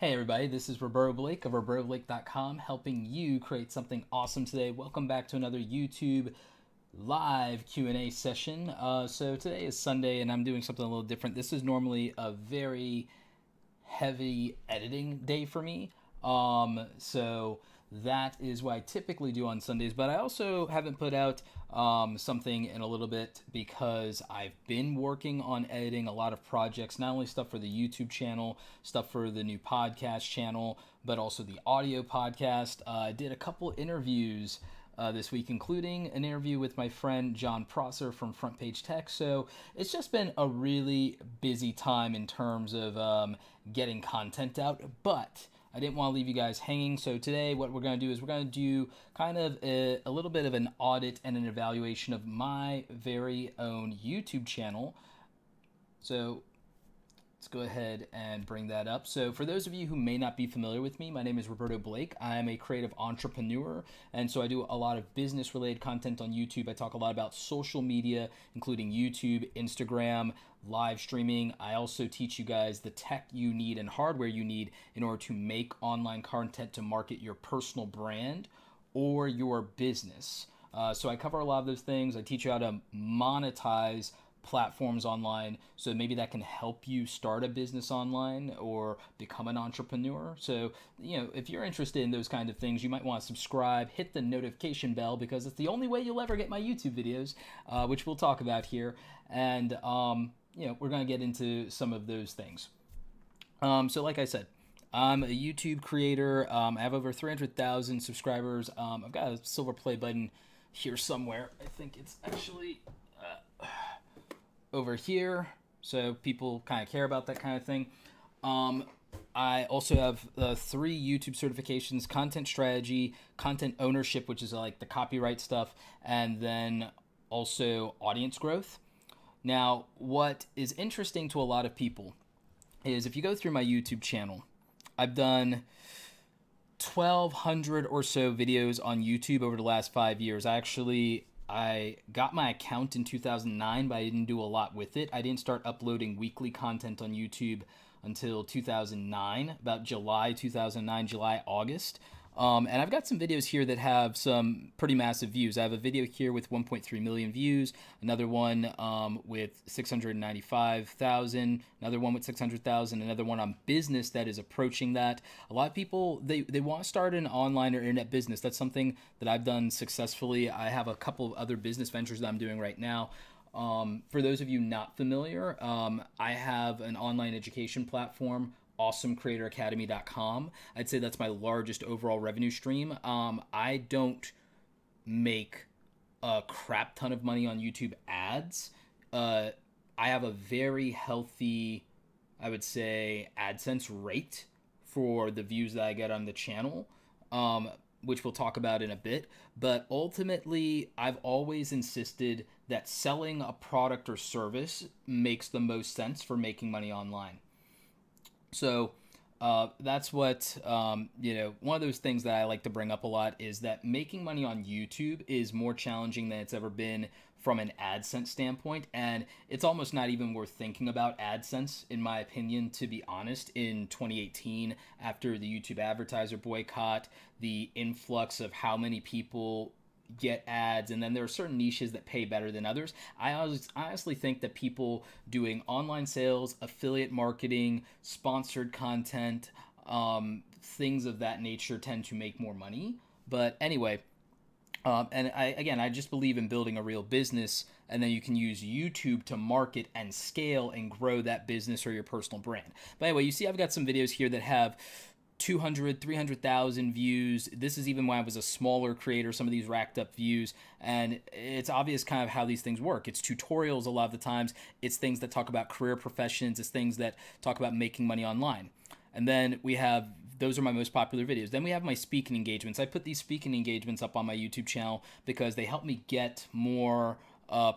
Hey everybody, this is Roberto Blake of robertoblake.com helping you create something awesome today. Welcome back to another YouTube live Q&A session. So today is Sunday and I'm doing something a little different. This is normally a very heavy editing day for me. So that is what I typically do on Sundays, but I also haven't put out something in a little bit because I've been working on editing a lot of projects, not only stuff for the YouTube channel, stuff for the new podcast channel, but also the audio podcast. I did a couple interviews this week, including an interview with my friend John Prosser from Front Page Tech. So it's just been a really busy time in terms of getting content out, but I didn't want to leave you guys hanging. So today what we're going to do is we're going to do kind of a little bit of an audit and an evaluation of my very own YouTube channel. So let's go ahead and bring that up. So for those of you who may not be familiar with me, my name is Roberto Blake. I am a creative entrepreneur, and so I do a lot of business-related content on YouTube. I talk a lot about social media, including YouTube, Instagram, live streaming. I also teach you guys the tech you need and hardware you need in order to make online content to market your personal brand or your business. So I cover a lot of those things. I teach you how to monetize platforms online, so maybe that can help you start a business online or become an entrepreneur. So, if you're interested in those kind of things, you might want to subscribe, hit the notification bell, because it's the only way you'll ever get my YouTube videos, which we'll talk about here. And, we're going to get into some of those things. So like I said, I'm a YouTube creator. I have over 300,000 subscribers. I've got a silver play button here somewhere. I think it's actually over here, so people kind of care about that kind of thing. I also have 3 YouTube certifications: content strategy, content ownership, which is like the copyright stuff, and then also audience growth. Now, what is interesting to a lot of people is if you go through my YouTube channel, I've done 1,200 or so videos on YouTube over the last 5 years. I got my account in 2009, but I didn't do a lot with it. I didn't start uploading weekly content on YouTube until 2009, about July 2009, July, August. And I've got some videos here that have some pretty massive views. I have a video here with 1.3 million views, another one with 695,000, another one with 600,000, another one on business that is approaching that. A lot of people, they want to start an online or internet business. That's something that I've done successfully. I have a couple of other business ventures that I'm doing right now. For those of you not familiar, I have an online education platform, awesomecreatoracademy.com. I'd say that's my largest overall revenue stream. I don't make a crap ton of money on YouTube ads. I have a very healthy, I would say, AdSense rate for the views that I get on the channel, which we'll talk about in a bit. But ultimately, I've always insisted that selling a product or service makes the most sense for making money online. So that's what, one of those things that I like to bring up a lot is that making money on YouTube is more challenging than it's ever been from an AdSense standpoint. And it's almost not even worth thinking about AdSense, in my opinion, to be honest, in 2018, after the YouTube advertiser boycott, the influx of how many people get ads, and then there are certain niches that pay better than others. I honestly think that people doing online sales, affiliate marketing, sponsored content, things of that nature tend to make more money. But anyway, and I just believe in building a real business, and then you can use YouTube to market and scale and grow that business or your personal brand. But anyway, you see I've got some videos here that have 200, 300,000 views. This is even when I was a smaller creator, some of these racked up views, and it's obvious kind of how these things work. It's tutorials a lot of the times. It's things that talk about career professions. It's things that talk about making money online. And then we have, those are my most popular videos. Then we have my speaking engagements. I put these speaking engagements up on my YouTube channel because they help me get more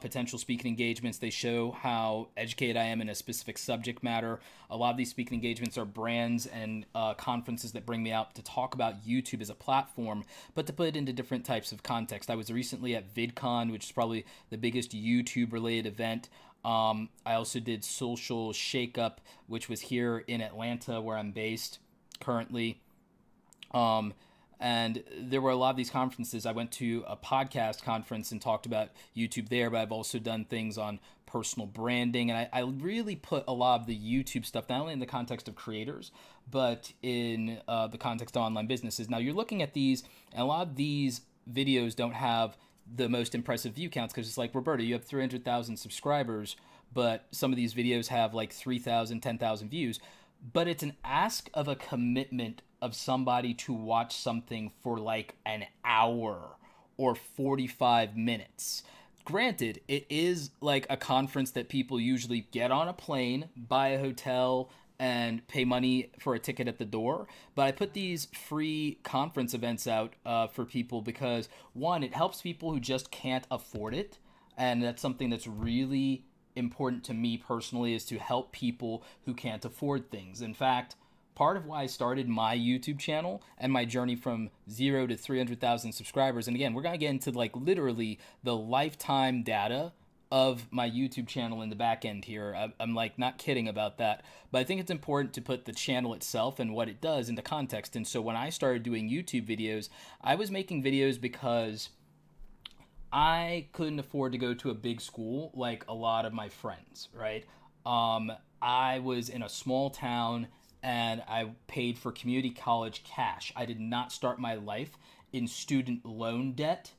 potential speaking engagements. They show how educated I am in a specific subject matter. A lot of these speaking engagements are brands and conferences that bring me out to talk about YouTube as a platform, but to put it into different types of context. I was recently at VidCon, which is probably the biggest YouTube related event. I also did Social Shakeup, which was here in Atlanta where I'm based. currently. And there were a lot of these conferences. I went to a podcast conference and talked about YouTube there, but I've also done things on personal branding. And I really put a lot of the YouTube stuff, not only in the context of creators, but in the context of online businesses. Now, you're looking at these, and a lot of these videos don't have the most impressive view counts, because it's like, Roberto, you have 300,000 subscribers, but some of these videos have like 3,000, 10,000 views. But it's an ask of a commitment of somebody to watch something for like an hour or 45 minutes. Granted, it is like a conference that people usually get on a plane, buy a hotel, and pay money for a ticket at the door. But I put these free conference events out for people because, one, it helps people who just can't afford it. And that's something that's really important to me personally, is to help people who can't afford things. In fact, part of why I started my YouTube channel and my journey from 0 to 300,000 subscribers, and again, we're going to get into like literally the lifetime data of my YouTube channel in the back end here. I'm like not kidding about that, but I think it's important to put the channel itself and what it does into context. And so when I started doing YouTube videos, I was making videos because I couldn't afford to go to a big school like a lot of my friends, right? I was in a small town and I paid for community college cash. I did not start my life in student loan debt,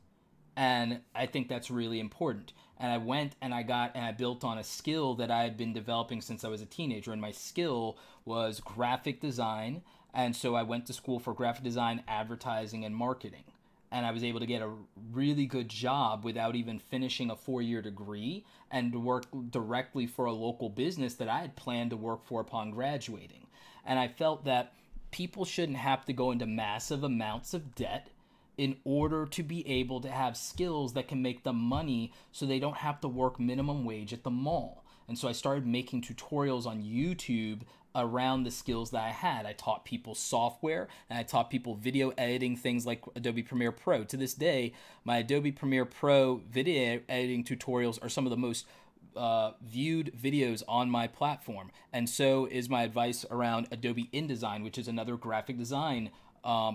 and I think that's really important. And I went and I built on a skill that I had been developing since I was a teenager, and my skill was graphic design. And so I went to school for graphic design, advertising, and marketing. And I was able to get a really good job without even finishing a 4-year degree, and to work directly for a local business that I had planned to work for upon graduating. And I felt that people shouldn't have to go into massive amounts of debt in order to be able to have skills that can make them money, so they don't have to work minimum wage at the mall. And so I started making tutorials on YouTube around the skills that I had. I taught people software, and I taught people video editing, things like Adobe Premiere Pro. To this day, my Adobe Premiere Pro video editing tutorials are some of the most viewed videos on my platform. And so is my advice around Adobe InDesign, which is another graphic design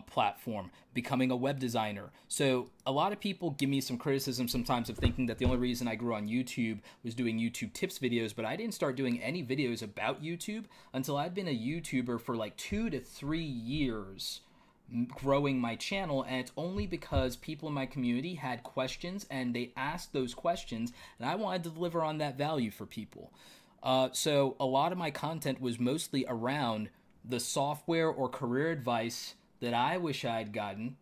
platform, becoming a web designer. So a lot of people give me some criticism sometimes of thinking that the only reason I grew on YouTube was doing YouTube tips videos, but I didn't start doing any videos about YouTube until I'd been a YouTuber for like 2 to 3 years, growing my channel. And it's only because people in my community had questions and they asked those questions, and I wanted to deliver on that value for people. So a lot of my content was mostly around the software or career advice that I wish I had gotten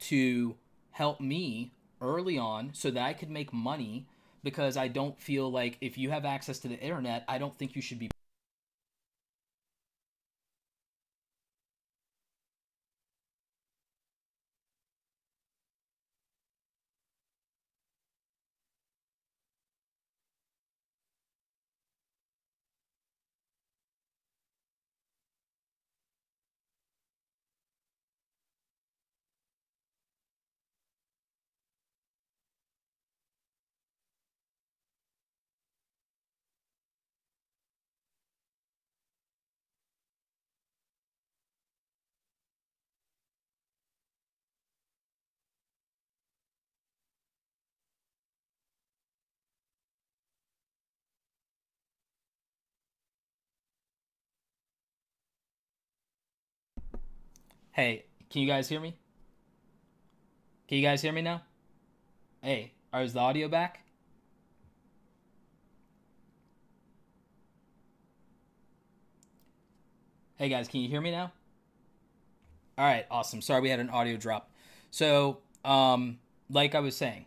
to help me early on so that I could make money, because I don't feel like if you have access to the internet, I don't think you should be. Hey, can you guys hear me? Can you guys hear me now? Hey, is the audio back? Hey guys, can you hear me now? All right, awesome. Sorry, we had an audio drop. So, like I was saying,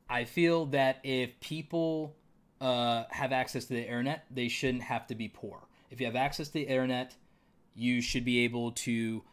I feel that if people have access to the internet, they shouldn't have to be poor. If you have access to the internet, you should be able to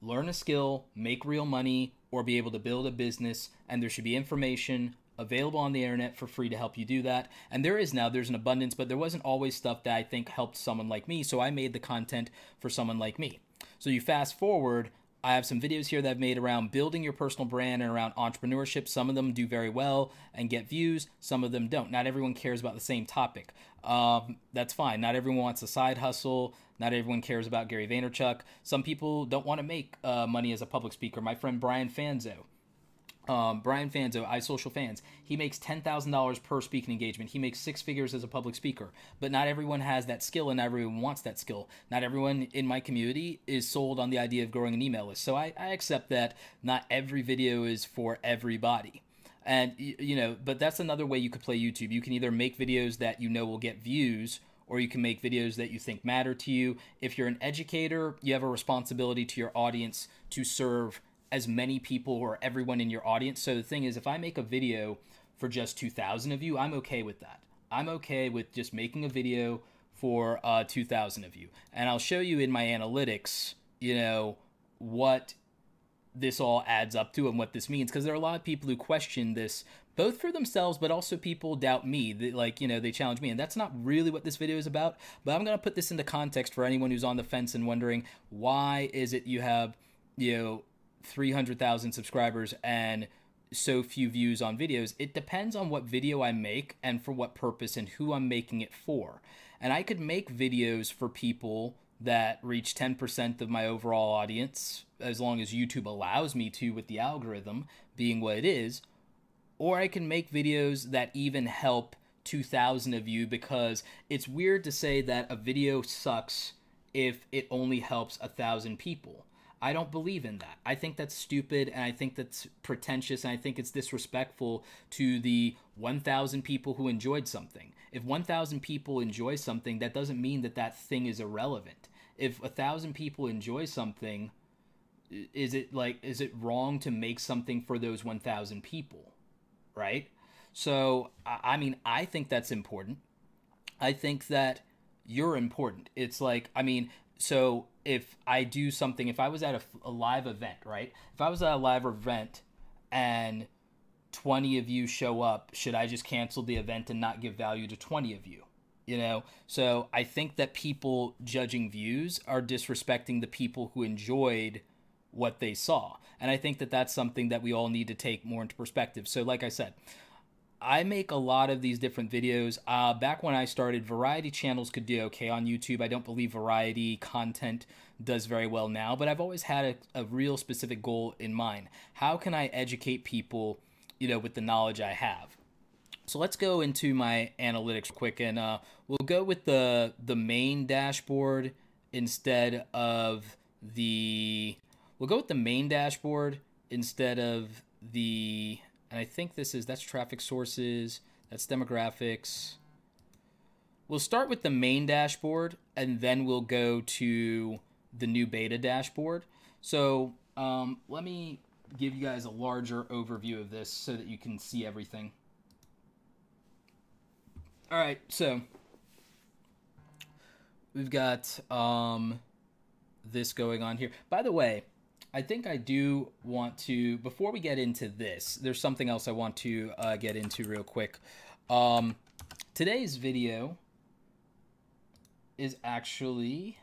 learn a skill, make real money, or be able to build a business, and there should be information available on the internet for free to help you do that. And there is now, there's an abundance, but there wasn't always stuff that I think helped someone like me, so I made the content for someone like me. So you fast forward, I have some videos here that I've made around building your personal brand and around entrepreneurship. Some of them do very well and get views. Some of them don't. Not everyone cares about the same topic. That's fine. Not everyone wants a side hustle. Not everyone cares about Gary Vaynerchuk. Some people don't want to make money as a public speaker. My friend Brian Fanzo, iSocial Fans, he makes $10,000 per speaking engagement. He makes 6 figures as a public speaker, but not everyone has that skill and not everyone wants that skill. Not everyone in my community is sold on the idea of growing an email list. So I accept that not every video is for everybody. And, but that's another way you could play YouTube. You can either make videos that will get views, or you can make videos that you think matter to you. If you're an educator, you have a responsibility to your audience to serve as many people or everyone in your audience. So the thing is, if I make a video for just 2,000 of you, I'm okay with that. I'm okay with just making a video for 2,000 of you. And I'll show you in my analytics, what this all adds up to and what this means, because there are a lot of people who question this, both for themselves, but also people doubt me. They challenge me, and that's not really what this video is about. But I'm going to put this into context for anyone who's on the fence and wondering, why is it you have, 300,000 subscribers and so few views on videos? It depends on what video I make and for what purpose and who I'm making it for. And I could make videos for people that reach 10% of my overall audience, as long as YouTube allows me to, with the algorithm being what it is. Or I can make videos that even help 2,000 of you, because it's weird to say that a video sucks if it only helps 1,000 people. I don't believe in that. I think that's stupid, and I think that's pretentious, and I think it's disrespectful to the 1,000 people who enjoyed something. If 1,000 people enjoy something, that doesn't mean that that thing is irrelevant. If 1,000 people enjoy something, is it wrong to make something for those 1,000 people, right? So, I think that's important. I think that you're important. It's so if I do something, if I was at a live event, right? If I was at a live event and 20 of you show up, should I just cancel the event and not give value to 20 of you? So I think that people judging views are disrespecting the people who enjoyed what they saw. And I think that that's something that we all need to take more into perspective. So like I said, I make a lot of these different videos. Back when I started, variety channels could do okay on YouTube. I don't believe variety content does very well now, but I've always had a real specific goal in mind. How can I educate people, with the knowledge I have? So let's go into my analytics quick, and we'll go with the main dashboard instead of the. We'll go with the main dashboard instead of the. And I think that's traffic sources, that's demographics. We'll start with the main dashboard, and then we'll go to the new beta dashboard. So let me give you guys a larger overview of this so that you can see everything. All right, so we've got this going on here. By the way, I think I do want to, before we get into this, there's something else I want to get into real quick. Today's video is actually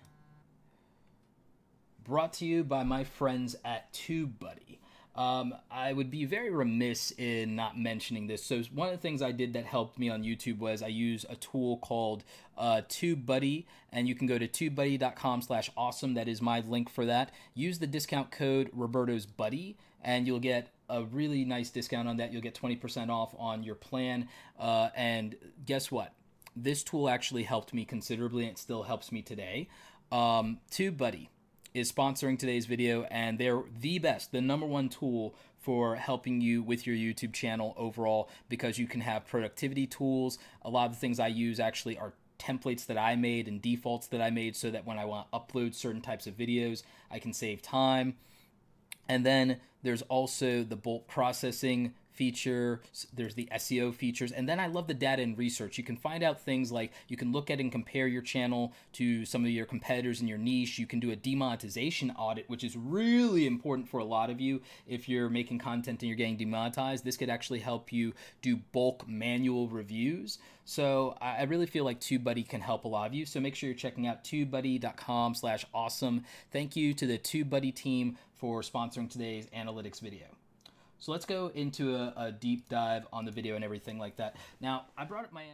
brought to you by my friends at TubeBuddy. I would be very remiss in not mentioning this. So one of the things I did that helped me on YouTube was I use a tool called TubeBuddy, and you can go to tubebuddy.com/awesome. That is my link for that. Use the discount code Roberto's Buddy, and you'll get a really nice discount on that. You'll get 20% off on your plan. And guess what? This tool actually helped me considerably, and it still helps me today. TubeBuddy is sponsoring today's video, and they're the best, the #1 tool for helping you with your YouTube channel overall, because you can have productivity tools. A lot of the things I use actually are templates that I made and defaults that I made so that when I want to upload certain types of videos, I can save time. And then there's also the bulk processing feature, there's the SEO features, and then I love the data and research. You can find out things like you can look at and compare your channel to some of your competitors in your niche. You can do a demonetization audit, which is really important for a lot of you. If you're making content and you're getting demonetized, this could actually help you do bulk manual reviews. So I really feel like TubeBuddy can help a lot of you. So make sure you're checking out tubebuddy.com/awesome. Thank you to the TubeBuddy team for sponsoring today's analytics video. So let's go into a deep dive on the video and everything like that. Now, I brought up my...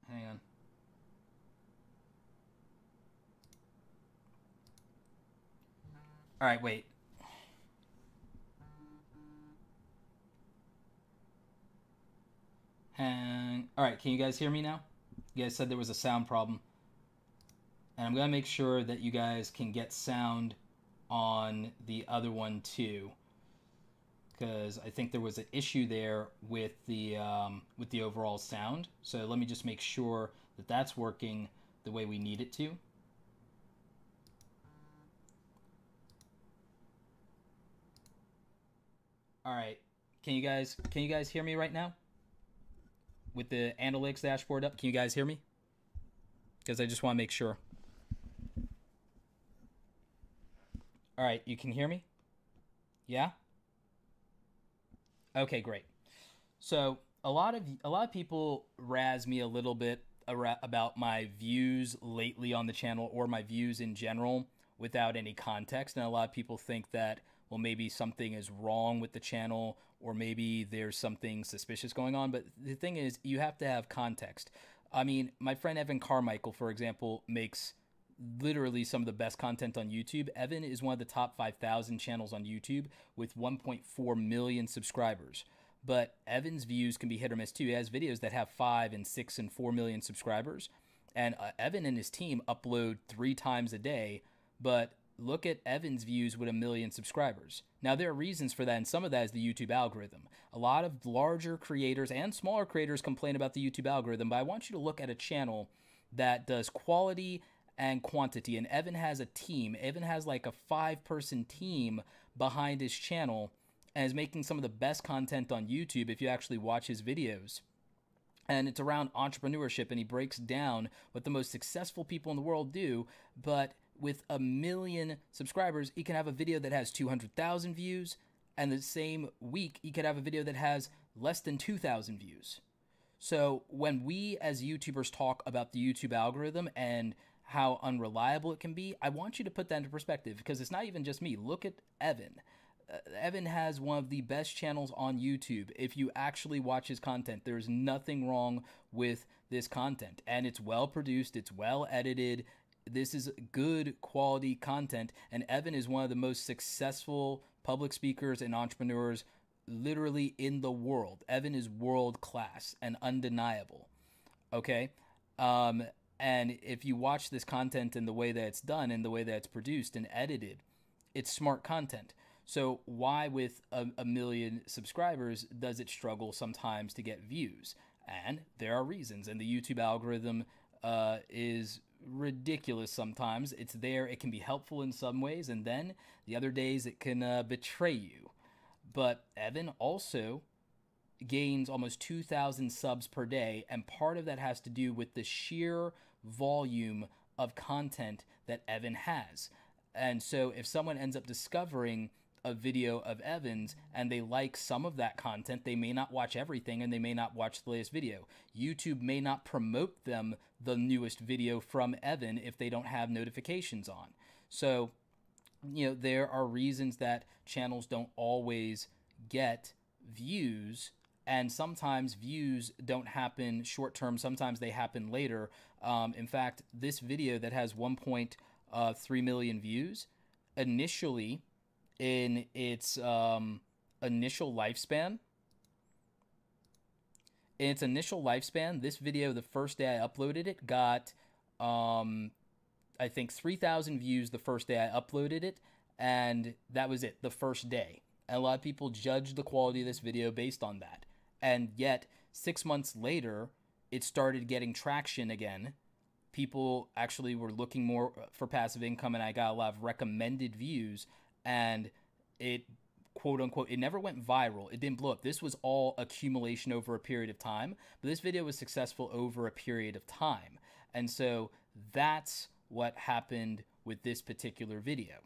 Hang on. All right, wait. All right, can you guys hear me now? You guys said there was a sound problem. And I'm going to make sure that you guys can get sound on the other one too, because I think there was an issue there with the overall sound. So let me just make sure that that's working the way we need it to. All right, can you guys hear me right now? With the analytics dashboard up, can you guys hear me? Because I just want to make sure. All right, you can hear me? Yeah? Okay, great. So a lot of people razz me a little bit about my views lately on the channel, or my views in general, without any context. And a lot of people think that, well, maybe something is wrong with the channel, or maybe there's something suspicious going on. But the thing is, you have to have context. I mean, my friend Evan Carmichael, for example, makes literally some of the best content on YouTube. Evan is one of the top 5,000 channels on YouTube with 1.4 million subscribers. But Evan's views can be hit or miss too. He has videos that have 5 and 6 and 4 million subscribers. And Evan and his team upload 3 times a day. But look at Evan's views with 1 million subscribers. Now, there are reasons for that, and some of that is the YouTube algorithm. A lot of larger creators and smaller creators complain about the YouTube algorithm, but I want you to look at a channel that does quality and quantity. And Evan has a team. Evan has like a 5-person team behind his channel and is making some of the best content on YouTube if you actually watch his videos. And it's around entrepreneurship, and he breaks down what the most successful people in the world do. But with 1 million subscribers, he can have a video that has 200,000 views, and the same week he could have a video that has less than 2,000 views. So when we as YouTubers talk about the YouTube algorithm and how unreliable it can be, I want you to put that into perspective, because it's not even just me. Look at Evan. Evan has one of the best channels on YouTube. If you actually watch his content, there's nothing wrong with this content, and it's well produced, it's well edited. This is good quality content, and Evan is one of the most successful public speakers and entrepreneurs literally in the world. Evan is world class and undeniable. Okay? And if you watch this content and the way that it's done and the way that it's produced and edited, it's smart content. So why with 1 million subscribers does it struggle sometimes to get views? And there are reasons, and the YouTube algorithm is ridiculous sometimes. It's there, it can be helpful in some ways, and then the other days it can betray you. But Evan also gains almost 2,000 subs per day, and part of that has to do with the sheer volume of content that Evan has. And so if someone ends up discovering a video of Evan's and they like some of that content, they may not watch everything, and they may not watch the latest video. YouTube may not promote them the newest video from Evan if they don't have notifications on. So, you know, there are reasons that channels don't always get views, and sometimes views don't happen short term, sometimes they happen later. In fact, this video that has 1.3 million views, initially in its initial lifespan, this video, the first day I uploaded it, got I think 3,000 views the first day I uploaded it, and that was it, the first day. And a lot of people judge the quality of this video based on that. And yet, 6 months later, it started getting traction again. People actually were looking more for passive income, and I got a lot of recommended views, and it, quote unquote, it never went viral. It didn't blow up. This was all accumulation over a period of time, but this video was successful over a period of time. And so that's what happened with this particular video,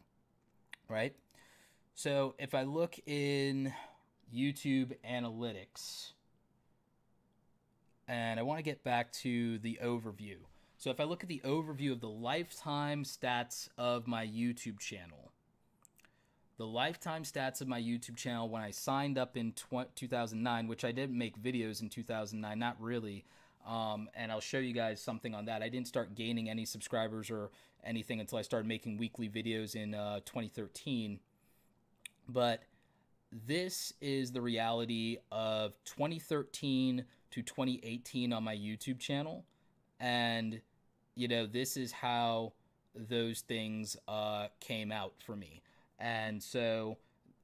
right? So if I look in YouTube analytics, and I want to get back to the overview. So if I look at the overview of the lifetime stats of my YouTube channel, the lifetime stats of my YouTube channel when I signed up in 2009, which I didn't make videos in 2009, not really, and I'll show you guys something on that. I didn't start gaining any subscribers or anything until I started making weekly videos in 2013. But this is the reality of 2013 to 2018 on my YouTube channel. And, you know, this is how those things came out for me. And so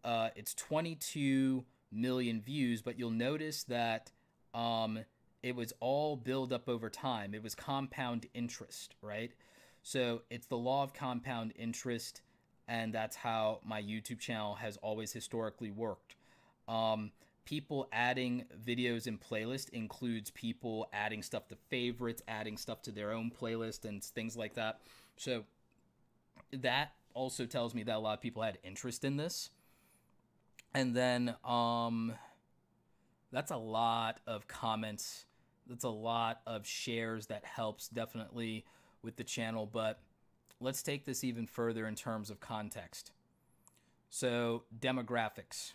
it's 22 million views, but you'll notice that it was all build up over time. It was compound interest, right? So it's the law of compound interest, and that's how my YouTube channel has always historically worked. People adding videos in playlist includes people adding stuff to favorites, adding stuff to their own playlist, and things like that. So that also tells me that a lot of people had interest in this. And then that's a lot of comments. That's a lot of shares. That helps definitely with the channel. But let's take this even further in terms of context. So demographics.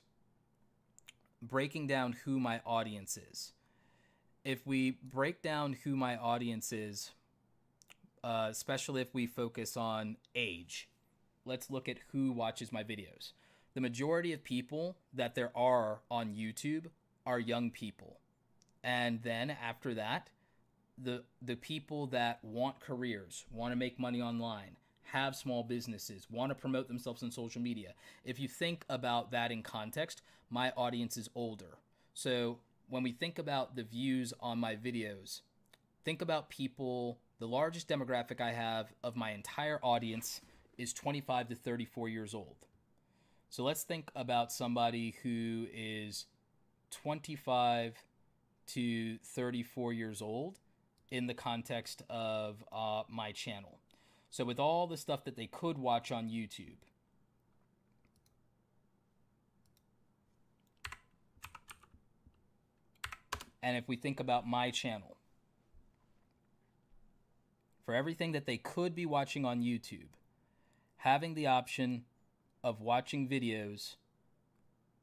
Breaking down who my audience is. If we break down who my audience is, especially if we focus on age, let's look at who watches my videos. The majority of people that there are on YouTube are young people. And then after that, the people that want careers, want to make money online, have small businesses, want to promote themselves on social media. If you think about that in context, my audience is older. So when we think about the views on my videos, think about people, the largest demographic I have of my entire audience is 25 to 34 years old. So let's think about somebody who is 25 to 34 years old in the context of my channel. So with all the stuff that they could watch on YouTube, and if we think about my channel, for everything that they could be watching on YouTube, having the option of watching videos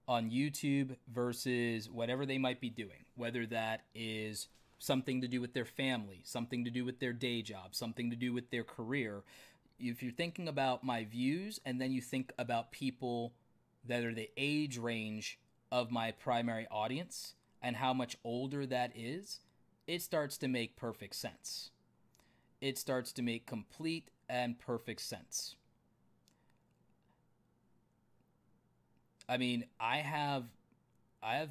on YouTube versus whatever they might be doing, whether that is something to do with their family, something to do with their day job, something to do with their career. If you're thinking about my views and then you think about people that are the age range of my primary audience and how much older that is, it starts to make perfect sense. It starts to make complete and perfect sense. I mean, I have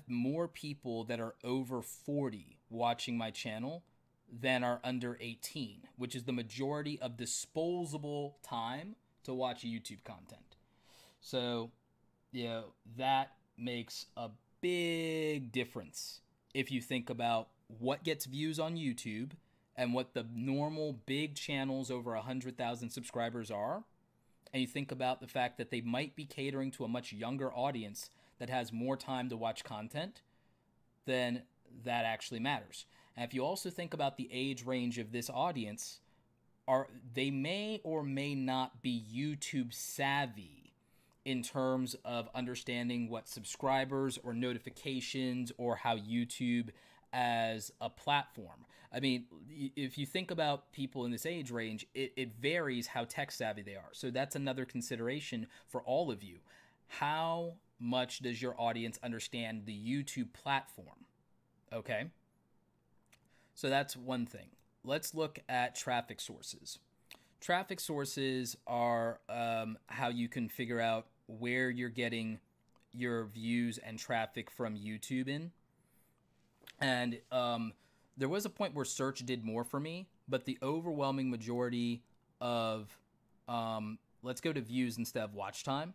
more people that are over 40 watching my channel than are under 18, which is the majority of disposable time to watch YouTube content. So, you know, that makes a big difference if you think about what gets views on YouTube and what the normal big channels over 100,000 subscribers are. And you think about the fact that they might be catering to a much younger audience that has more time to watch content, then that actually matters. And if you also think about the age range of this audience, they may or may not be YouTube savvy in terms of understanding what subscribers or notifications or how YouTube as a platform. I mean, if you think about people in this age range, it varies how tech savvy they are. So that's another consideration for all of you. How much does your audience understand the YouTube platform? Okay. So that's one thing. Let's look at traffic sources. Traffic sources are how you can figure out where you're getting your views and traffic from YouTube in. And there was a point where search did more for me, but the overwhelming majority of, let's go to views instead of watch time.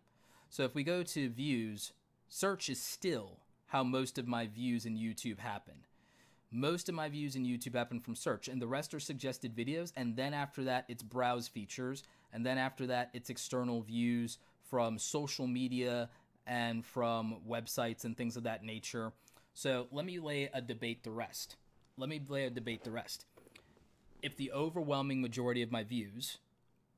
So if we go to views, search is still how most of my views in YouTube happen. Most of my views in YouTube happen from search, and the rest are suggested videos, and then after that, it's browse features, and then after that, it's external views from social media and from websites and things of that nature. So let me lay a debate the rest. If the overwhelming majority of my views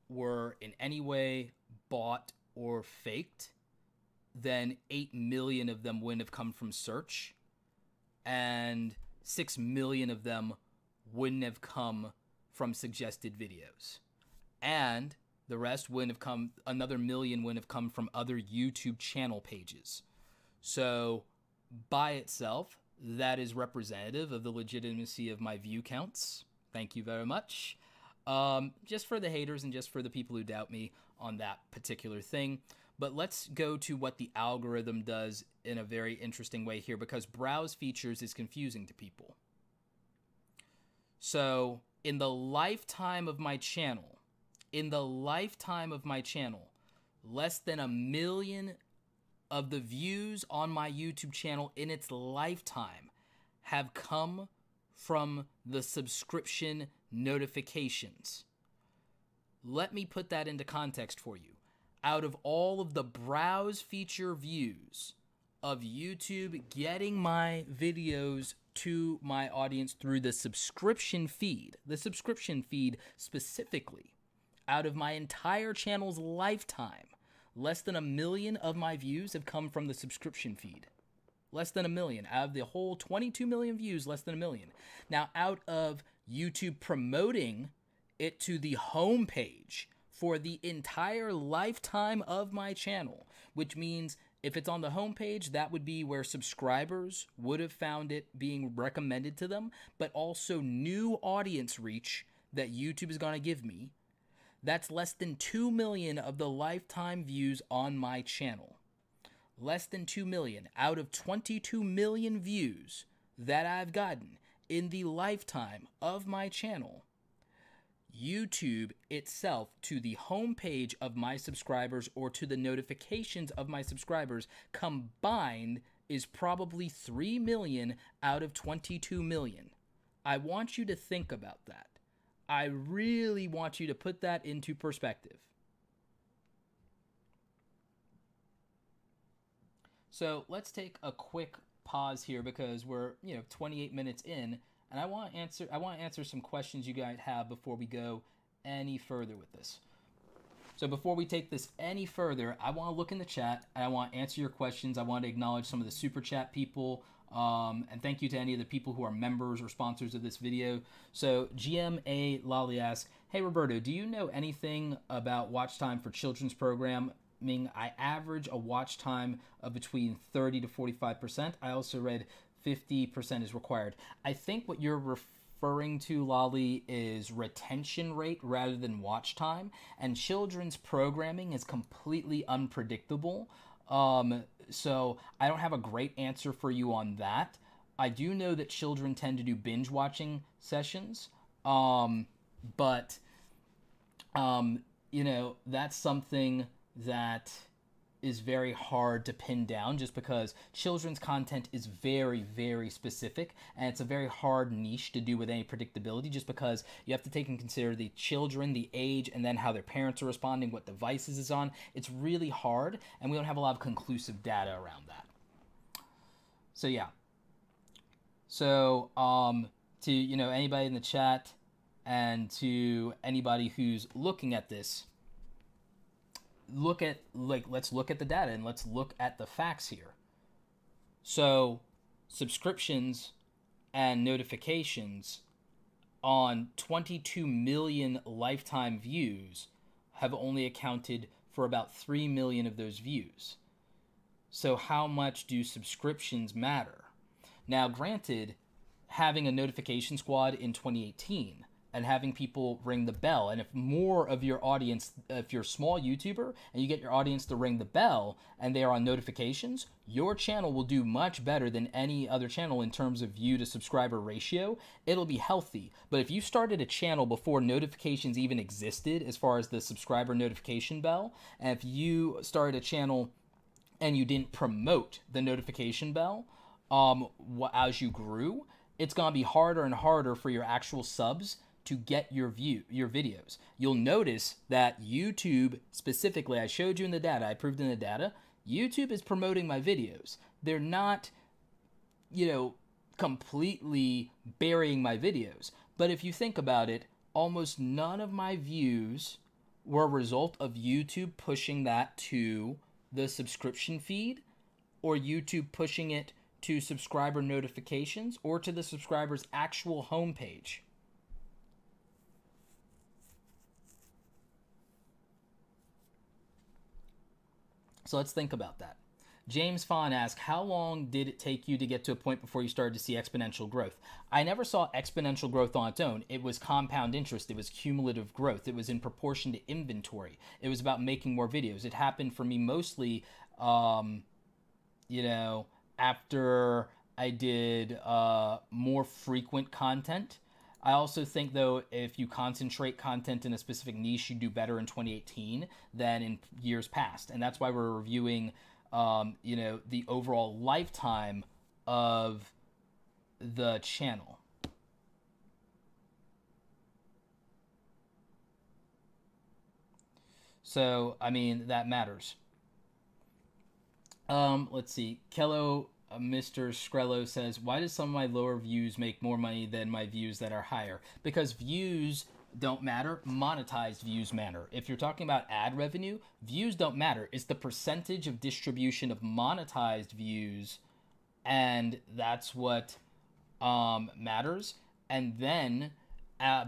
were in any way bought or faked, then 8 million of them wouldn't have come from search, and 6 million of them wouldn't have come from suggested videos. And the rest wouldn't have come, another million wouldn't have come from other YouTube channel pages. So by itself, that is representative of the legitimacy of my view counts. Thank you very much. Just for the haters and just for the people who doubt me on that particular thing. But let's go to what the algorithm does in a very interesting way here, because browse features is confusing to people. So in the lifetime of my channel, less than 1 million of the views on my YouTube channel in its lifetime have come from the subscription notifications. Let me put that into context for you. Out of all of the browse feature views of YouTube getting my videos to my audience through the subscription feed specifically, out of my entire channel's lifetime, less than 1 million of my views have come from the subscription feed. Less than 1 million. Out of the whole 22 million views, less than 1 million. Now, out of YouTube promoting it to the home page for the entire lifetime of my channel, which means if it's on the home page, that would be where subscribers would have found it being recommended to them, but also new audience reach that YouTube is going to give me. That's less than 2 million of the lifetime views on my channel. Less than 2 million out of 22 million views that I've gotten in the lifetime of my channel. YouTube itself, to the homepage of my subscribers or to the notifications of my subscribers combined, is probably 3 million out of 22 million. I want you to think about that. I really want you to put that into perspective. So let's take a quick pause here because we're 28 minutes in, and I want to answer some questions you guys have before we go any further with this. So before we take this any further, I want to look in the chat and I want to answer your questions. I want to acknowledge some of the super chat people. And thank you to any of the people who are members or sponsors of this video. So GMA Lolly asks, hey Roberto, do you know anything about watch time for children's programming? I average a watch time of between 30 to 45%. I also read 50% is required. I think what you're referring to, Lolly, is retention rate rather than watch time. And children's programming is completely unpredictable. So I don't have a great answer for you on that. I do know that children tend to do binge watching sessions. But that's something that is very hard to pin down just because children's content is very, very specific, and it's a very hard niche to do with any predictability just because you have to take into consider the children, the age, and then how their parents are responding, what devices is on. It's really hard, and we don't have a lot of conclusive data around that. So yeah. So to anybody in the chat and to anybody who's looking at this, let's look at the data and let's look at the facts here. So subscriptions and notifications on 22 million lifetime views have only accounted for about 3 million of those views. So how much do subscriptions matter? Now, granted, having a notification squad in 2018 and having people ring the bell. And if more of your audience, if you're a small YouTuber and you get your audience to ring the bell and they are on notifications, your channel will do much better than any other channel in terms of view to subscriber ratio. It'll be healthy. But if you started a channel before notifications even existed, as far as the subscriber notification bell, and if you started a channel and you didn't promote the notification bell as you grew, it's going to be harder and harder for your actual subs to get your videos. You'll notice that YouTube specifically, I showed you in the data, I proved in the data, YouTube is promoting my videos. They're not, completely burying my videos. But if you think about it, almost none of my views were a result of YouTube pushing that to the subscription feed, or YouTube pushing it to subscriber notifications, or to the subscriber's actual homepage. So let's think about that. James Fawn asked, how long did it take you to get to a point before you started to see exponential growth? I never saw exponential growth on its own. It was compound interest. It was cumulative growth. It was in proportion to inventory. It was about making more videos. It happened for me mostly, after I did more frequent content. I also think, though, if you concentrate content in a specific niche, you do better in 2018 than in years past. And that's why we're reviewing, the overall lifetime of the channel. So, I mean, that matters. Let's see. Kello, Mr. Scrello says, why does some of my lower views make more money than my views that are higher? Because views don't matter. Monetized views matter. If you're talking about ad revenue, views don't matter. It's the percentage of distribution of monetized views, and that's what matters. And then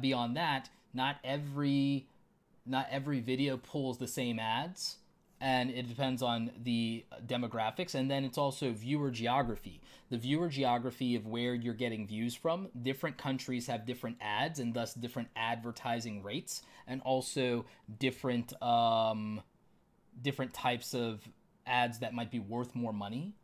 beyond that, not every video pulls the same ads, and it depends on the demographics. And then it's also viewer geography. The viewer geography of where you're getting views from. Different countries have different ads, and thus different advertising rates, and also different different types of ads that might be worth more money.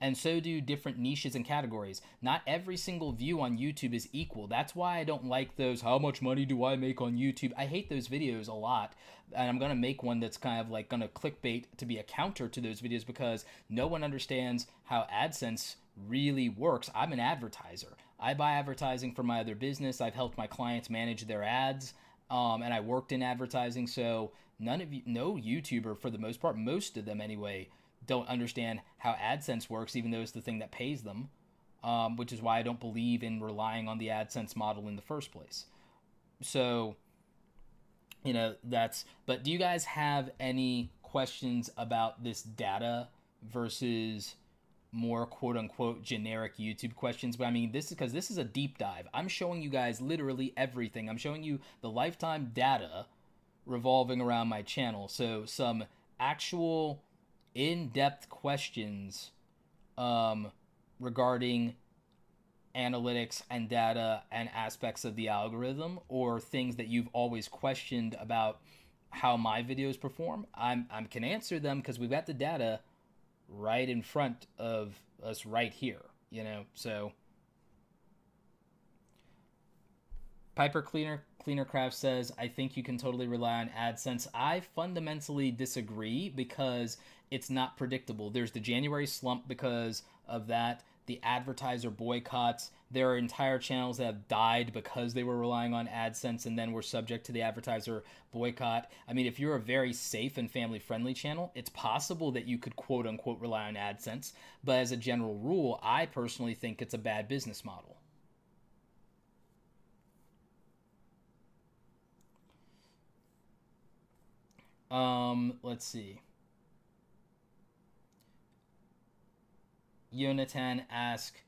And so do different niches and categories. Not every single view on YouTube is equal. That's why I don't like those, how much money do I make on YouTube? I hate those videos a lot. And I'm going to make one that's kind of like going to clickbait to be a counter to those videos, because no one understands how AdSense really works. I'm an advertiser. I buy advertising for my other business. I've helped my clients manage their ads. And I worked in advertising. So no YouTuber, for the most part, most of them anyway, don't understand how AdSense works, even though it's the thing that pays them, which is why I don't believe in relying on the AdSense model in the first place. So, but do you guys have any questions about this data versus more quote-unquote generic YouTube questions? But I mean, this is because this is a deep dive. I'm showing you guys literally everything. I'm showing you the lifetime data revolving around my channel. So some actual in-depth questions regarding analytics and data and aspects of the algorithm, or things that you've always questioned about how my videos perform, I can answer them because we've got the data right in front of us right here, so. Piper Cleanercraft says, I think you can totally rely on AdSense. I fundamentally disagree, because it's not predictable. There's the January slump because of that. The advertiser boycotts. There are entire channels that have died because they were relying on AdSense and then were subject to the advertiser boycott. I mean, if you're a very safe and family-friendly channel, it's possible that you could quote-unquote rely on AdSense. But as a general rule, I personally think it's a bad business model. Let's see. Yonatan asked,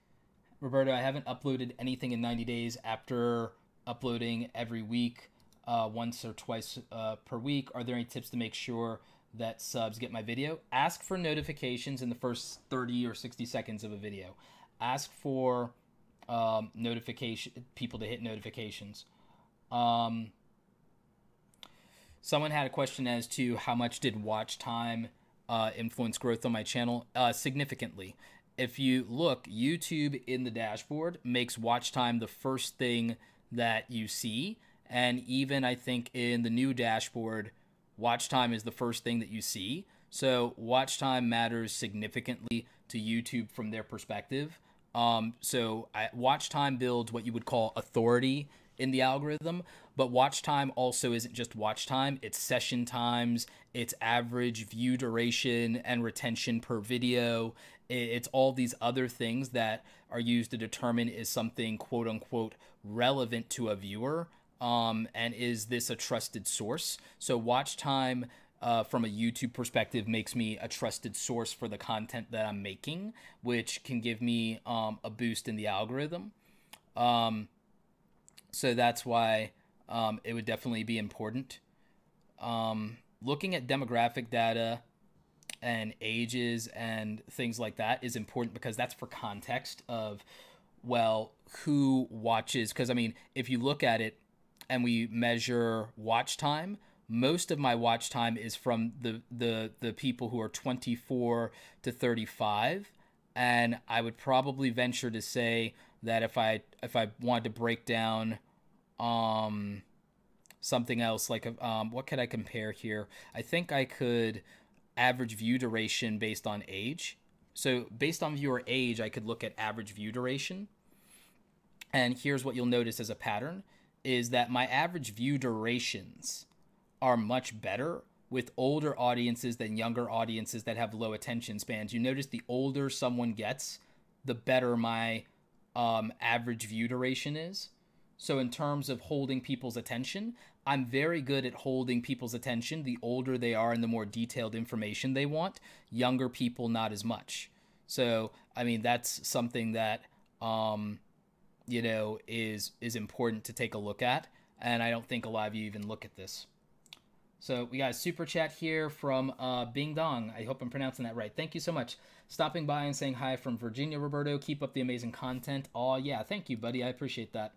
Roberto, I haven't uploaded anything in 90 days after uploading every week, once or twice per week. Are there any tips to make sure that subs get my video? Ask for notifications in the first 30 or 60 seconds of a video. Ask for people to hit notifications. Um, Someone had a question as to how much did watch time influence growth on my channel? Significantly. If you look, YouTube in the dashboard makes watch time the first thing that you see. And even I think in the new dashboard, watch time is the first thing that you see. So watch time matters significantly to YouTube from their perspective. Watch time builds what you would call authority in the algorithm, but watch time also isn't just watch time, it's session times, it's average view duration and retention per video. It's all these other things that are used to determine is something quote unquote relevant to a viewer, and is this a trusted source. So watch time from a YouTube perspective makes me a trusted source for the content that I'm making, which can give me a boost in the algorithm. So that's why it would definitely be important. Looking at demographic data and ages and things like that is important because that's for context of, well, who watches. Because, I mean, if you look at it and we measure watch time, most of my watch time is from the people who are 24 to 35. And I would probably venture to say that if I wanted to break down something else, like what could I compare here? I think I could average view duration based on age. So based on viewer age, I could look at average view duration. And here's what you'll notice as a pattern is that my average view durations are much better with older audiences than younger audiences that have low attention spans. You notice the older someone gets, the better my average view duration is. So in terms of holding people's attention, I'm very good at holding people's attention the older they are and the more detailed information they want. Younger people, not as much. So, I mean, that's something that, is important to take a look at. And I don't think a lot of you even look at this. So we got a super chat here from Bing Dong. I hope I'm pronouncing that right. Thank you so much. Stopping by and saying hi from Virginia, Roberto. Keep up the amazing content. Oh, yeah. Thank you, buddy. I appreciate that.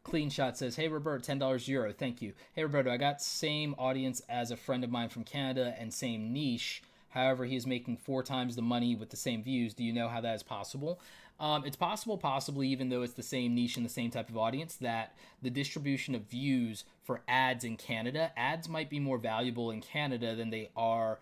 Clean Shot says, hey, Roberto, $10 euro. Thank you. Hey, Roberto, I got same audience as a friend of mine from Canada and same niche. However, he is making 4 times the money with the same views. Do you know how that is possible? It's possible, possibly, even though it's the same niche and the same type of audience, that the distribution of views for ads in Canada, ads might be more valuable in Canada than they are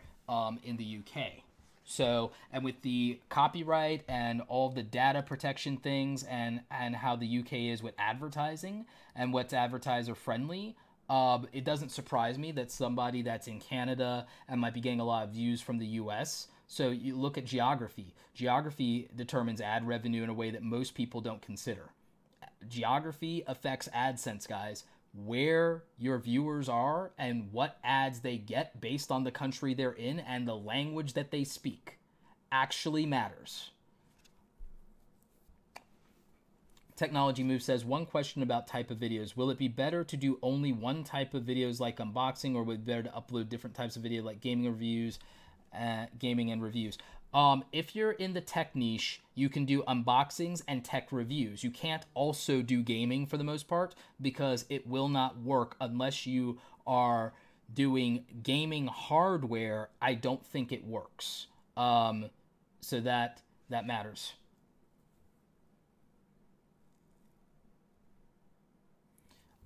in the UK. So, and with the copyright and all the data protection things and how the UK is with advertising and what's advertiser friendly, it doesn't surprise me that somebody that's in Canada and might be getting a lot of views from the US. So you look at geography. Geography determines ad revenue in a way that most people don't consider. Geography affects AdSense, guys. Where your viewers are and what ads they get based on the country they're in and the language that they speak actually matters. Technology Move says, one question about type of videos. Will it be better to do only one type of videos like unboxing, or would it be better to upload different types of video like gaming and reviews? If you're in the tech niche, you can do unboxings and tech reviews. You can't also do gaming for the most part because it will not work unless you are doing gaming hardware. I don't think it works. So that matters.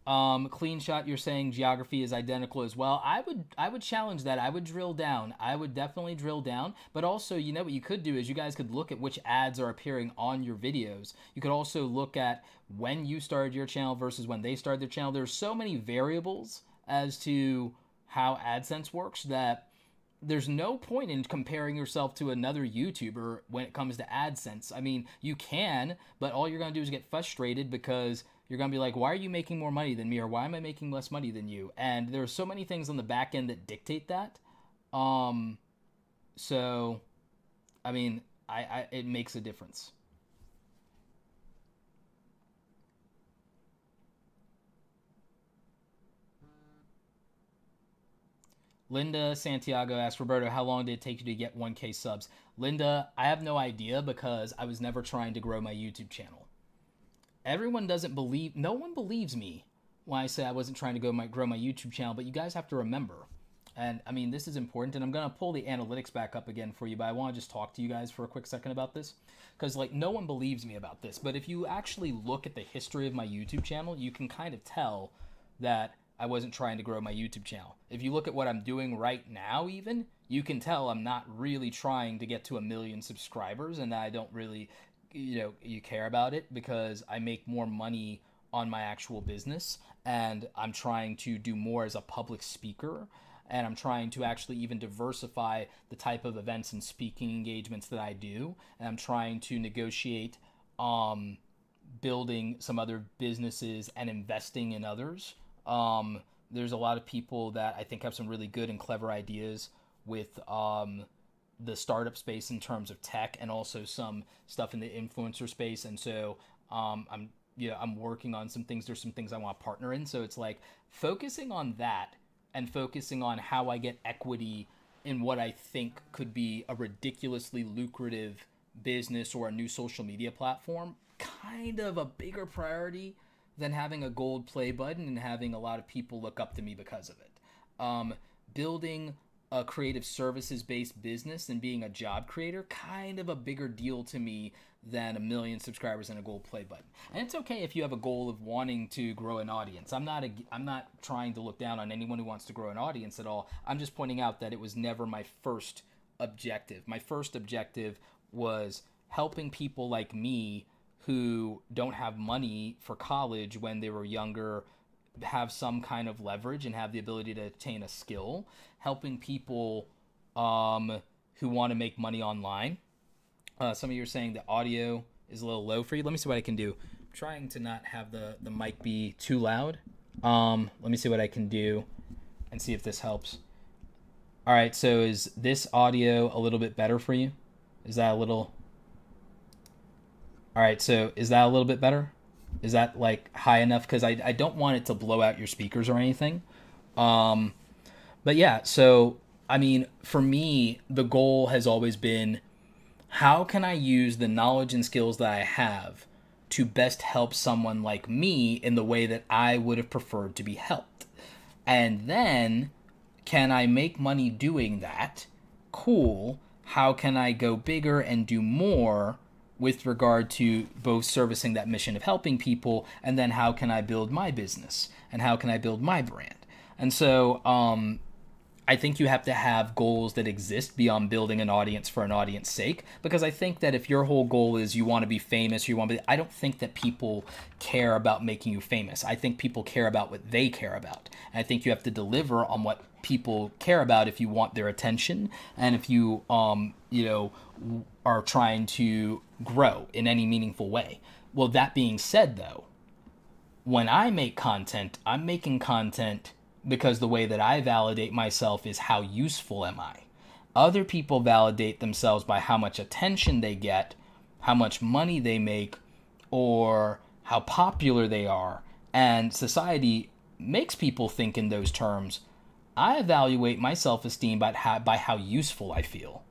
Clean Shot, you're saying geography is identical as well. I would challenge that. I would drill down. I would definitely drill down. But also, you know what you could do is you guys could look at which ads are appearing on your videos. You could also look at when you started your channel versus when they started their channel. There's so many variables as to how AdSense works that there's no point in comparing yourself to another YouTuber when it comes to AdSense. I mean, you can, but all you're going to do is get frustrated because you're going to be like, why are you making more money than me? Or why am I making less money than you? And there's so many things on the back end that dictate that. So, I mean, it makes a difference. Linda Santiago asked, Roberto, how long did it take you to get 1K subs? Linda, I have no idea because I was never trying to grow my YouTube channel. Everyone doesn't believe, no one believes me when I say I wasn't trying to grow my YouTube channel, but you guys have to remember, and I mean, this is important, and I'm going to pull the analytics back up again for you, but I want to just talk to you guys for a quick second about this, because like no one believes me about this, but if you actually look at the history of my YouTube channel, you can kind of tell that I wasn't trying to grow my YouTube channel. If you look at what I'm doing right now even, you can tell I'm not really trying to get to 1 million subscribers, and I don't really, you care about it, because I make more money on my actual business, and I'm trying to do more as a public speaker, and I'm trying to actually even diversify the type of events and speaking engagements that I do, and I'm trying to negotiate building some other businesses and investing in others. There's a lot of people that I think have some really good and clever ideas with the startup space in terms of tech, and also some stuff in the influencer space, and so I'm working on some things. There's some things I want to partner in, so it's like focusing on that and focusing on how I get equity in what I think could be a ridiculously lucrative business or a new social media platform, kind of a bigger priority than having a gold play button and having a lot of people look up to me because of it. Building a creative services-based business and being a job creator, kind of a bigger deal to me than 1 million subscribers and a gold play button. And it's okay if you have a goal of wanting to grow an audience. I'm not trying to look down on anyone who wants to grow an audience at all. I'm just pointing out that it was never my first objective. My first objective was helping people like me who don't have money for college when they were younger have some kind of leverage and have the ability to attain a skill, helping people who want to make money online. Some of you are saying the audio is a little low for you. Let me see what I can do. I'm trying to not have the mic be too loud. Let me see what I can do and see if this helps. All right, so is this audio a little bit better for you? Is that a little... All right, so is that a little bit better? Is that like high enough? Because I don't want it to blow out your speakers or anything. But yeah, so I mean, for me, the goal has always been, how can I use the knowledge and skills that I have to best help someone like me in the way that I would have preferred to be helped? And then, can I make money doing that? Cool. How can I go bigger and do more with regard to both servicing that mission of helping people, and then how can I build my business, and how can I build my brand? And so I think you have to have goals that exist beyond building an audience for an audience sake, because I think that if your whole goal is you want to be famous, I don't think that people care about making you famous. I think people care about what they care about. And I think you have to deliver on what people care about if you want their attention, and if you are trying to grow in any meaningful way. Well, that being said, though, when I make content, I'm making content because the way that I validate myself is how useful am I. Other people validate themselves by how much attention they get, how much money they make, or how popular they are. And society makes people think in those terms. I evaluate my self-esteem by how useful I feel.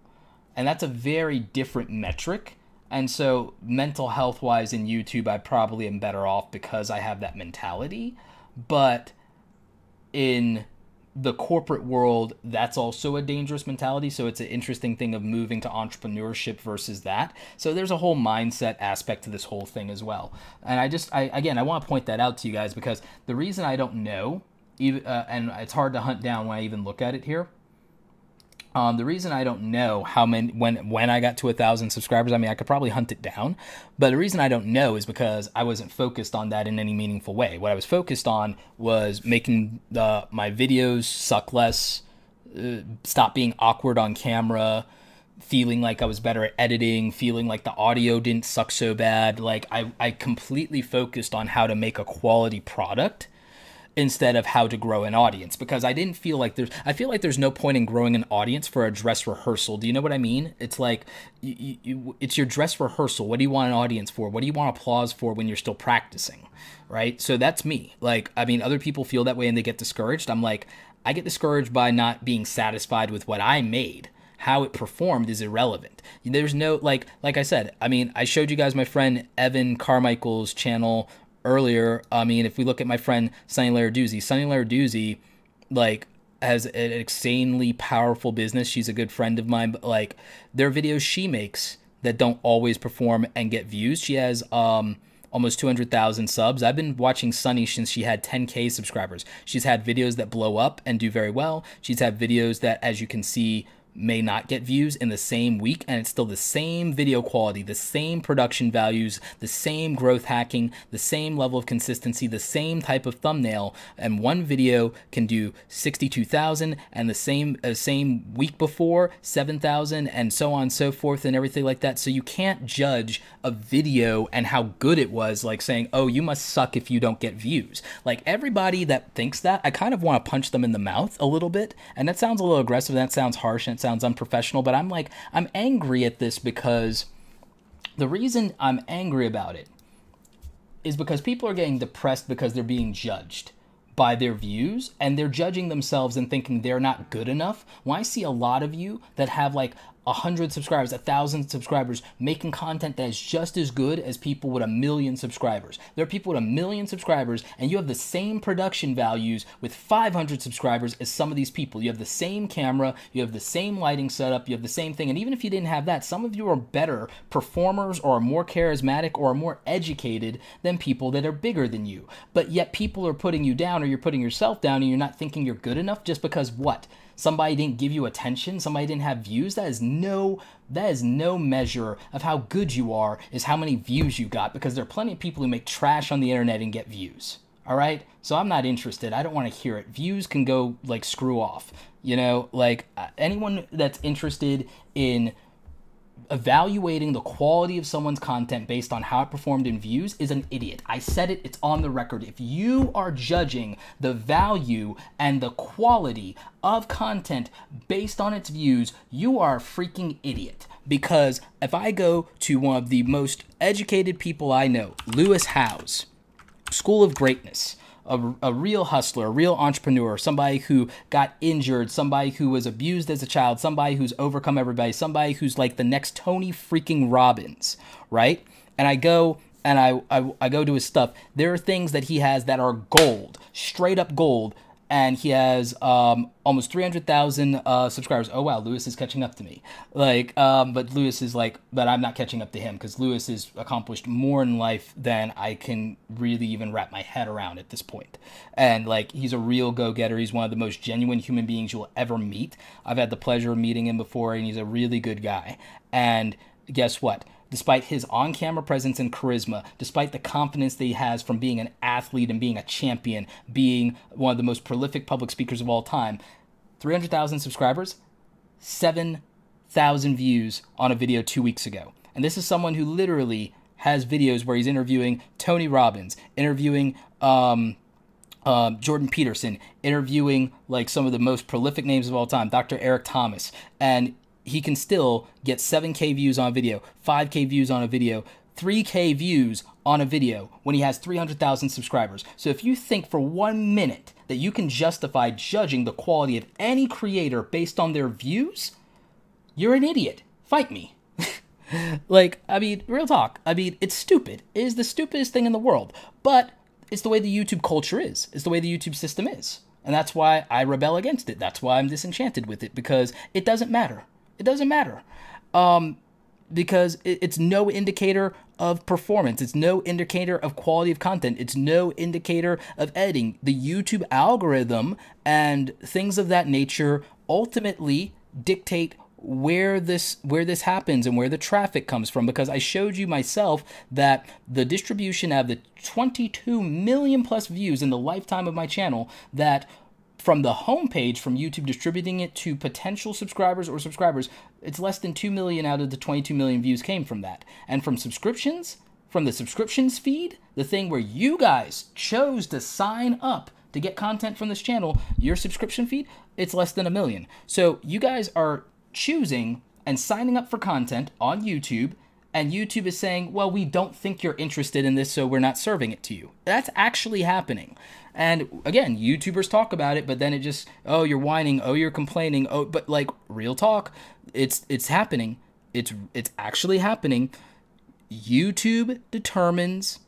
And that's a very different metric. And so mental health-wise in YouTube, I probably am better off because I have that mentality. But in the corporate world, that's also a dangerous mentality. So it's an interesting thing of moving to entrepreneurship versus that. So there's a whole mindset aspect to this whole thing as well. And I want to point that out to you guys, because the reason I don't know, and it's hard to hunt down when I even look at it here, the reason I don't know how many, when I got to 1,000 subscribers, I mean, I could probably hunt it down, but the reason I don't know is because I wasn't focused on that in any meaningful way. What I was focused on was making my videos suck less, stop being awkward on camera, feeling like I was better at editing, feeling like the audio didn't suck so bad. Like I completely focused on how to make a quality product instead of how to grow an audience, because I didn't feel like I feel like there's no point in growing an audience for a dress rehearsal. Do you know what I mean? It's like, it's your dress rehearsal. What do you want an audience for? What do you want applause for when you're still practicing, right? So that's me. Like, I mean, other people feel that way and they get discouraged. I'm like, I get discouraged by not being satisfied with what I made. How it performed is irrelevant. There's no, like I said, I mean, I showed you guys my friend Evan Carmichael's channel earlier, I mean, if we look at my friend Sunny Larduzzi, like, has an insanely powerful business. She's a good friend of mine, but like, there are videos she makes that don't always perform and get views. She has almost 200,000 subs. I've been watching Sunny since she had 10K subscribers. She's had videos that blow up and do very well. She's had videos that, as you can see, may not get views in the same week, and it's still the same video quality, the same production values, the same growth hacking, the same level of consistency, the same type of thumbnail, and one video can do 62,000 and the same week before 7,000, and so on and so forth, and everything like that. So you can't judge a video and how good it was like saying, oh, you must suck if you don't get views. Like, everybody that thinks that, I kind of want to punch them in the mouth a little bit, and that sounds a little aggressive, that sounds harsh, and sounds unprofessional, but I'm angry at this because the reason I'm angry about it is because people are getting depressed because they're being judged by their views, and they're judging themselves and thinking they're not good enough. When I see a lot of you that have like 100 subscribers, 1,000 subscribers, making content that is just as good as people with 1 million subscribers. There are people with 1 million subscribers, and you have the same production values with 500 subscribers as some of these people. You have the same camera, you have the same lighting setup, you have the same thing, and even if you didn't have that, some of you are better performers or are more charismatic or are more educated than people that are bigger than you. But yet people are putting you down, or you're putting yourself down, and you're not thinking you're good enough just because what? Somebody didn't give you attention, somebody didn't have views. That is no measure of how good you are, is how many views you got, because there are plenty of people who make trash on the internet and get views. All right? So I'm not interested. I don't want to hear it. Views can go, like, screw off. You know, like, anyone that's interested in evaluating the quality of someone's content based on how it performed in views is an idiot. I said it, it's on the record. If you are judging the value and the quality of content based on its views, you are a freaking idiot. Because if I go to one of the most educated people I know, Lewis Howes, School of Greatness, a real hustler, a real entrepreneur, somebody who got injured, somebody who was abused as a child, somebody who's overcome everybody, somebody who's like the next Tony freaking Robbins, right? And I go and I go to his stuff. There are things that he has that are gold, straight up gold, and he has almost 300,000 subscribers. Oh wow, Lewis is catching up to me. Like, but Lewis is like, but I'm not catching up to him because Lewis has accomplished more in life than I can really even wrap my head around at this point. And like, he's a real go-getter. He's one of the most genuine human beings you'll ever meet. I've had the pleasure of meeting him before, and he's a really good guy. And guess what? Despite his on-camera presence and charisma, despite the confidence that he has from being an athlete and being a champion, being one of the most prolific public speakers of all time, 300,000 subscribers, 7,000 views on a video 2 weeks ago. And this is someone who literally has videos where he's interviewing Tony Robbins, interviewing Jordan Peterson, interviewing like some of the most prolific names of all time, Dr. Eric Thomas, and he can still get 7K views on a video, 5K views on a video, 3K views on a video when he has 300,000 subscribers. So if you think for 1 minute that you can justify judging the quality of any creator based on their views, you're an idiot. Fight me. Like, I mean, real talk. I mean, it's stupid. It is the stupidest thing in the world. But it's the way the YouTube culture is. It's the way the YouTube system is. And that's why I rebel against it. That's why I'm disenchanted with it, because it doesn't matter. It doesn't matter, because it's no indicator of performance. It's no indicator of quality of content. It's no indicator of editing. The YouTube algorithm and things of that nature ultimately dictate where this happens and where the traffic comes from, because I showed you myself that the distribution of the 22 million plus views in the lifetime of my channel, that from the homepage, from YouTube distributing it to potential subscribers or subscribers, it's less than 2 million out of the 22 million views came from that. And from subscriptions, from the subscriptions feed, the thing where you guys chose to sign up to get content from this channel, your subscription feed, it's less than 1 million. So you guys are choosing and signing up for content on YouTube, and YouTube is saying, well, we don't think you're interested in this, so we're not serving it to you. That's actually happening. And again, YouTubers talk about it, but then it just, oh, you're whining, oh, you're complaining, oh, but like, real talk, it's happening. It's actually happening. YouTube determines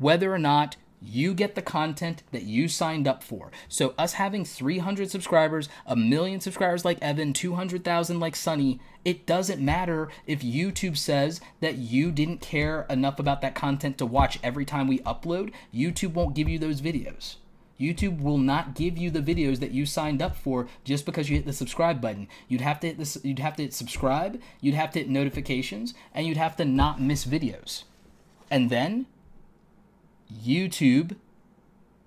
whether or not you get the content that you signed up for. So us having 300 subscribers, 1 million subscribers like Evan, 200,000 like Sunny, it doesn't matter if YouTube says that you didn't care enough about that content to watch every time we upload. YouTube won't give you those videos. YouTube will not give you the videos that you signed up for just because you hit the subscribe button. You'd have to hit this, you'd have to hit subscribe, you'd have to hit notifications, and you'd have to not miss videos. And then YouTube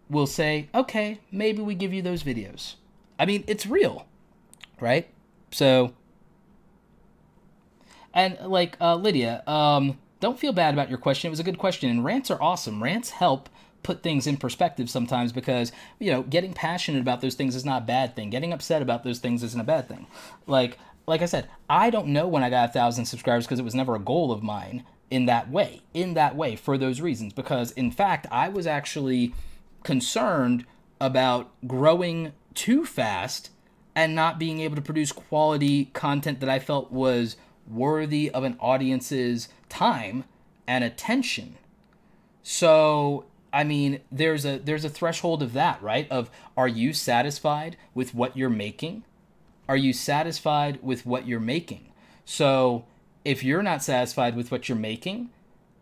will say, okay, maybe we give you those videos. I mean, it's real, right? So, and like Lydia, don't feel bad about your question. It was a good question, and rants are awesome. Rants help put things in perspective sometimes because, you know, getting passionate about those things is not a bad thing. Getting upset about those things isn't a bad thing. Like I said, I don't know when I got 1,000 subscribers because it was never a goal of mine in that way, for those reasons. Because, in fact, I was actually concerned about growing too fast and not being able to produce quality content that I felt was worthy of an audience's time and attention. So, I mean, there's a threshold of that, right? Of, are you satisfied with what you're making? Are you satisfied with what you're making? So if you're not satisfied with what you're making,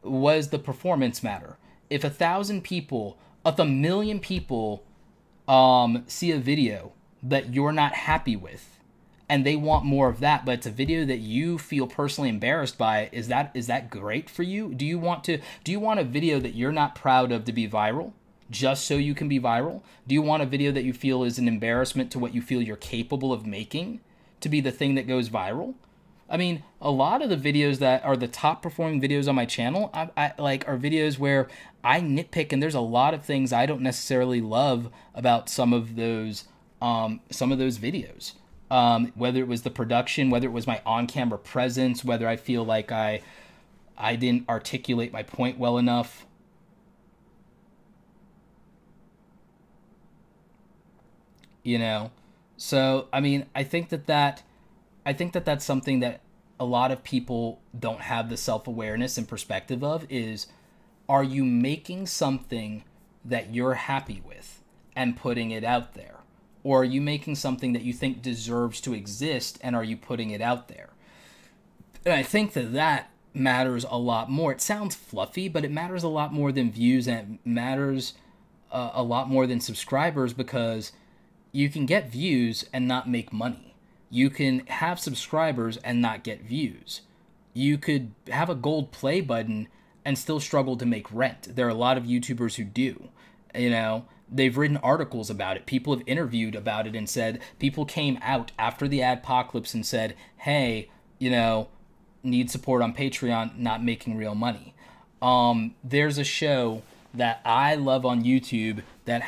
what does the performance matter? If 1,000 people, if 1 million people see a video that you're not happy with, and they want more of that, but it's a video that you feel personally embarrassed by, is that great for you? Do you want a video that you're not proud of to be viral just so you can be viral? Do you want a video that you feel is an embarrassment to what you feel you're capable of making to be the thing that goes viral? I mean, a lot of the videos that are the top performing videos on my channel, I like, are videos where I nitpick, and there's a lot of things I don't necessarily love about some of those videos. Whether it was the production, whether it was my on-camera presence, whether I feel like I didn't articulate my point well enough. You know, so I mean, I think that that's something that a lot of people don't have the self-awareness and perspective of, is, are you making something that you're happy with and putting it out there? Or are you making something that you think deserves to exist, and are you putting it out there? And I think that matters a lot more. It sounds fluffy, but it matters a lot more than views, and it matters a lot more than subscribers, because you can get views and not make money. You can have subscribers and not get views. You could have a gold play button and still struggle to make rent. There are a lot of YouTubers who do, you know. They've written articles about it. People have interviewed about it and said, people came out after the adpocalypse and said, hey, you know, need support on Patreon, not making real money. There's a show that I love on YouTube that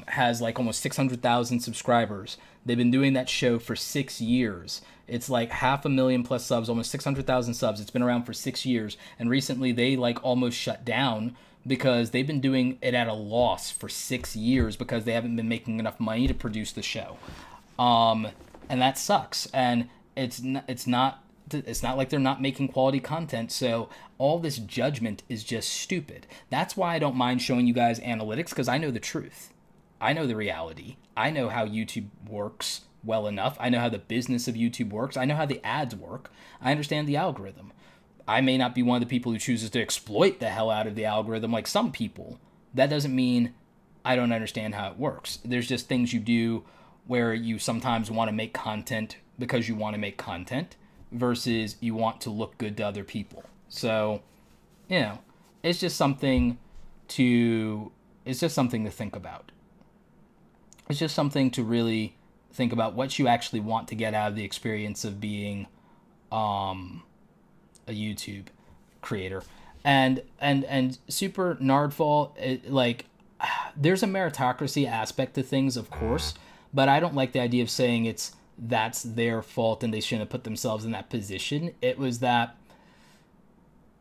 has like almost 600,000 subscribers. They've been doing that show for 6 years. It's like 500,000 plus subs, almost 600,000 subs. It's been around for 6 years. And recently they like almost shut down because they've been doing it at a loss for 6 years because they haven't been making enough money to produce the show. And that sucks. And it's not like they're not making quality content. So all this judgment is just stupid. That's why I don't mind showing you guys analytics, because I know the truth. I know the reality. I know how YouTube works well enough. I know how the business of YouTube works. I know how the ads work. I understand the algorithm. I may not be one of the people who chooses to exploit the hell out of the algorithm like some people. That doesn't mean I don't understand how it works. There's just things you do where you sometimes want to make content because you want to make content versus you want to look good to other people. So, you know, it's just something to think about. It's just something to really think about what you actually want to get out of the experience of being a YouTube creator. And Super Nardfall, like, there's a meritocracy aspect to things, of course, but I don't like the idea of saying that's their fault and they shouldn't have put themselves in that position. It was that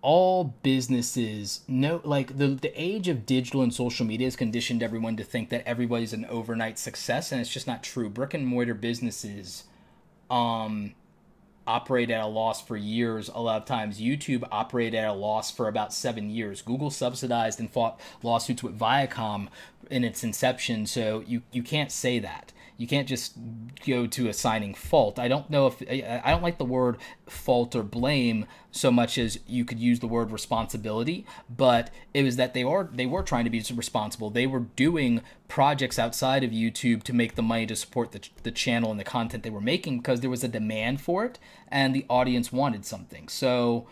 all businesses know, like, the age of digital and social media has conditioned everyone to think that everybody's an overnight success, and it's just not true. Brick and mortar businesses operate at a loss for years. A lot of times YouTube operated at a loss for about 7 years. Google subsidized and fought lawsuits with Viacom in its inception, so you can't say that. You can't just go to assigning fault. I don't know if I don't like the word fault or blame so much as you could use the word responsibility, but it was that they were trying to be responsible. They were doing projects outside of YouTube to make the money to support the channel and the content they were making because there was a demand for it and the audience wanted something. So,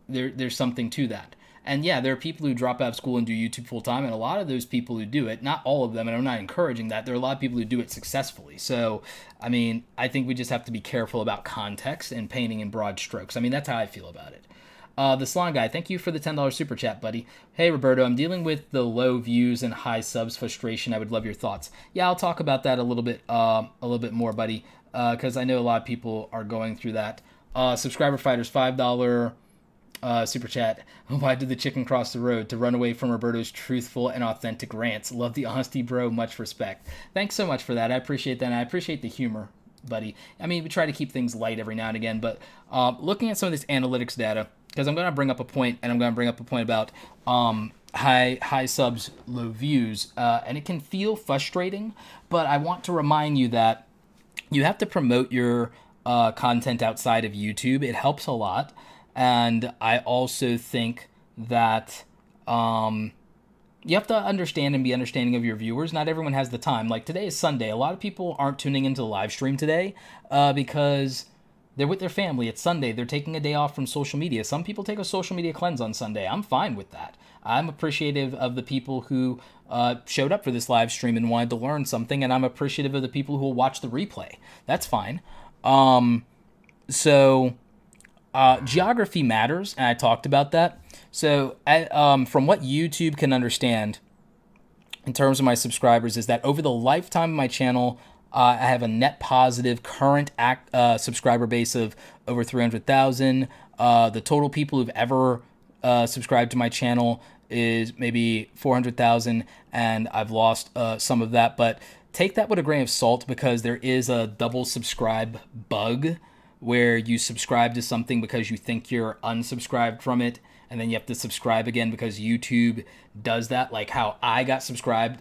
there's something to that. And yeah, there are people who drop out of school and do YouTube full time, and a lot of those people who do it, not all of them, and I'm not encouraging that, there are a lot of people who do it successfully. So, I mean, I think we just have to be careful about context and painting in broad strokes. I mean, that's how I feel about it. The Salon Guy, thank you for the $10 super chat, buddy. Hey, Roberto, I'm dealing with the low views and high subs frustration. I would love your thoughts. Yeah, I'll talk about that a little bit more, buddy, because I know a lot of people are going through that. Subscriber Fighters, $5 super chat. Why did the chicken cross the road? To run away from Roberto's truthful and authentic rants. Love the honesty, bro. Much respect. Thanks so much for that. I appreciate that. And I appreciate the humor, buddy. I mean, we try to keep things light every now and again, but looking at some of this analytics data, because I'm going to bring up a point, and I'm going to bring up a point about high subs, low views, and it can feel frustrating, but I want to remind you that you have to promote your content outside of YouTube. It helps a lot. And I also think that you have to understand and be understanding of your viewers. Not everyone has the time. Like today is Sunday. A lot of people aren't tuning into the live stream today because they're with their family. It's Sunday. They're taking a day off from social media. Some people take a social media cleanse on Sunday. I'm fine with that. I'm appreciative of the people who showed up for this live stream and wanted to learn something, and I'm appreciative of the people who will watch the replay. That's fine. Geography matters, and I talked about that. So from what YouTube can understand in terms of my subscribers is that over the lifetime of my channel, I have a net positive current subscriber base of over 300,000. The total people who've ever subscribed to my channel is maybe 400,000, and I've lost some of that. But take that with a grain of salt because there is a double subscribe bug where you subscribe to something because you think you're unsubscribed from it, and then you have to subscribe again because YouTube does that. Like how I got unsubscribed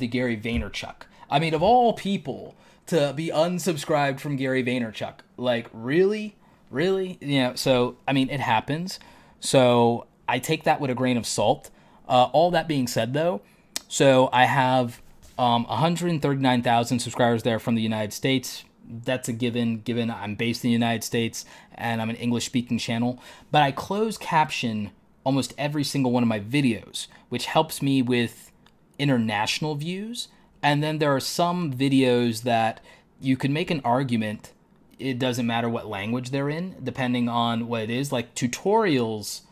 to Gary Vaynerchuk. I mean, of all people to be unsubscribed from Gary Vaynerchuk. Like, really? Really? So, I mean, it happens. So I take that with a grain of salt. All that being said, though, so I have 139,000 subscribers there from the United States. That's a given I'm based in the United States and I'm an English-speaking channel. But I close caption almost every single one of my videos, which helps me with international views. And then there are some videos that you can make an argument. It doesn't matter what language they're in, depending on what it is. Like tutorials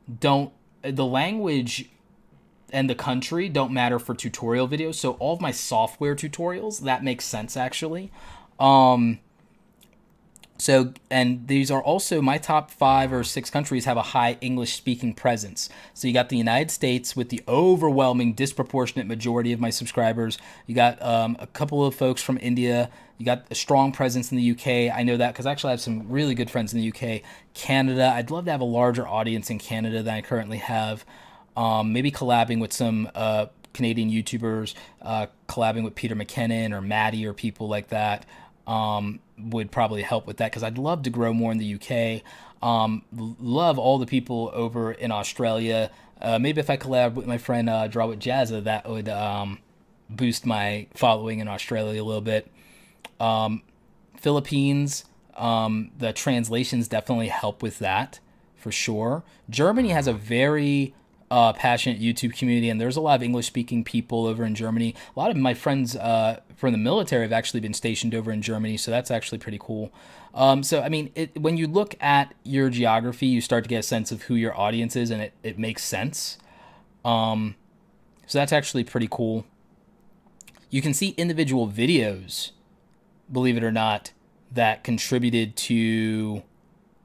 the language and the country don't matter for tutorial videos. So all of my software tutorials, that makes sense actually. And these are also my top 5 or 6 countries have a high English speaking presence. So you got the United States with the overwhelming disproportionate majority of my subscribers. You got a couple of folks from India. You got a strong presence in the UK. I know that because actually I have some really good friends in the UK. Canada, I'd love to have a larger audience in Canada than I currently have. Maybe collabing with some Canadian YouTubers, collabing with Peter McKinnon or Maddie or people like that. Would probably help with that because I'd love to grow more in the UK. Love all the people over in Australia. Maybe if I collab with my friend Draw with Jazza, that would boost my following in Australia a little bit. Philippines, the translations definitely help with that for sure. Germany has a very passionate YouTube community, and there's a lot of English-speaking people over in Germany. A lot of my friends from the military have actually been stationed over in Germany, so that's actually pretty cool. So, I mean, when you look at your geography, you start to get a sense of who your audience is, and it makes sense. So that's actually pretty cool. You can see individual videos, believe it or not, that contributed to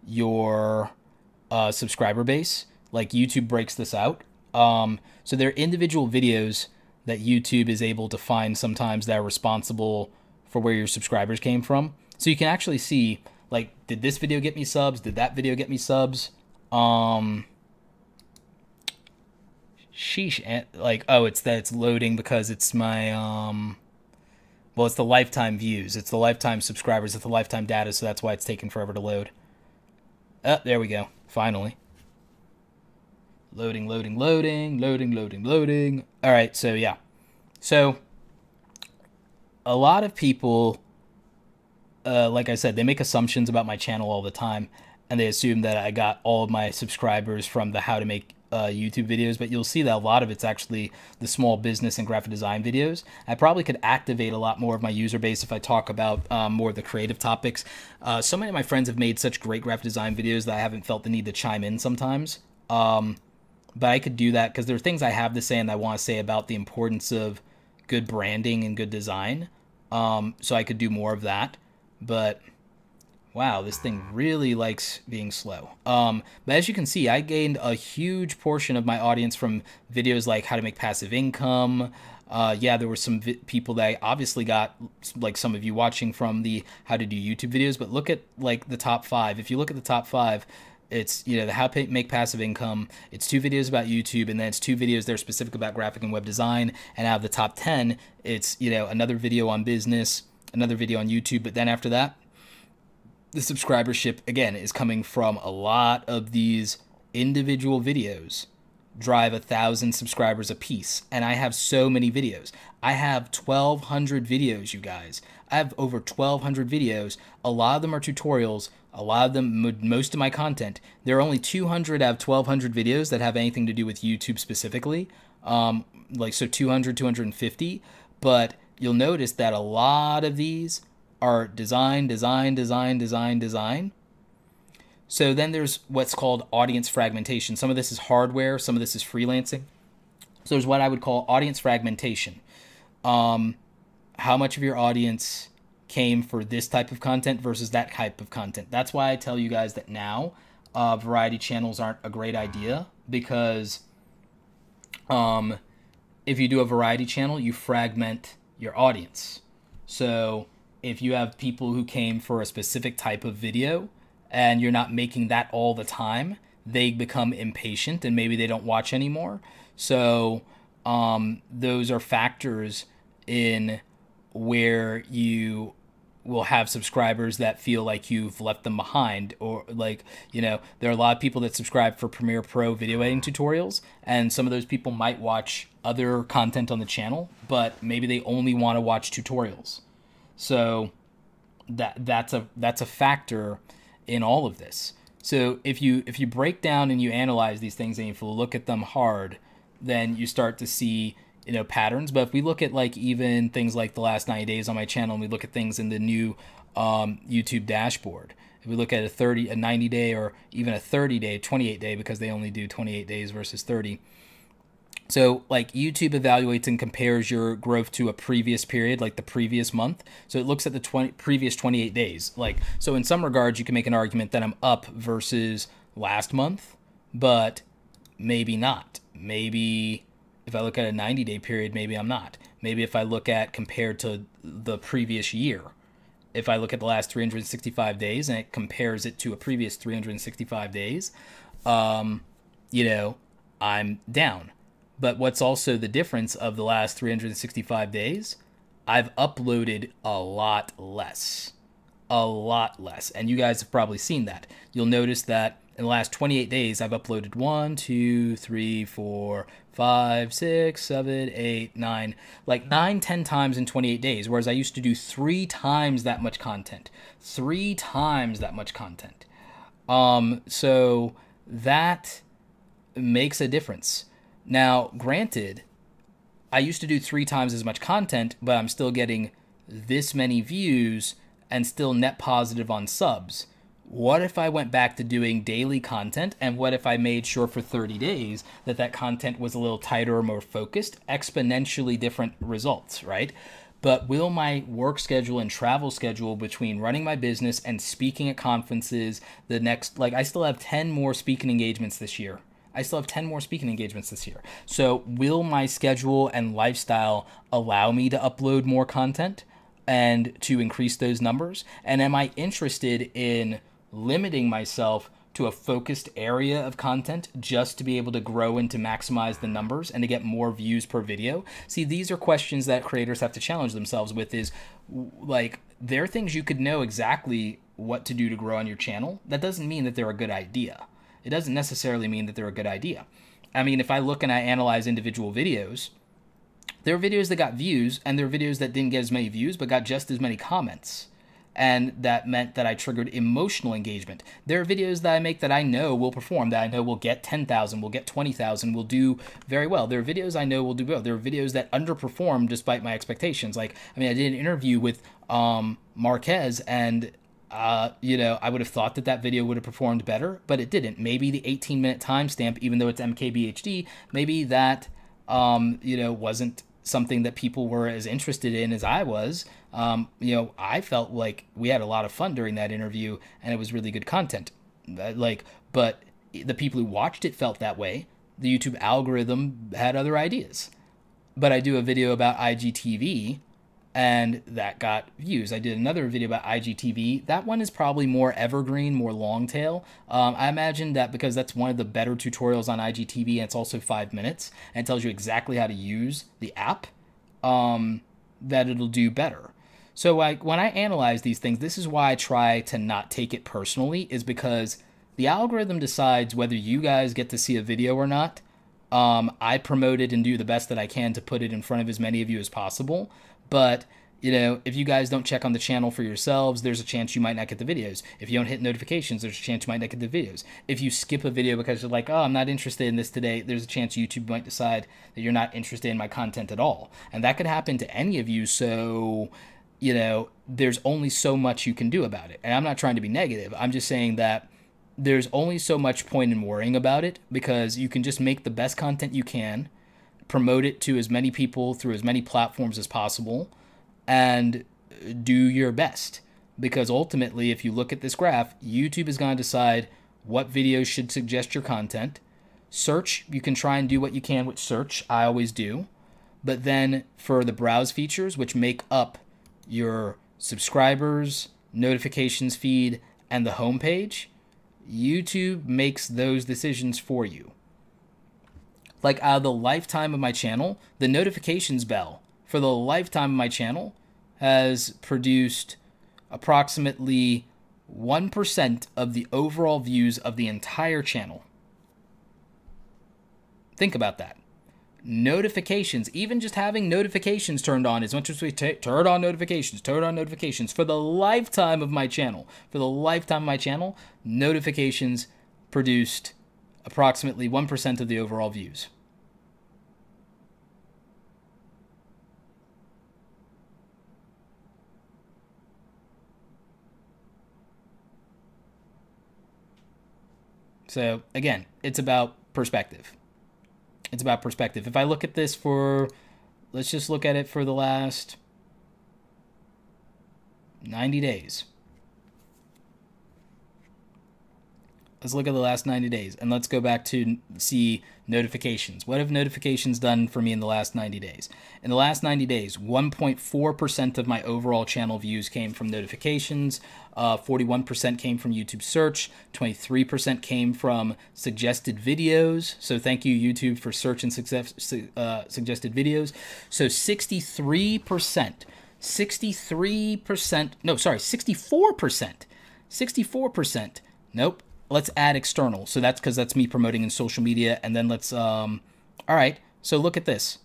your subscriber base. Like YouTube breaks this out. So there are individual videos that YouTube is able to find sometimes that are responsible for where your subscribers came from. So you can actually see, like, did this video get me subs? Did that video get me subs? Sheesh. Like, oh, it's loading because it's my, well, it's the lifetime views. It's the lifetime subscribers. It's the lifetime data, so that's why it's taking forever to load. Oh, there we go. Finally. Loading, loading, loading, loading, loading, loading. All right, so yeah. So a lot of people, like I said, they make assumptions about my channel all the time, and they assume that I got all of my subscribers from the how to make YouTube videos, but you'll see that a lot of it's actually the small business and graphic design videos. I probably could activate a lot more of my user base if I talk about more of the creative topics. So many of my friends have made such great graphic design videos that I haven't felt the need to chime in sometimes. But I could do that because there are things I have to say and I want to say about the importance of good branding and good design. So I could do more of that. But wow, this thing really likes being slow. But as you can see, I gained a huge portion of my audience from videos like how to make passive income. Yeah, there were some people that I obviously got, like some of you watching from the how to do YouTube videos, but look at like the top 5. If you look at the top 5, it's, you know, the how to make passive income. It's 2 videos about YouTube, and then it's 2 videos that are specific about graphic and web design. And out of the top 10, it's, you know, another video on business, another video on YouTube. But then after that, the subscribership, again, is coming from a lot of these individual videos drive 1,000 subscribers a piece. And I have so many videos. I have 1,200 videos, you guys. I have over 1,200 videos. A lot of them are tutorials. A lot of them, most of my content. There are only 200 out of 1,200 videos that have anything to do with YouTube specifically. Like, so 200, 250. But you'll notice that a lot of these are design, design, design, design, design. So then there's what's called audience fragmentation. Some of this is hardware, some of this is freelancing. So there's what I would call audience fragmentation. How much of your audience came for this type of content versus that type of content. That's why I tell you guys that now variety channels aren't a great idea, because if you do a variety channel, you fragment your audience. So if you have people who came for a specific type of video and you're not making that all the time, they become impatient and maybe they don't watch anymore. So those are factors in where you will have subscribers that feel like you've left them behind, or like, you know, there are a lot of people that subscribe for Premiere Pro video editing tutorials, and some of those people might watch other content on the channel, but maybe they only want to watch tutorials. So that's a factor in all of this. So if you break down and you analyze these things and if you look at them hard, then you start to see, you know, patterns. But if we look at like even things like the last 90 days on my channel, and we look at things in the new YouTube dashboard, if we look at a 90 day or even a 30 day, 28 day, because they only do 28 days versus 30. So like YouTube evaluates and compares your growth to a previous period, like the previous month. So it looks at the previous 28 days. Like, so in some regards, you can make an argument that I'm up versus last month, but maybe not. Maybe if I look at a 90-day period, maybe I'm not. Maybe if I look at compared to the previous year, if I look at the last 365 days and it compares it to a previous 365 days, you know, I'm down. But what's also the difference of the last 365 days? I've uploaded a lot less. A lot less. And you guys have probably seen that. You'll notice that in the last 28 days, I've uploaded 1, 2, 3, 4, 5, 6, 7, 8, 9, like 9, 10 times in 28 days, whereas I used to do 3 times that much content. 3 times that much content. So that makes a difference. Now, granted, I used to do 3 times as much content, but I'm still getting this many views and still net positive on subs. What if I went back to doing daily content, and what if I made sure for 30 days that that content was a little tighter or more focused? Exponentially different results, right? But will my work schedule and travel schedule between running my business and speaking at conferences, the next, like I still have 10 more speaking engagements this year. I still have 10 more speaking engagements this year. So will my schedule and lifestyle allow me to upload more content? and to increase those numbers? And am I interested in limiting myself to a focused area of content just to be able to grow and to maximize the numbers and to get more views per video? See, these are questions that creators have to challenge themselves with. Is like, there are things you could know exactly what to do to grow on your channel. That doesn't mean that they're a good idea. It doesn't necessarily mean that they're a good idea. I mean, if I look and I analyze individual videos, there are videos that got views and there are videos that didn't get as many views but got just as many comments. And that meant that I triggered emotional engagement. There are videos that I make that I know will perform, that I know will get 10,000, will get 20,000, will do very well. There are videos I know will do well. There are videos that underperform despite my expectations. Like, I mean, I did an interview with Marquez, and you know, I would have thought that that video would have performed better, but it didn't. Maybe the 18-minute timestamp, even though it's MKBHD, maybe that you know, wasn't something that people were as interested in as I was. You know, I felt like we had a lot of fun during that interview and it was really good content. But the people who watched it felt that way. The YouTube algorithm had other ideas. But I do a video about IGTV and that got views. I did another video about IGTV. That one is probably more evergreen, more long tail. I imagine that because that's one of the better tutorials on IGTV, and it's also 5 minutes, and it tells you exactly how to use the app, that it'll do better. So when I analyze these things, this is why I try to not take it personally, is because the algorithm decides whether you guys get to see a video or not. I promote it and do the best that I can to put it in front of as many of you as possible. But, you know, if you guys don't check on the channel for yourselves, there's a chance you might not get the videos. If you don't hit notifications, there's a chance you might not get the videos. If you skip a video because you're like, oh, I'm not interested in this today, there's a chance YouTube might decide that you're not interested in my content at all. And that could happen to any of you. So, you know, there's only so much you can do about it. And I'm not trying to be negative. I'm just saying that there's only so much point in worrying about it, because you can just make the best content you can, promote it to as many people through as many platforms as possible, and do your best. Because ultimately, if you look at this graph, YouTube is going to decide what videos should suggest your content. Search, you can try and do what you can with search. I always do. But then for the browse features, which make up your subscribers, notifications feed, and the homepage, YouTube makes those decisions for you. Like, out of the lifetime of my channel, the notifications bell for the lifetime of my channel has produced approximately 1% of the overall views of the entire channel. Think about that. Notifications, even just having notifications turned on, as much as we turn on notifications for the lifetime of my channel. For the lifetime of my channel, notifications produced approximately 1% of the overall views. So again, it's about perspective. It's about perspective. If I look at this for, let's just look at it for the last 90 days. Let's look at the last 90 days and let's go back to see notifications. What have notifications done for me in the last 90 days? In the last 90 days, 1.4% of my overall channel views came from notifications, 41% came from YouTube search, 23% came from suggested videos. So thank you, YouTube, for search and suggested videos. So 64%. Nope. Let's add external. So that's because that's me promoting in social media. And then let's, all right. So look at this.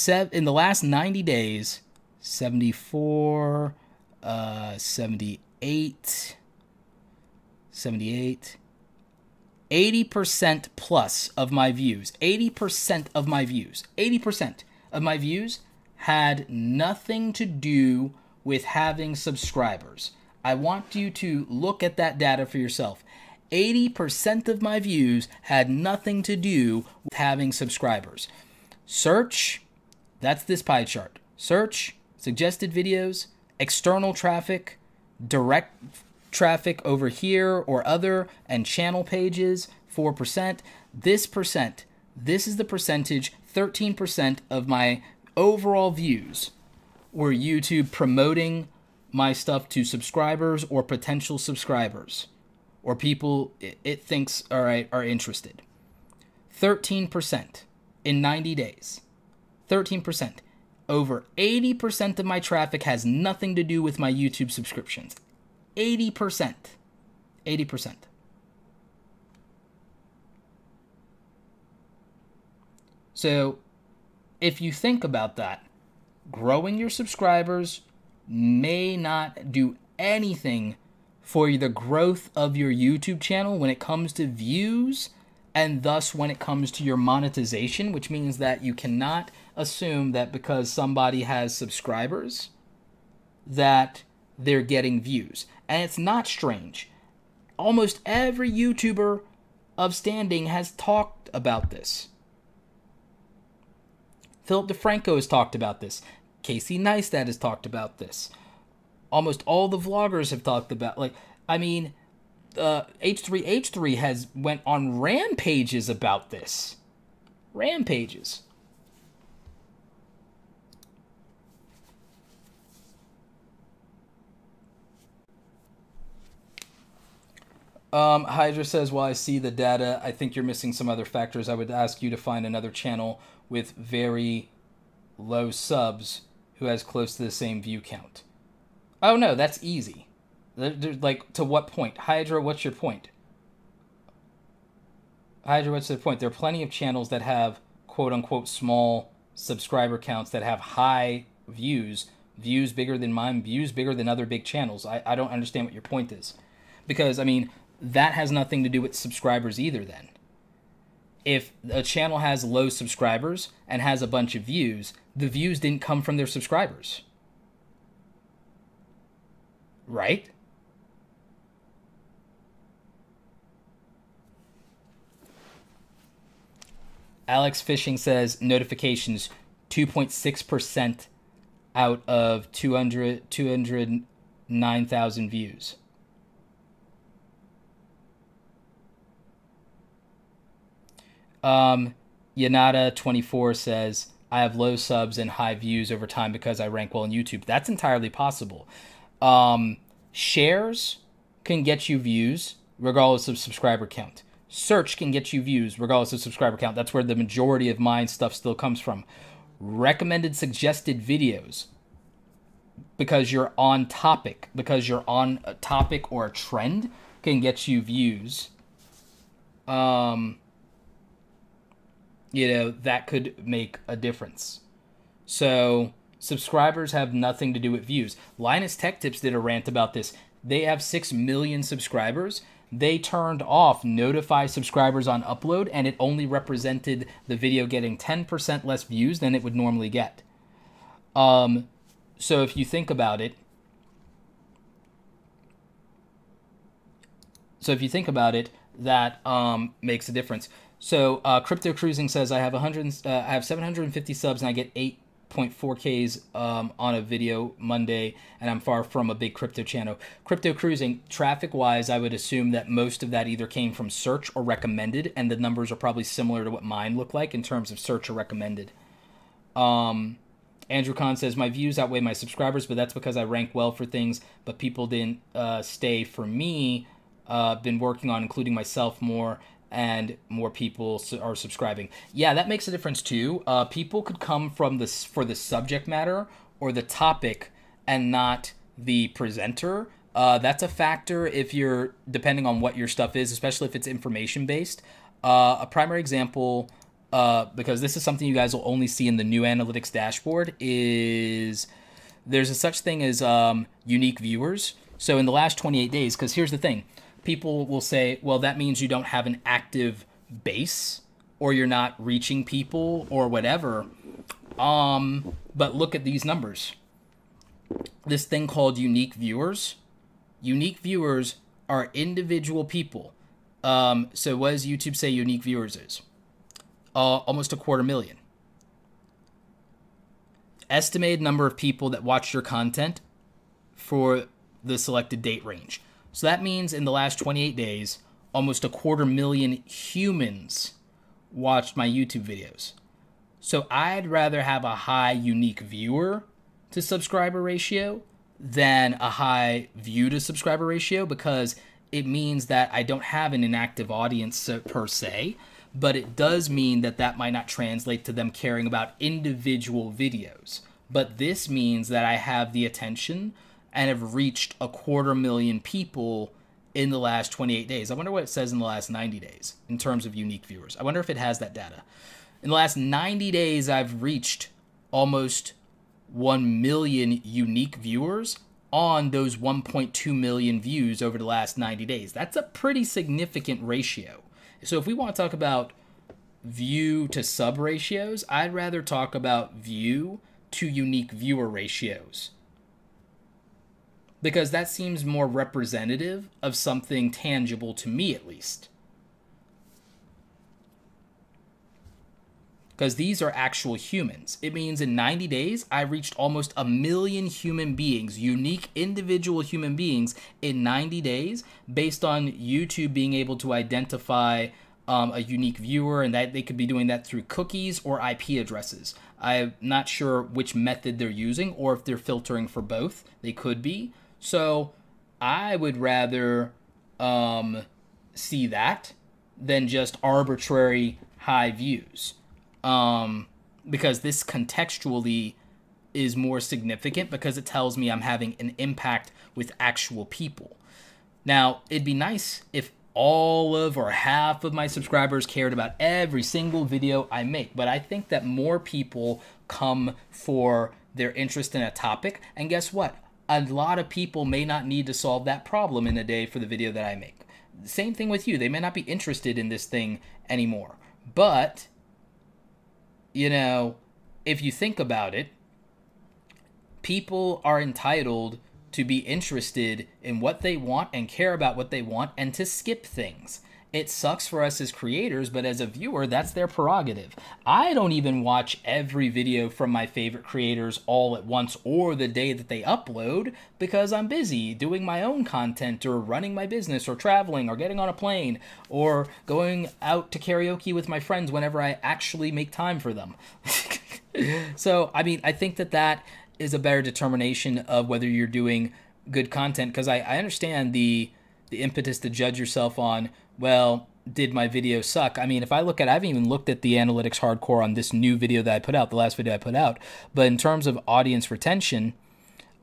In the last 90 days, 74, 78, 80% plus of my views, 80% of my views had nothing to do with having subscribers. I want you to look at that data for yourself. 80% of my views had nothing to do with having subscribers. Search, that's this pie chart. Search, suggested videos, external traffic, direct traffic over here or other, and channel pages, 4%. This is the percentage, 13% of my overall views or YouTube promoting my stuff to subscribers or potential subscribers or people it thinks are interested. 13% in 90 days. 13%. Over 80% of my traffic has nothing to do with my YouTube subscriptions. 80%. 80%. So, if you think about that, growing your subscribers may not do anything for the growth of your YouTube channel when it comes to views and thus when it comes to your monetization, which means that you cannot assume that because somebody has subscribers that they're getting views. And it's not strange. Almost every YouTuber of standing has talked about this. Philip DeFranco has talked about this. Casey Neistat has talked about this. Almost all the vloggers have talked about, H3H3 has went on rampages about this. Rampages. Hydra says, well, I see the data. I think you're missing some other factors. I would ask you to find another channel with very low subs who has close to the same view count. Oh, no, that's easy. Like, to what point? Hydra, what's your point? Hydra, what's the point? There are plenty of channels that have quote-unquote small subscriber counts that have high views. Views bigger than mine, views bigger than other big channels. I don't understand what your point is. Because, I mean, that has nothing to do with subscribers either then. If a channel has low subscribers and has a bunch of views, the views didn't come from their subscribers. Right? Alex Fishing says notifications 2.6% out of 209,000 views. Yanada24 says, I have low subs and high views over time because I rank well on YouTube. That's entirely possible. Shares can get you views regardless of subscriber count. Search can get you views regardless of subscriber count. That's where the majority of my stuff still comes from. Recommended suggested videos, because you're on topic, because you're on a topic or a trend, can get you views. That could make a difference. So subscribers have nothing to do with views. Linus Tech Tips did a rant about this. They have 6 million subscribers. They turned off notify subscribers on upload, and it only represented the video getting 10% less views than it would normally get. So if you think about it, that makes a difference. So Crypto Cruising says, I have 750 subs and I get 8.4Ks on a video Monday, and I'm far from a big crypto channel. Crypto Cruising, traffic-wise, I would assume that most of that either came from search or recommended, and the numbers are probably similar to what mine look like in terms of search or recommended. Andrew Kahn says, my views outweigh my subscribers, but that's because I rank well for things, but people didn't stay for me. Been working on including myself more, and more people are subscribing. Yeah, that makes a difference too. People could come from for the subject matter or the topic and not the presenter. That's a factor if you're, depending on what your stuff is, especially if it's information based. A primary example, because this is something you guys will only see in the new analytics dashboard, is there's a such thing as unique viewers. So in the last 28 days, because here's the thing, people will say, well, that means you don't have an active base or you're not reaching people or whatever. But look at these numbers. This thing called unique viewers. Unique viewers are individual people. So what does YouTube say unique viewers is? Almost 250,000. Estimated number of people that watch your content for the selected date range. So that means in the last 28 days, almost 250,000 humans watched my YouTube videos. So I'd rather have a high unique viewer to subscriber ratio than a high view to subscriber ratio, because it means that I don't have an inactive audience per se, but it does mean that that might not translate to them caring about individual videos. But this means that I have the attention and have reached 250,000 people in the last 28 days. I wonder what it says in the last 90 days in terms of unique viewers. I wonder if it has that data. In the last 90 days, I've reached almost 1 million unique viewers on those 1.2 million views over the last 90 days. That's a pretty significant ratio. So if we want to talk about view to sub ratios, I'd rather talk about view to unique viewer ratios, because that seems more representative of something tangible to me, at least. Because these are actual humans. It means in 90 days, I reached almost 1 million human beings, unique individual human beings in 90 days, based on YouTube being able to identify a unique viewer, and that they could be doing that through cookies or IP addresses. I'm not sure which method they're using, or if they're filtering for both. They could be. So I would rather see that than just arbitrary high views. Because this contextually is more significant, because it tells me I'm having an impact with actual people. Now, it'd be nice if all of or half of my subscribers cared about every single video I make, but I think that more people come for their interest in a topic, and guess what? A lot of people may not need to solve that problem in a day for the video that I make. Same thing with you. They may not be interested in this thing anymore, but you know, if you think about it, people are entitled to be interested in what they want and care about what they want, and to skip things. It sucks for us as creators, but as a viewer, that's their prerogative. I don't even watch every video from my favorite creators all at once or the day that they upload, because I'm busy doing my own content or running my business or traveling or getting on a plane or going out to karaoke with my friends whenever I actually make time for them. So, I mean, I think that that is a better determination of whether you're doing good content, because I understand the impetus to judge yourself on, well, did my video suck? I mean, if I look at, I haven't even looked at the analytics hardcore on this new video that I put out, the last video I put out, but in terms of audience retention,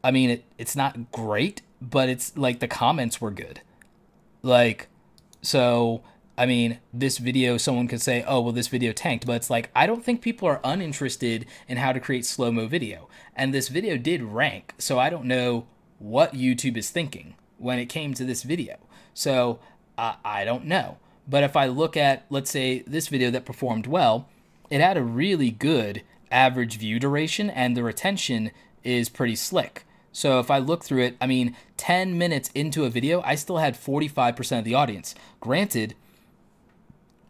I mean, it's not great, but it's like the comments were good. Like, so, I mean, this video, someone could say, oh, well, this video tanked, but it's like, I don't think people are uninterested in how to create slow-mo video. And this video did rank, so I don't know what YouTube is thinking when it came to this video. So I don't know. But if I look at, let's say, this video that performed well, it had a really good average view duration, and the retention is pretty slick. So if I look through it, I mean, 10 minutes into a video, I still had 45% of the audience. Granted,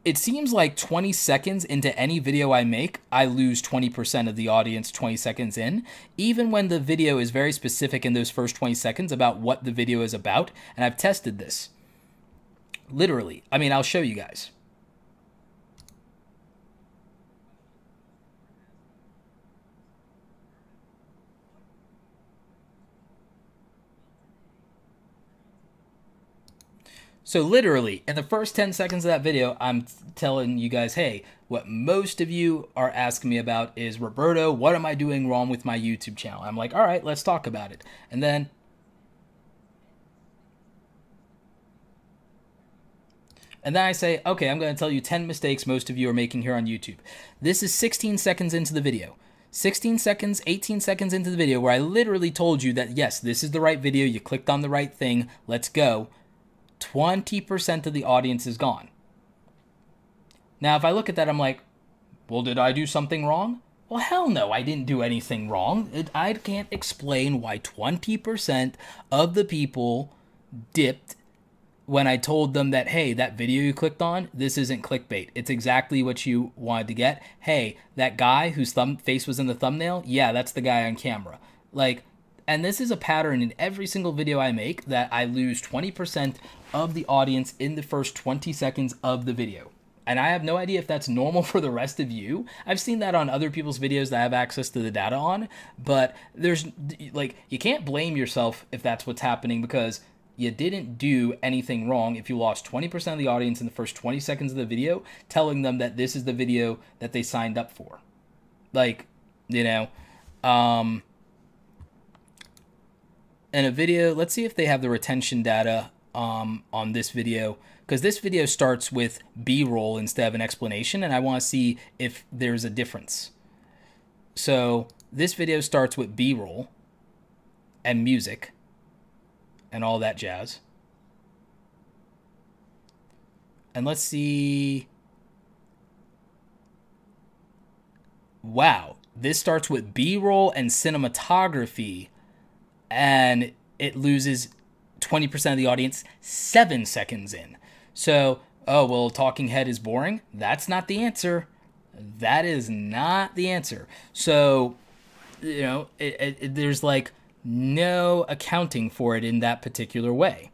it seems like 20 seconds into any video I make, I lose 20% of the audience 20 seconds in, even when the video is very specific in those first 20 seconds about what the video is about. And I've tested this. Literally. I mean, I'll show you guys. So literally, in the first 10 seconds of that video, I'm telling you guys, hey, what most of you are asking me about is, Roberto, what am I doing wrong with my YouTube channel? I'm like, all right, let's talk about it. And then I say, okay, I'm going to tell you 10 mistakes most of you are making here on YouTube. This is 16 seconds into the video. 16 seconds, 18 seconds into the video, where I literally told you that, yes, this is the right video. You clicked on the right thing. Let's go. 20% of the audience is gone. Now, if I look at that, I'm like, well, did I do something wrong? Well, hell no, I didn't do anything wrong. I can't explain why 20% of the people dipped when I told them that, hey, that video you clicked on, this isn't clickbait. It's exactly what you wanted to get. Hey, that guy whose face was in the thumbnail, yeah, that's the guy on camera. Like, and this is a pattern in every single video I make, that I lose 20% of the audience in the first 20 seconds of the video. And I have no idea if that's normal for the rest of you. I've seen that on other people's videos that I have access to the data on, but there's like, you can't blame yourself if that's what's happening, because you didn't do anything wrong if you lost 20% of the audience in the first 20 seconds of the video telling them that this is the video that they signed up for. Like, you know, in a video, let's see if they have the retention data on this video, because this video starts with B-roll instead of an explanation, and I want to see if there's a difference. So this video starts with B-roll and music and all that jazz. And let's see. Wow, this starts with B-roll and cinematography, and it loses 20% of the audience 7 seconds in. So, oh, well, talking head is boring. That's not the answer. That is not the answer. So, you know, there's like no accounting for it in that particular way.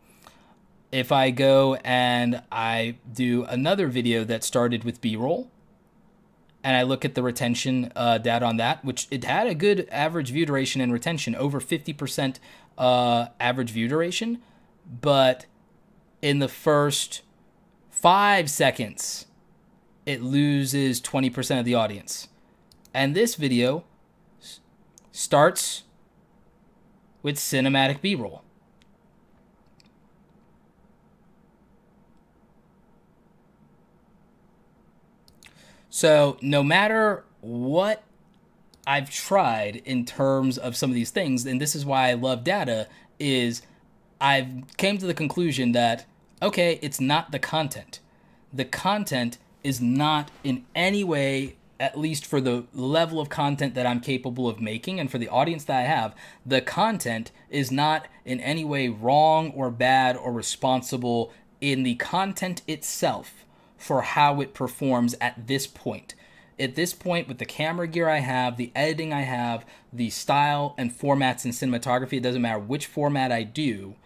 If I go and I do another video that started with B-roll, and I look at the retention data on that, which it had a good average view duration and retention, over 50% average view duration, but in the first 5 seconds, it loses 20% of the audience. And this video starts with cinematic B-roll. So no matter what I've tried in terms of some of these things, and this is why I love data, is I've came to the conclusion that, okay, it's not the content. The content is not in any way, at least for the level of content that I'm capable of making and for the audience that I have, the content is not in any way wrong or bad or responsible in the content itself for how it performs at this point. At this point, with the camera gear I have, the editing I have, the style and formats and cinematography, it doesn't matter which format I do,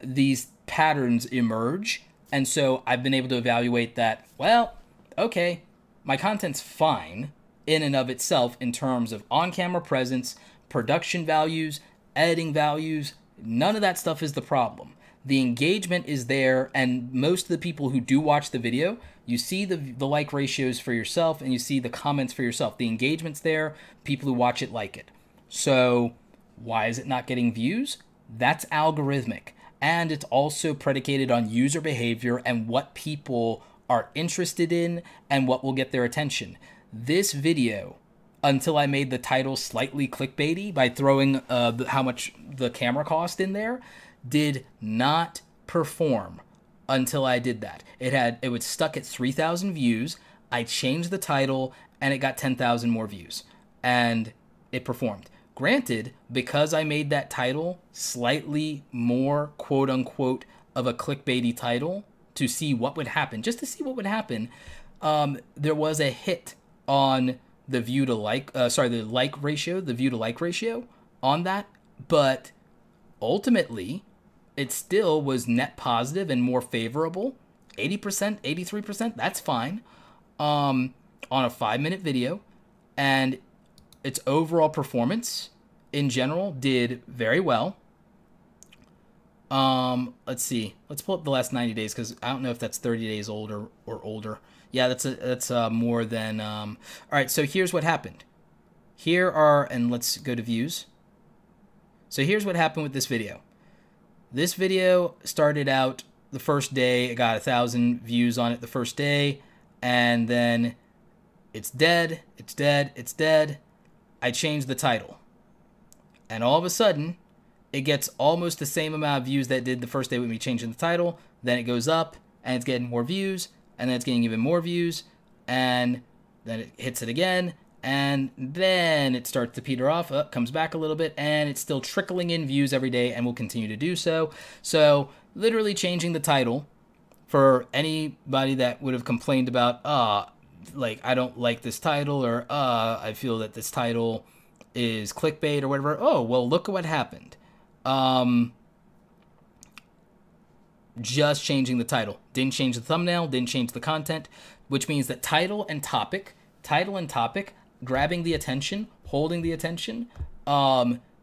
these patterns emerge. And so I've been able to evaluate that, well, okay, my content's fine in and of itself in terms of on-camera presence, production values, editing values. None of that stuff is the problem. The engagement is there, and most of the people who do watch the video, you see the like ratios for yourself and you see the comments for yourself. The engagement's there, people who watch it like it. So why is it not getting views? That's algorithmic. And it's also predicated on user behavior and what people are interested in and what will get their attention. This video, until I made the title slightly clickbaity by throwing how much the camera cost in there, did not perform until I did that. It was stuck at 3,000 views. I changed the title and it got 10,000 more views and it performed. Granted, because I made that title slightly more quote unquote of a clickbaity title to see what would happen, just to see what would happen, there was a hit on the view to like, the like ratio, the view to like ratio on that, but ultimately it still was net positive and more favorable. 80%, 83%, that's fine, on a 5-minute video, and its overall performance in general did very well. Let's see. Let's pull up the last 90 days because I don't know if that's 30 days old or older. Yeah, that's more than all right, so here's what happened. Here are, and let's go to views. So here's what happened with this video. This video started out the first day, it got 1,000 views on it the first day, and then it's dead, it's dead, it's dead. I changed the title. And all of a sudden, it gets almost the same amount of views that it did the first day with me changing the title. Then it goes up, and it's getting more views, and then it's getting even more views, and then it hits it again, and then it starts to peter off, comes back a little bit, and it's still trickling in views every day and will continue to do so. So literally changing the title for anybody that would have complained about, like, I don't like this title, or I feel that this title is clickbait or whatever. Oh, well, look at what happened. Just changing the title. Didn't change the thumbnail, didn't change the content. which means that title and topic, grabbing the attention, holding the attention,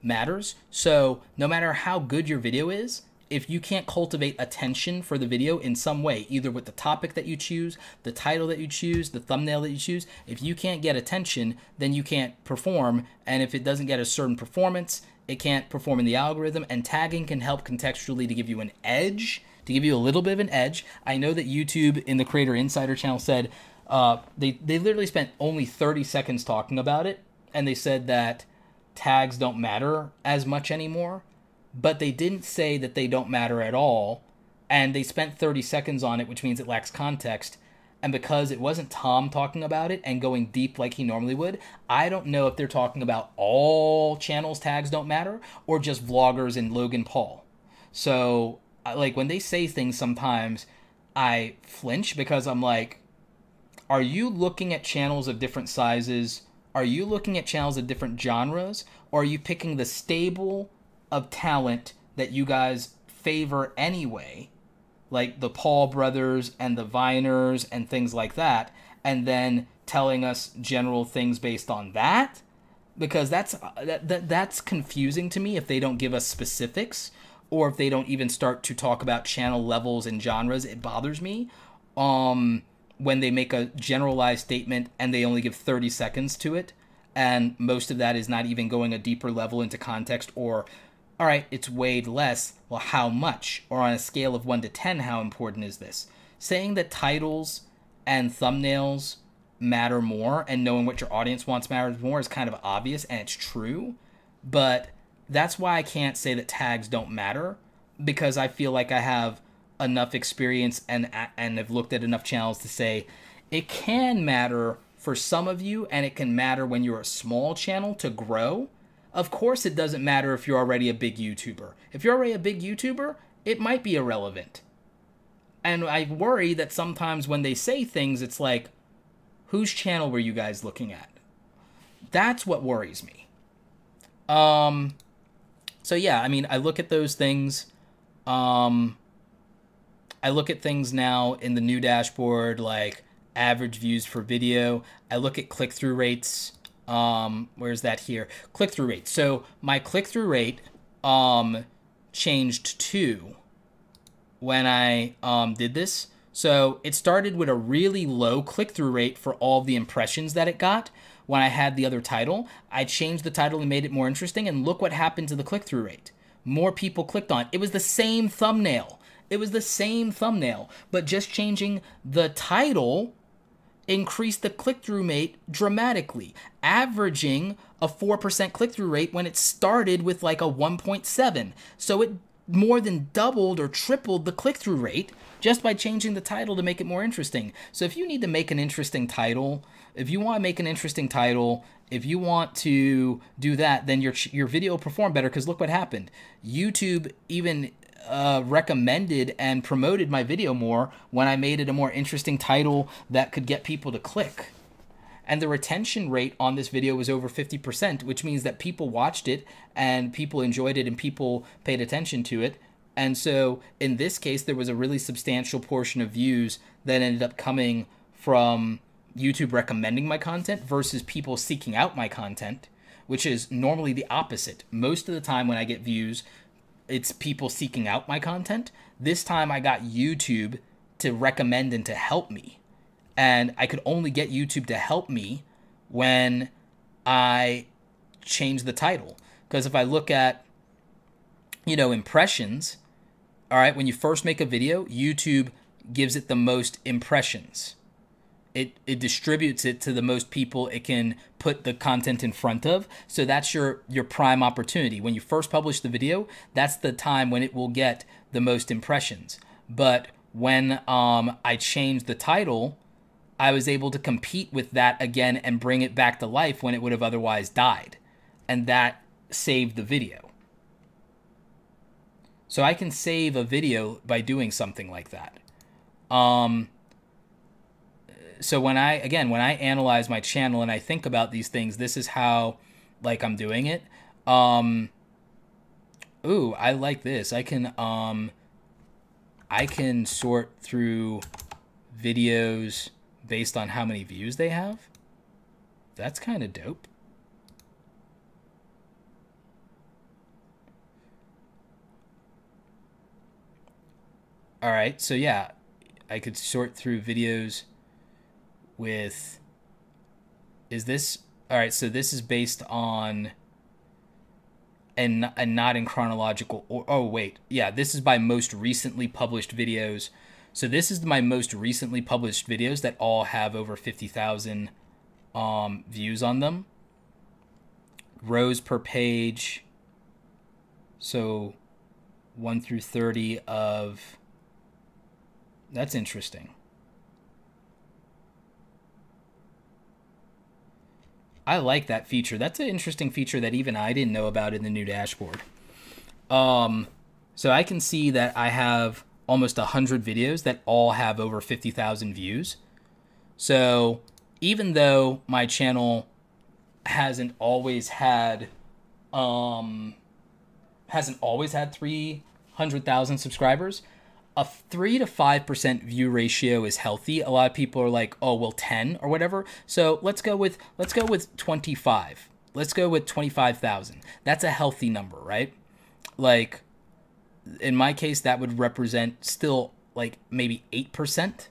matters. So no matter how good your video is, if you can't cultivate attention for the video in some way, either with the topic that you choose, the title that you choose, the thumbnail that you choose, if you can't get attention, then you can't perform. And if it doesn't get a certain performance, it can't perform in the algorithm. And tagging can help contextually to give you an edge, to give you a little bit of an edge. I know that YouTube in the Creator Insider channel said they literally spent only 30 seconds talking about it. And they said that tags don't matter as much anymore. But they didn't say that they don't matter at all, and they spent 30 seconds on it, which means it lacks context. And because it wasn't Tom talking about it and going deep like he normally would, I don't know if they're talking about all channels tags don't matter or just vloggers and Logan Paul. So, like, when they say things sometimes, I flinch because I'm like, are you looking at channels of different sizes? Are you looking at channels of different genres? Or are you picking the stable of talent that you guys favor anyway, like the Paul brothers and the Viners and things like that, and then telling us general things based on that? Because that's confusing to me if they don't give us specifics, or if they don't even start to talk about channel levels and genres. It bothers me when they make a generalized statement and they only give 30 seconds to it, and most of that is not even going a deeper level into context, or all right, it's weighed less. Well, how much? Or on a scale of 1 to 10, how important is this? Saying that titles and thumbnails matter more and knowing what your audience wants matters more is kind of obvious, and it's true. But that's why I can't say that tags don't matter, because I feel like I have enough experience and have looked at enough channels to say it can matter for some of you, and it can matter when you're a small channel to grow. Of course, it doesn't matter if you're already a big YouTuber. If you're already a big YouTuber, it might be irrelevant. And I worry that sometimes when they say things, it's like, whose channel were you guys looking at? That's what worries me. So yeah, I mean, I look at those things. I look at things now in the new dashboard, like average views per video. I look at click-through rates. Where's that here? Click-through rate. So my click-through rate changed too when I did this. So it started with a really low click-through rate for all the impressions that it got when I had the other title. I changed the title and made it more interesting, and look what happened to the click-through rate. More people clicked on it. It was the same thumbnail. It was the same thumbnail, but just changing the title increased the click-through rate dramatically, averaging a 4% click-through rate when it started with like a 1.7. So it more than doubled or tripled the click-through rate just by changing the title to make it more interesting. So if you need to make an interesting title, if you want to make an interesting title, if you want to do that, then your video will perform better, because look what happened. YouTube even recommended and promoted my video more when I made it a more interesting title that could get people to click. And the retention rate on this video was over 50%, which means that people watched it and people enjoyed it and people paid attention to it. And so in this case, there was a really substantial portion of views that ended up coming from YouTube recommending my content versus people seeking out my content, which is normally the opposite. Most of the time when I get views, it's people seeking out my content. This time I got YouTube to recommend and to help me. And I could only get YouTube to help me when I change the title. Because if I look at, impressions, all right, when you first make a video, YouTube gives it the most impressions. It distributes it to the most people it can put the content in front of. So that's your prime opportunity. When you first publish the video, that's the time when it will get the most impressions. But when I changed the title, I was able to compete with that again and bring it back to life when it would have otherwise died. And that saved the video. So I can save a video by doing something like that. So when I analyze my channel and I think about these things, this is how I'm doing it. Ooh, I like this. I can sort through videos based on how many views they have. That's kind of dope. All right, so yeah, I could sort through videos with, is this, all right, so this is based on, and not in chronological, or, oh wait, yeah, this is by most recently published videos. So this is my most recently published videos that all have over 50,000 views on them. Rows per page, so 1 through 30 of, that's interesting. I like that feature. That's an interesting feature that even I didn't know about in the new dashboard. So I can see that I have almost 100 videos that all have over 50,000 views. So even though my channel hasn't always had 300,000 subscribers, a 3 to 5% view ratio is healthy. A lot of people are like, oh, well, 10 or whatever. So let's go with 25. Let's go with 25,000. That's a healthy number, right? Like, in my case, that would represent still like maybe 8%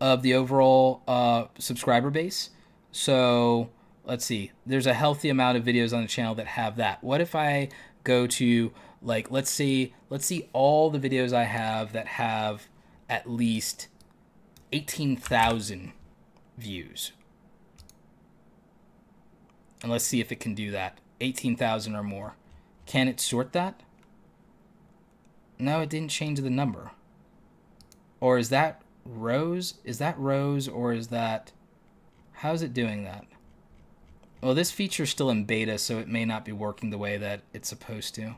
of the overall subscriber base. So let's see. There's a healthy amount of videos on the channel that have that. What if I go to, like, let's see all the videos I have that have at least 18,000 views. And let's see if it can do that. 18,000 or more. Can it sort that? No, it didn't change the number. Or is that rows? Is that rows, or is that... How's it doing that? Well, this feature's still in beta, so it may not be working the way that it's supposed to.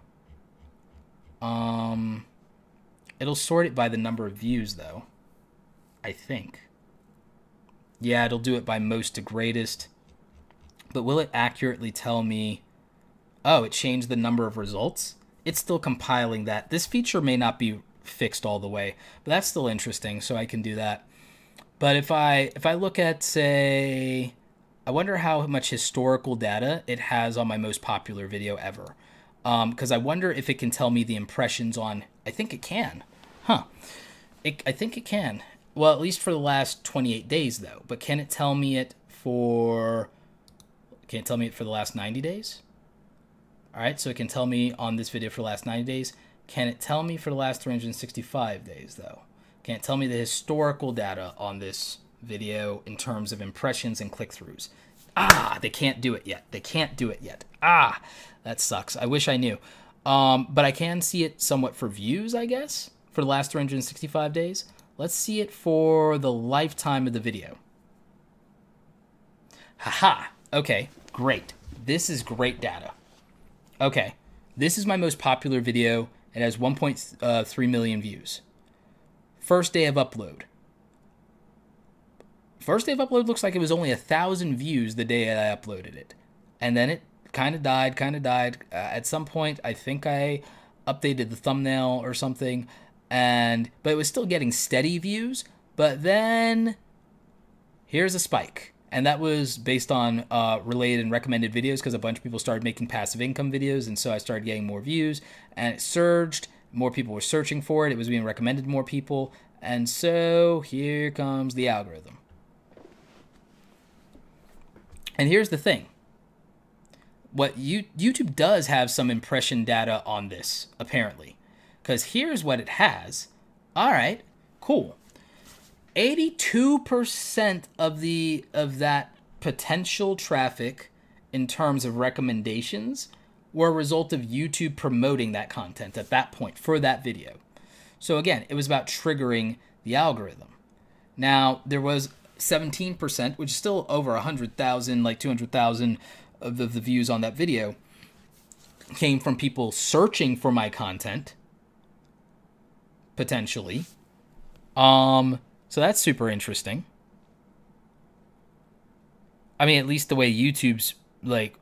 It'll sort it by the number of views, though. I think. Yeah, it'll do it by most to greatest. But will it accurately tell me... Oh, it changed the number of results? It's still compiling that. This feature may not be fixed all the way, but that's still interesting, so I can do that. But if I look at, say... I wonder how much historical data it has on my most popular video ever. Because I wonder if it can tell me the impressions on... I think it can. Huh. I think it can. Well, at least for the last 28 days, though. But can it tell me it for... Can it tell me it for the last 90 days? All right, so it can tell me on this video for the last 90 days. Can it tell me for the last 365 days, though? Can it tell me the historical data on this video in terms of impressions and click-throughs? Ah, they can't do it yet. They can't do it yet. Ah, that sucks. I wish I knew. But I can see it somewhat for views, I guess, for the last 365 days. Let's see it for the lifetime of the video. Haha. Okay, great. This is great data. Okay, this is my most popular video. It has 1.3 million views. First day of upload. First day of upload looks like it was only 1,000 views the day I uploaded it. And then it kind of died. At some point, I think I updated the thumbnail or something. But it was still getting steady views. But then here's a spike. And that was based on related and recommended videos, because a bunch of people started making passive income videos. And so I started getting more views. And it surged. More people were searching for it. It was being recommended to more people. And so here comes the algorithm. And here's the thing. YouTube does have some impression data on this, apparently. Because here's what it has. All right, cool. 82% of that potential traffic in terms of recommendations were a result of YouTube promoting that content at that point for that video. So again, it was about triggering the algorithm. Now, there was 17%, which is still over 100,000, like 200,000 of the views on that video, came from people searching for my content, potentially. So that's super interesting. I mean, at least the way YouTube's like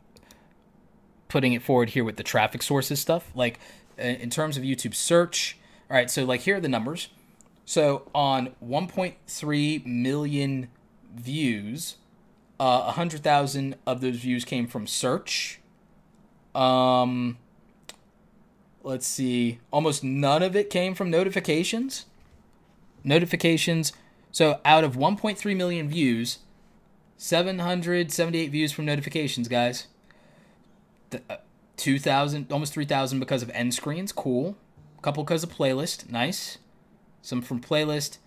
putting it forward here with the traffic sources stuff, like in terms of YouTube search. All right, so like here are the numbers. So on 1.3 million views, 100,000 of those views came from search. Let's see, almost none of it came from notifications. So out of 1.3 million views, 778 views from notifications, guys. 2,000, almost 3,000 because of end screens. Cool. A couple because of playlist. Nice. Some from playlist.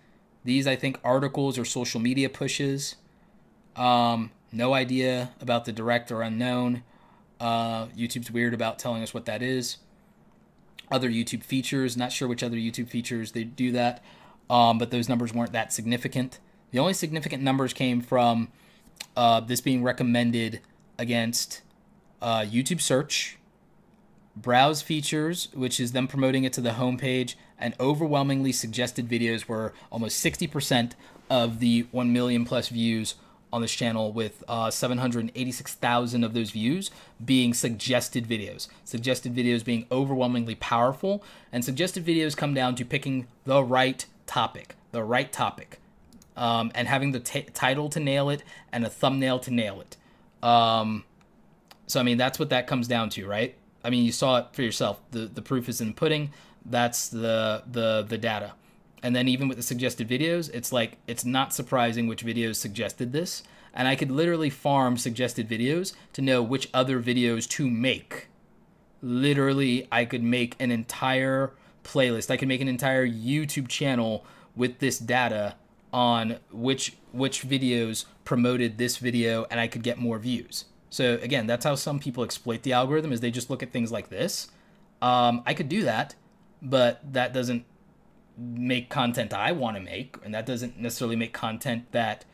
These, I think, articles or social media pushes. No idea about the direct or unknown. YouTube's weird about telling us what that is. Other YouTube features. Not sure which other YouTube features they do that. But those numbers weren't that significant. The only significant numbers came from this being recommended against YouTube search, browse features, which is them promoting it to the homepage, and overwhelmingly suggested videos were almost 60% of the 1 million plus views on this channel, with 786,000 of those views being suggested videos. Suggested videos being overwhelmingly powerful, and suggested videos come down to picking the right topic, and having the title to nail it and a thumbnail to nail it. So, I mean, that's what that comes down to, right? I mean, you saw it for yourself. The proof is in the pudding. That's the data. And then even with the suggested videos, it's like, it's not surprising which videos suggested this. And I could literally farm suggested videos to know which other videos to make. Literally, I could make an entire playlist. I could make an entire YouTube channel with this data on which videos promoted this video, and I could get more views. So again, that's how some people exploit the algorithm, is they just look at things like this. I could do that, but that doesn't make content I want to make, and that doesn't necessarily make content that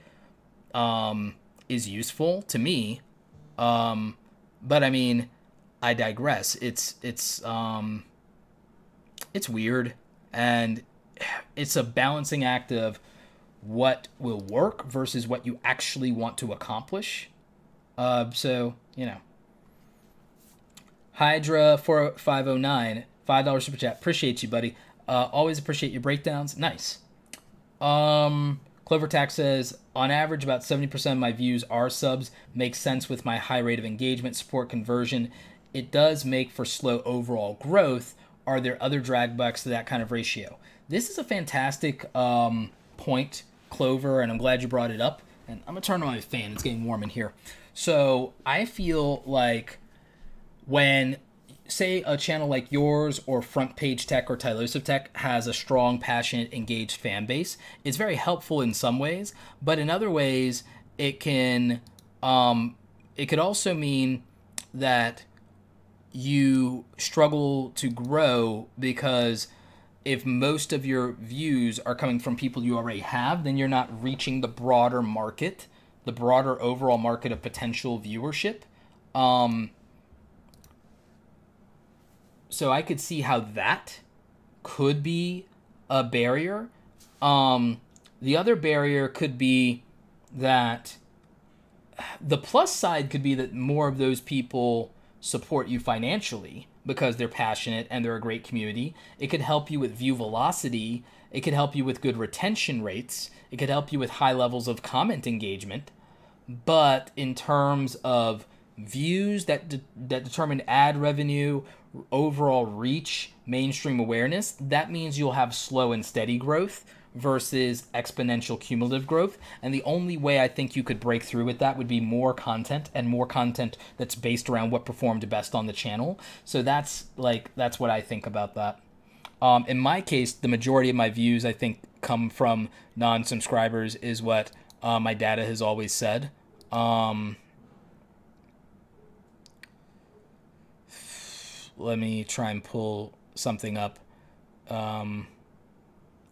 is useful to me. But I mean, I digress. It's weird, and it's a balancing act of what will work versus what you actually want to accomplish. So, you know. Hydra4509, $5 super chat. Appreciate you, buddy. Always appreciate your breakdowns. Nice. Clovertax says, on average, about 70% of my views are subs. Makes sense with my high rate of engagement, support, conversion. It does make for slow overall growth. Are there other dragbacks to that kind of ratio? This is a fantastic point, Clover, and I'm glad you brought it up. And I'm going to turn on my fan. It's getting warm in here. So I feel like when, say, a channel like yours or Front Page Tech or Tylosive Tech has a strong, passionate, engaged fan base, it's very helpful in some ways. But in other ways, it can it could also mean that you struggle to grow, because if most of your views are coming from people you already have, then you're not reaching the broader market, the broader overall market of potential viewership. So I could see how that could be a barrier. The other barrier could be that the plus side could be that more of those people support you financially because they're passionate and they're a great community. It could help you with view velocity. It could help you with good retention rates. It could help you with high levels of comment engagement. But in terms of views that determine ad revenue, overall reach, mainstream awareness, that means you'll have slow and steady growth versus exponential cumulative growth. And the only way I think you could break through with that would be more content, and more content that's based around what performed best on the channel. So that's what I think about that. In my case, the majority of my views, I think, come from non-subscribers, is what my data has always said. Let me try and pull something up.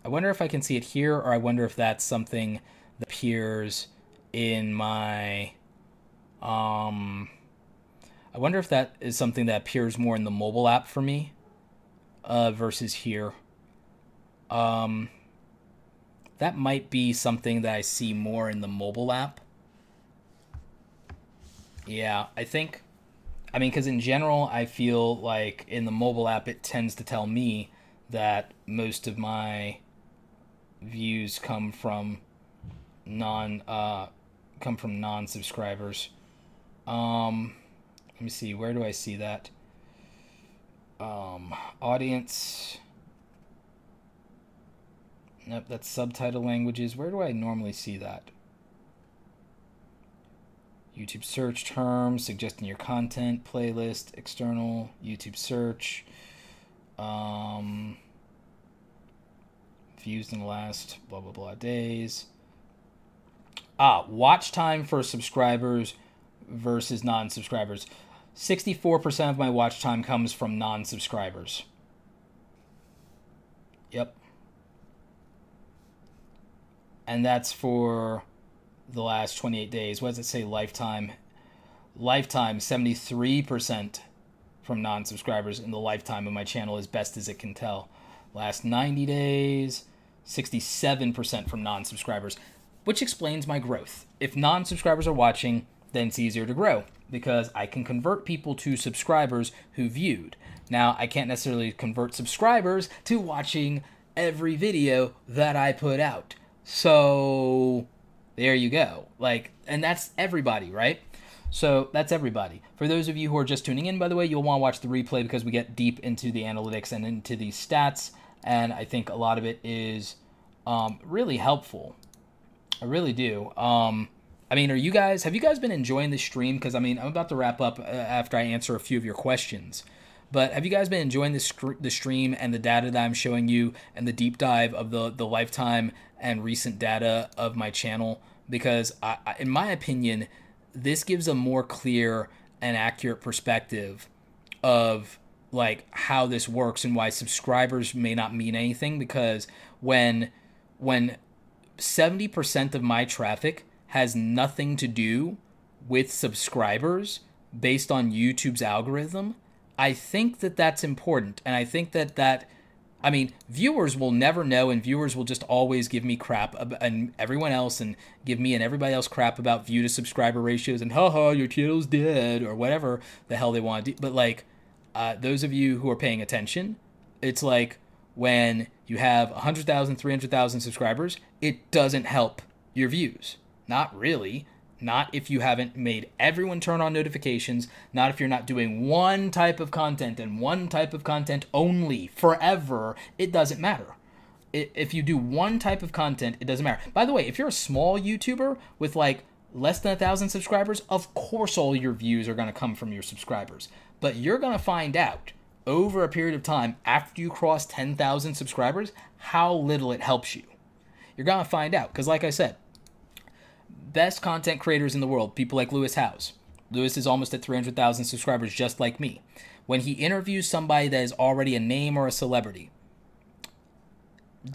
I wonder if I can see it here, or I wonder if that's something that appears in my... I wonder if that is something that appears more in the mobile app for me versus here. That might be something that I see more in the mobile app. Yeah, I think... I mean, because in general, I feel like in the mobile app, it tends to tell me that most of my views come from come from non-subscribers. Let me see, where do I see that? Audience. Nope, that's subtitle languages. Where do I normally see that? YouTube search terms, suggesting your content, playlist, external, YouTube search. Views in the last blah, blah, blah days. Watch time for subscribers versus non-subscribers. 64% of my watch time comes from non-subscribers. Yep. And that's for the last 28 days. What does it say? Lifetime. Lifetime, 73% from non-subscribers in the lifetime of my channel, as best as it can tell. Last 90 days, 67% from non-subscribers, which explains my growth. If non-subscribers are watching, then it's easier to grow because I can convert people to subscribers who viewed. Now, I can't necessarily convert subscribers to watching every video that I put out. So there you go. Like, and that's everybody, right? So that's everybody. For those of you who are just tuning in, by the way, you'll want to watch the replay because we get deep into the analytics and into the stats. And I think a lot of it is really helpful. I really do. I mean, have you guys been enjoying the stream? Because, I mean, I'm about to wrap up after I answer a few of your questions. But have you guys been enjoying the stream and the data that I'm showing you and the deep dive of the lifetime and recent data of my channel? Because, in my opinion, this gives a more clear and accurate perspective of, like, how this works and why subscribers may not mean anything. Because when 70% of my traffic has nothing to do with subscribers based on YouTube's algorithm, I think that that's important. And I think that I mean, viewers will never know, and viewers will just always give me crap and everyone else, and give me and everybody else crap about view to subscriber ratios and haha, your channel's dead or whatever the hell they want to do. But like, those of you who are paying attention, it's like when you have 100,000, 300,000 subscribers, it doesn't help your views. Not really. Not if you haven't made everyone turn on notifications. Not if you're not doing one type of content and one type of content only forever. It doesn't matter. If you do one type of content, it doesn't matter. By the way, if you're a small YouTuber with like less than 1,000 subscribers, of course all your views are going to come from your subscribers. But you're going to find out over a period of time after you cross 10,000 subscribers how little it helps you. You're going to find out because, like I said, best content creators in the world, people like Lewis Howes. Lewis is almost at 300,000 subscribers just like me. When he interviews somebody that is already a name or a celebrity,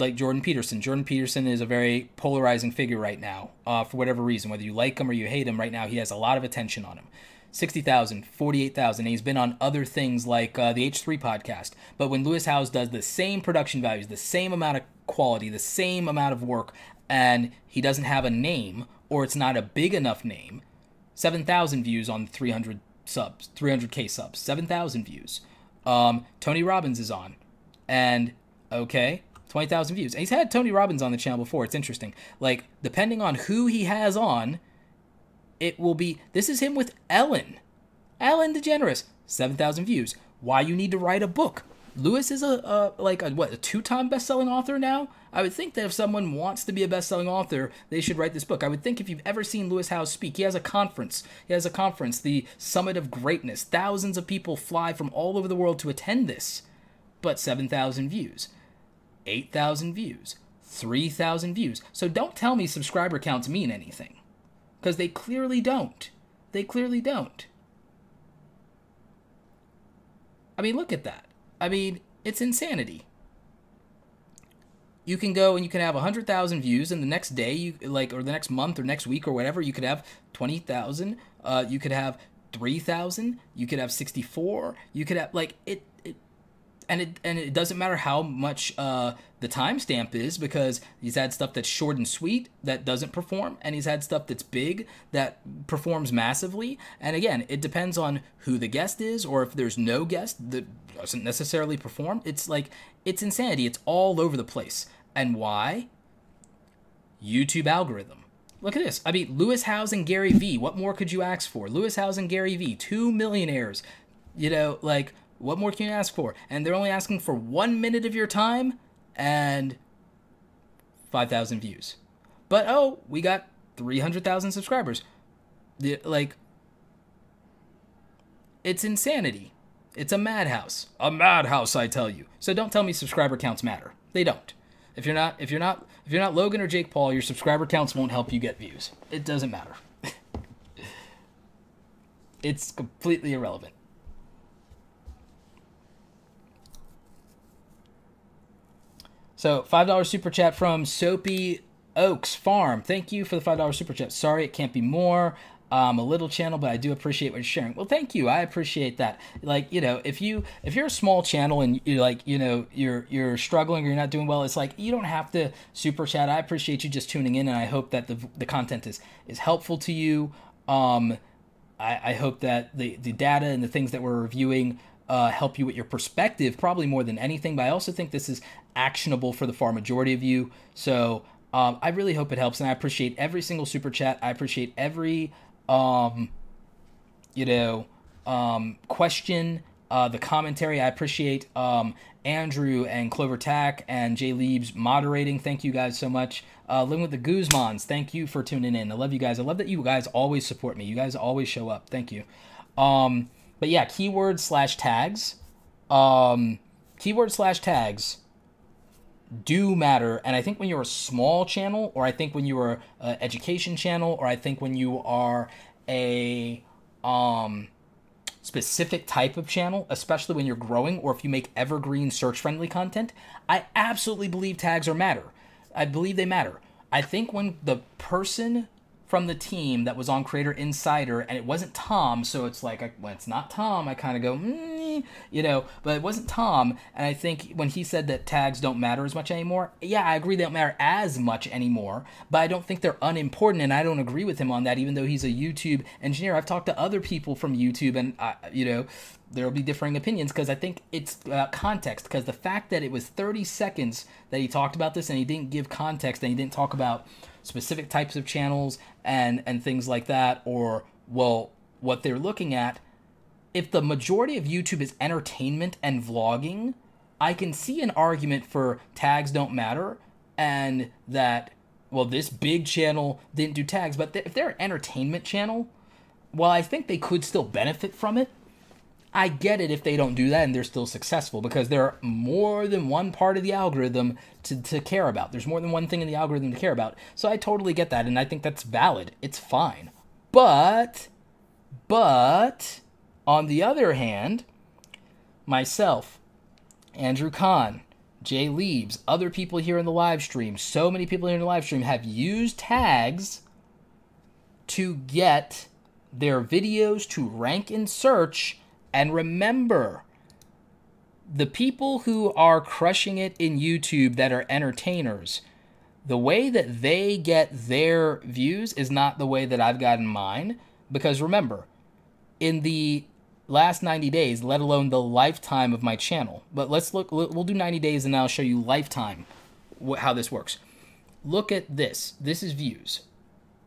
like Jordan Peterson. Jordan Peterson is a very polarizing figure right now for whatever reason. Whether you like him or you hate him, right now he has a lot of attention on him. 60,000, 48,000, and he's been on other things like the H3 podcast. But when Lewis Howes does the same production values, the same amount of quality, the same amount of work, and he doesn't have a name, or it's not a big enough name, 7,000 views on 300 subs, 300K subs, 7,000 views. Tony Robbins is on, and okay, 20,000 views. And he's had Tony Robbins on the channel before. It's interesting. Like, depending on who he has on, it will be, this is him with Ellen DeGeneres, 7,000 views. Why you need to write a book. Lewis is a 2-time best-selling author now? I would think that if someone wants to be a best-selling author, they should write this book. I would think if you've ever seen Lewis Howes speak, he has a conference. The Summit of Greatness. Thousands of people fly from all over the world to attend this. But 7,000 views, 8,000 views, 3,000 views. So don't tell me subscriber counts mean anything. Because they clearly don't. They clearly don't. I mean, look at that. I mean, it's insanity. You can go and you can have 100,000 views, and the next day, or the next month or next week or whatever, you could have 20,000. You could have 3,000. You could have 64. You could have and it doesn't matter how much the timestamp is, because he's had stuff that's short and sweet that doesn't perform, and he's had stuff that's big that performs massively. And again, it depends on who the guest is, or if there's no guest that doesn't necessarily perform. It's insanity. It's all over the place. And why? YouTube algorithm. Look at this. I mean, Lewis Howes and Gary Vee. What more could you ask for? Lewis Howes and Gary Vee, 2 millionaires. You know, like, what more can you ask for? And they're only asking for 1 minute of your time and 5,000 views. But, oh, we got 300,000 subscribers. Like, it's insanity. It's a madhouse. A madhouse, I tell you. So don't tell me subscriber counts matter. They don't. If you're not Logan or Jake Paul, your subscriber counts won't help you get views. It doesn't matter. It's completely irrelevant. So, $5 super chat from Soapy Oaks Farm. Thank you for the $5 super chat. Sorry it can't be more. A little channel, but I do appreciate what you're sharing. Well, thank you. I appreciate that. Like, you know, if you're a small channel and you're like, you know, you're struggling or you're not doing well, it's like you don't have to super chat. I appreciate you just tuning in, and I hope that the content is helpful to you. I hope that the data and the things that we're reviewing help you with your perspective, probably more than anything. But I also think this is actionable for the far majority of you. So I really hope it helps, and I appreciate every single super chat. I appreciate every question, the commentary. I appreciate Andrew and Clover Tack and Jay Leibs moderating. Thank you guys so much. Living with the Guzmans, thank you for tuning in. I love you guys. I love that you guys always support me. You guys always show up. Thank you. But yeah, keywords/tags. Keywords/tags do matter, and I think when you're a small channel, or I think when you are an education channel, or I think when you are a specific type of channel, especially when you're growing, or if you make evergreen search-friendly content, I absolutely believe tags matter. I believe they matter. I think when the person from the team that was on Creator Insider, and it wasn't Tom, so it's like, when it's not Tom, I kind of go, you know, but it wasn't Tom, and I think when he said that tags don't matter as much anymore, yeah, I agree they don't matter as much anymore, but I don't think they're unimportant, and I don't agree with him on that, even though he's a YouTube engineer. I've talked to other people from YouTube, and, you know, there'll be differing opinions, because I think it's context, because the fact that it was 30 seconds that he talked about this, and he didn't give context, and he didn't talk about specific types of channels and things like that, or, well, what they're looking at. If the majority of YouTube is entertainment and vlogging, I can see an argument for tags don't matter, and that, well, this big channel didn't do tags, but if they're an entertainment channel, well, I think they could still benefit from it. I get it if they don't do that and they're still successful, because there are more than one part of the algorithm to care about. There's more than one thing in the algorithm to care about. So I totally get that, and I think that's valid. It's fine. But, on the other hand, myself, Andrew Kahn, Jay Leibs, other people here in the live stream, so many people here in the live stream have used tags to get their videos to rank in search. And remember, the people who are crushing it in YouTube that are entertainers, the way that they get their views is not the way that I've gotten mine. Because remember, in the last 90 days, let alone the lifetime of my channel, but let's look, we'll do 90 days and I'll show you lifetime, how this works. Look at this. This is views.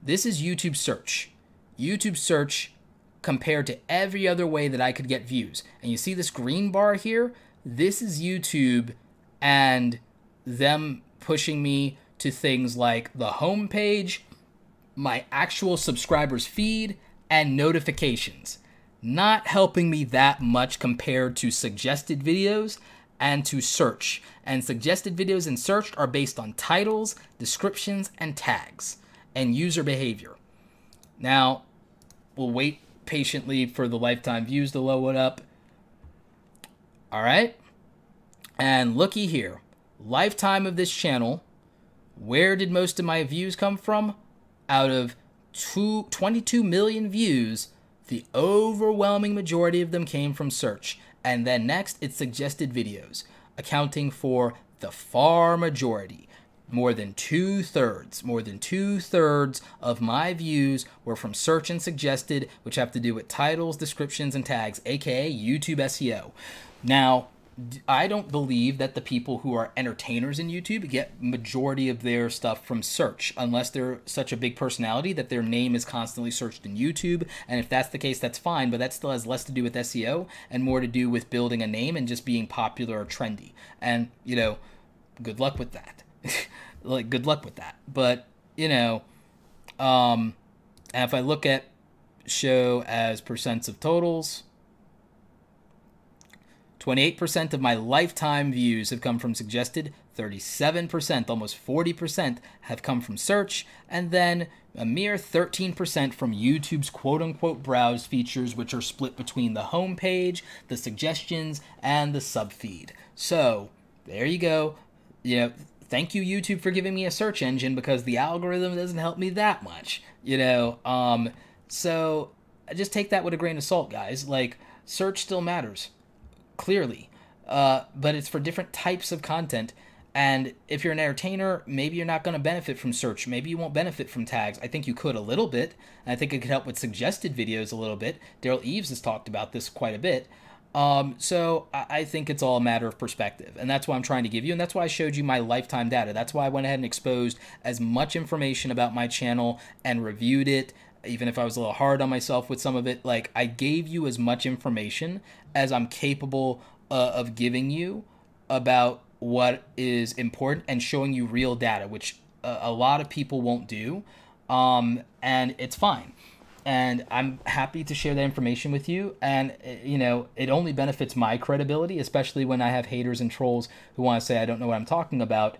This is YouTube search. YouTube search compared to every other way that I could get views. And you see this green bar here? This is YouTube and them pushing me to things like the home page, my actual subscribers feed, and notifications. Not helping me that much compared to suggested videos and to search. And suggested videos and search are based on titles, descriptions, and tags, and user behavior. Now, we'll wait patiently for the lifetime views to load up. All right. And looky here. Lifetime of this channel. Where did most of my views come from? Out of 22 million views, the overwhelming majority of them came from search. And then next, it's suggested videos, accounting for the far majority. More than two-thirds of my views were from search and suggested, which have to do with titles, descriptions, and tags, aka YouTube SEO. Now, I don't believe that the people who are entertainers in YouTube get majority of their stuff from search, unless they're such a big personality that their name is constantly searched in YouTube. And if that's the case, that's fine, but that still has less to do with SEO and more to do with building a name and just being popular or trendy. And, you know, good luck with that. Like, good luck with that. But, you know, and if I look at show as percents of totals, 28% of my lifetime views have come from suggested, 37%, almost 40%, have come from search, and then a mere 13% from YouTube's quote-unquote browse features, which are split between the home page, the suggestions, and the subfeed. So, there you go. You know, thank you, YouTube, for giving me a search engine, because the algorithm doesn't help me that much, you know. So, just take that with a grain of salt, guys. Like, search still matters. Clearly, but it's for different types of content. And if you're an entertainer, maybe you're not going to benefit from search. Maybe you won't benefit from tags. I think you could a little bit. And I think it could help with suggested videos a little bit. Daryl Eves has talked about this quite a bit. So I think it's all a matter of perspective. And that's what I'm trying to give you. And that's why I showed you my lifetime data. That's why I went ahead and exposed as much information about my channel and reviewed it. Even if I was a little hard on myself with some of it, like, I gave you as much information as I'm capable of giving you about what is important and showing you real data, which a lot of people won't do, and it's fine. And I'm happy to share that information with you, and, you know, it only benefits my credibility, especially when I have haters and trolls who want to say I don't know what I'm talking about.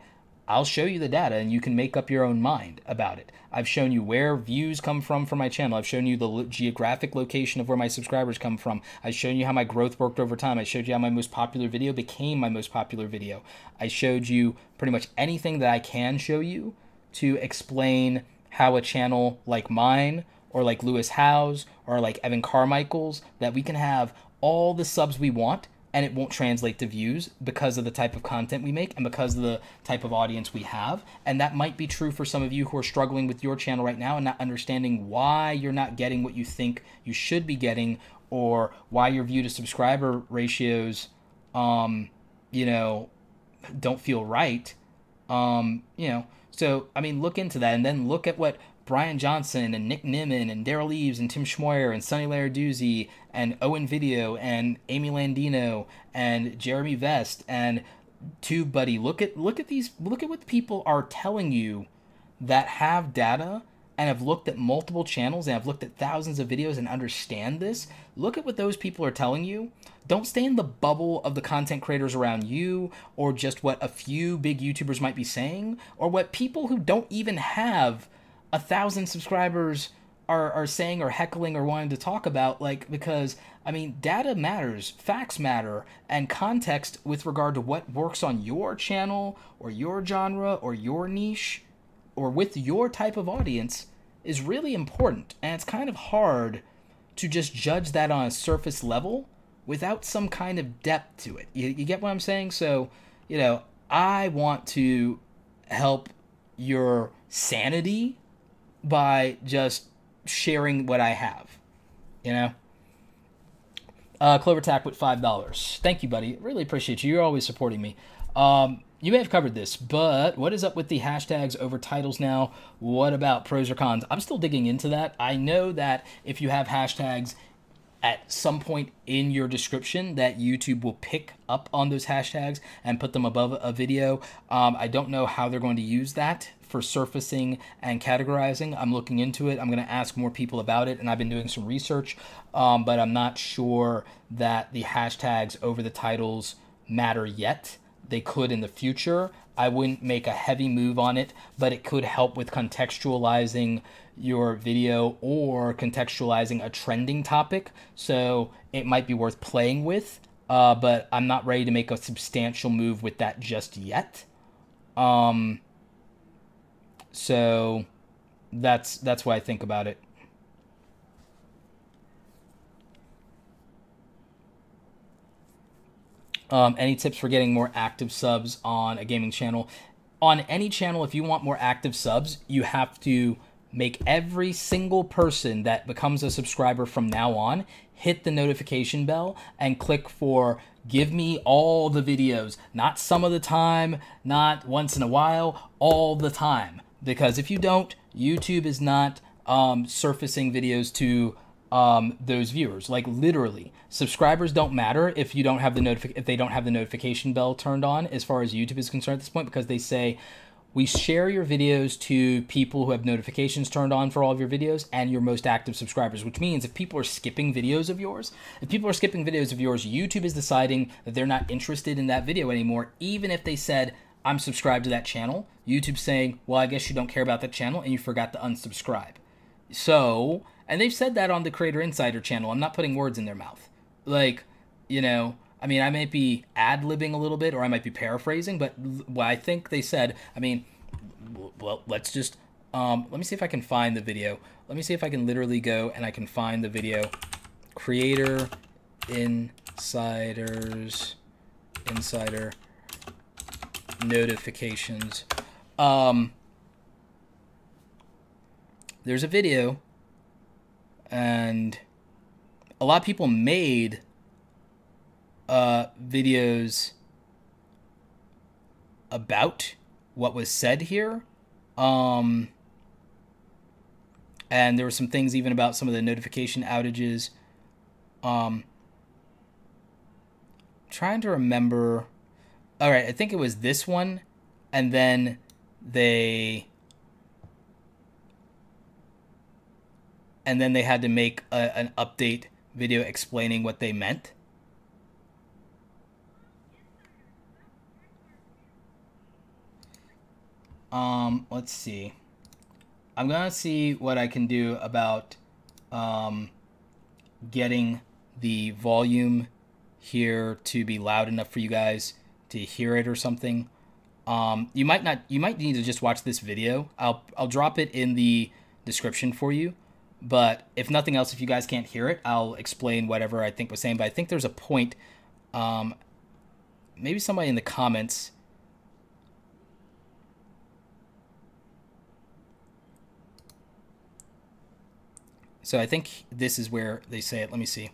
I'll show you the data, and you can make up your own mind about it. I've shown you where views come from for my channel. I've shown you the geographic location of where my subscribers come from. I've shown you how my growth worked over time. I showed you how my most popular video became my most popular video. I showed you pretty much anything that I can show you to explain how a channel like mine, or like Lewis Howes, or like Evan Carmichael's, that we can have all the subs we want, and it won't translate to views because of the type of content we make and because of the type of audience we have. And that might be true for some of you who are struggling with your channel right now and not understanding why you're not getting what you think you should be getting, or why your view to subscriber ratios, you know, don't feel right. You know, so, I mean, look into that, and then look at what Brian Johnson and Nick Nimmin and Daryl Eves and Tim Schmoyer and Sonny Laraduzzi and Owen Video and Amy Landino and Jeremy Vest and TubeBuddy. Look at what people are telling you that have data and have looked at multiple channels and have looked at thousands of videos and understand this. Look at what those people are telling you. Don't stay in the bubble of the content creators around you, or just what a few big YouTubers might be saying, or what people who don't even have 1,000 subscribers are saying or heckling or wanting to talk about. Like, because, I mean, data matters, facts matter, and context with regard to what works on your channel or your genre or your niche or with your type of audience is really important. And it's kind of hard to just judge that on a surface level without some kind of depth to it. You get what I'm saying? So, you know, I want to help your sanity by just sharing what I have, you know? Clover Tack with $5. Thank you, buddy. Really appreciate you. You're always supporting me. You may have covered this, but what is up with the hashtags over titles now? What about pros or cons? I'm still digging into that. I know that if you have hashtags at some point in your description, that YouTube will pick up on those hashtags and put them above a video. I don't know how they're going to use that for surfacing and categorizing. I'm looking into it. I'm going to ask more people about it, and I've been doing some research, but I'm not sure that the hashtags over the titles matter yet. They could in the future. I wouldn't make a heavy move on it, but it could help with contextualizing your video or contextualizing a trending topic. So it might be worth playing with, but I'm not ready to make a substantial move with that just yet. So that's what I think about it. Any tips for getting more active subs on a gaming channel? On any channel, if you want more active subs, you have to make every single person that becomes a subscriber from now on hit the notification bell and click for give me all the videos, not some of the time, not once in a while, all the time. Because if you don't, YouTube is not surfacing videos to those viewers. Like literally, subscribers don't matter if you don't have the if they don't have the notification bell turned on as far as YouTube is concerned at this point, because they say we share your videos to people who have notifications turned on for all of your videos and your most active subscribers, which means if people are skipping videos of yours, YouTube is deciding that they're not interested in that video anymore, even if they said, I'm subscribed to that channel. YouTube's saying, well, I guess you don't care about that channel and you forgot to unsubscribe. So, and they've said that on the Creator Insider channel. I'm not putting words in their mouth. Like, you know, I mean, I might be ad-libbing a little bit, or I might be paraphrasing, but what I think they said, I mean, well, let's just, let me see if I can find the video. Let me see if I can literally go and I can find the video. Creator Insider notifications. There's a video, and a lot of people made videos about what was said here. And there were some things even about some of the notification outages. Trying to remember. All right, I think it was this one, and then they had to make an update video explaining what they meant. Let's see. I'm gonna see what I can do about getting the volume here to be loud enough for you guys to hear it or something. You might need to just watch this video. I'll drop it in the description for you. But if nothing else, if you guys can't hear it, I'll explain whatever I think was saying. But I think there's a point. Maybe somebody in the comments. So I think this is where they say it. Let me see.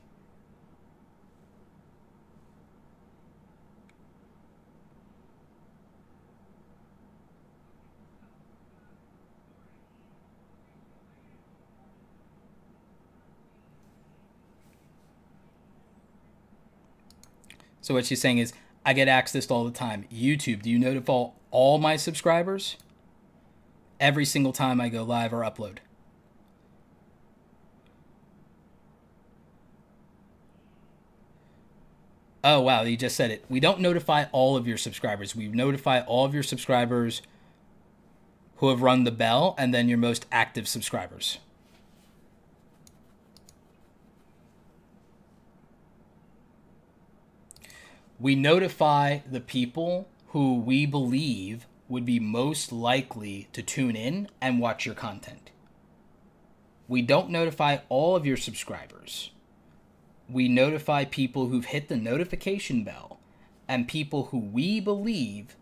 So what she's saying is, I get asked this all the time. YouTube, do you notify all my subscribers every single time I go live or upload? Oh, wow, you just said it. We don't notify all of your subscribers. We notify all of your subscribers who have rung the bell, and then your most active subscribers. We notify the people who we believe would be most likely to tune in and watch your content. We don't notify all of your subscribers. We notify people who've hit the notification bell and people who we believe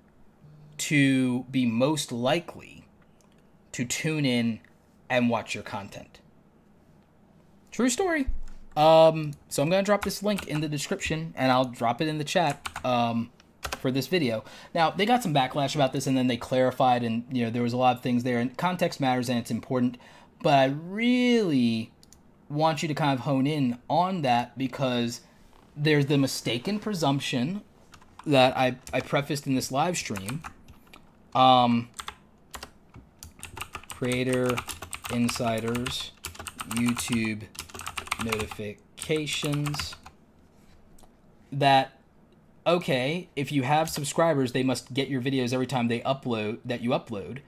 to be most likely to tune in and watch your content. True story. So I'm going to drop this link in the description, and I'll drop it in the chat for this video. Now, they got some backlash about this, and then they clarified, and you know there was a lot of things there, and context matters, and it's important. But I really want you to kind of hone in on that, because there's the mistaken presumption that I prefaced in this live stream. Creator Insiders YouTube notifications, that okay, if you have subscribers, they must get your videos every time they upload, that you upload,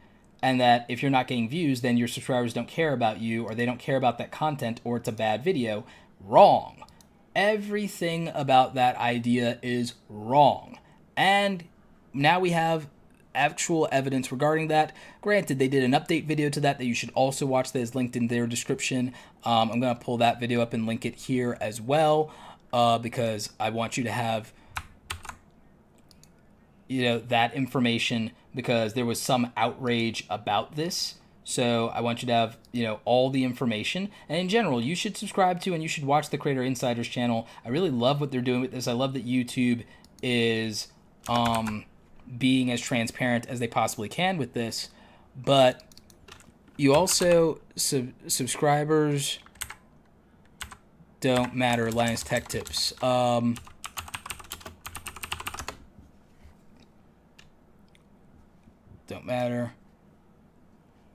and that if you're not getting views, then your subscribers don't care about you, or they don't care about that content, or it's a bad video. Wrong. Everything about that idea is wrong. And now we have actual evidence regarding that. Granted, they did an update video to that you should also watch, that is linked in their description. I'm going to pull that video up and link it here as well, because I want you to have, you know, that information, because there was some outrage about this. So I want you to have, all the information. And in general, you should subscribe to and you should watch the Creator Insiders channel. I really love what they're doing with this. I love that YouTube is being as transparent as they possibly can with this. But you also, subscribers don't matter, Linus Tech Tips. Don't matter.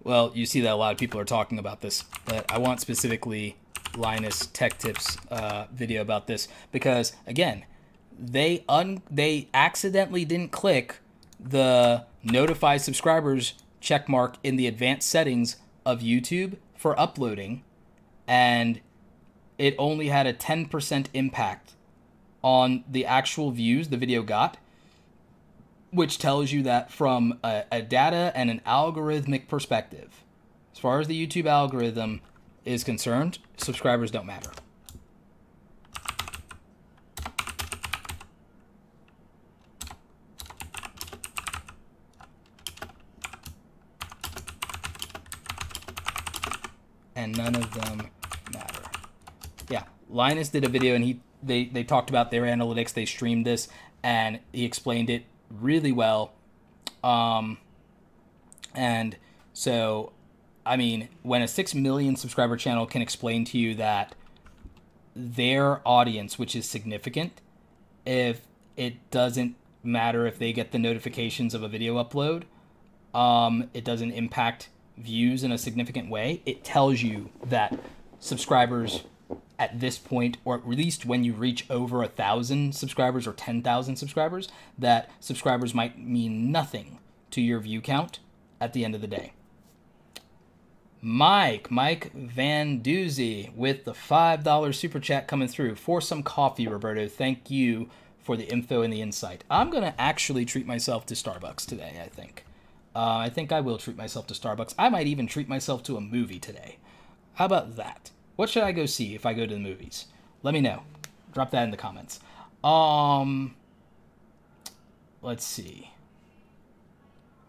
Well, you see that a lot of people are talking about this, but I want specifically Linus Tech Tips video about this because, again, they accidentally didn't click the notify subscribers check mark in the advanced settings of YouTube for uploading, and it only had a 10% impact on the actual views the video got, which tells you that from a data and an algorithmic perspective, as far as the YouTube algorithm is concerned, subscribers don't matter. And none of them matter. Yeah, Linus did a video and they talked about their analytics. They streamed this and he explained it really well. And so, I mean, when a 6 million subscriber channel can explain to you that their audience, which is significant, if it doesn't matter if they get the notifications of a video upload, it doesn't impact views in a significant way, it tells you that subscribers at this point, or at least when you reach over 1,000 subscribers or 10,000 subscribers, that subscribers might mean nothing to your view count at the end of the day. Mike Van Doozy with the $5 super chat coming through. For some coffee, Roberto. Thank you for the info and the insight. I'm going to actually treat myself to Starbucks today, I think. I think I will treat myself to Starbucks. I might even treat myself to a movie today. How about that? What should I go see if I go to the movies? Let me know. Drop that in the comments. Let's see.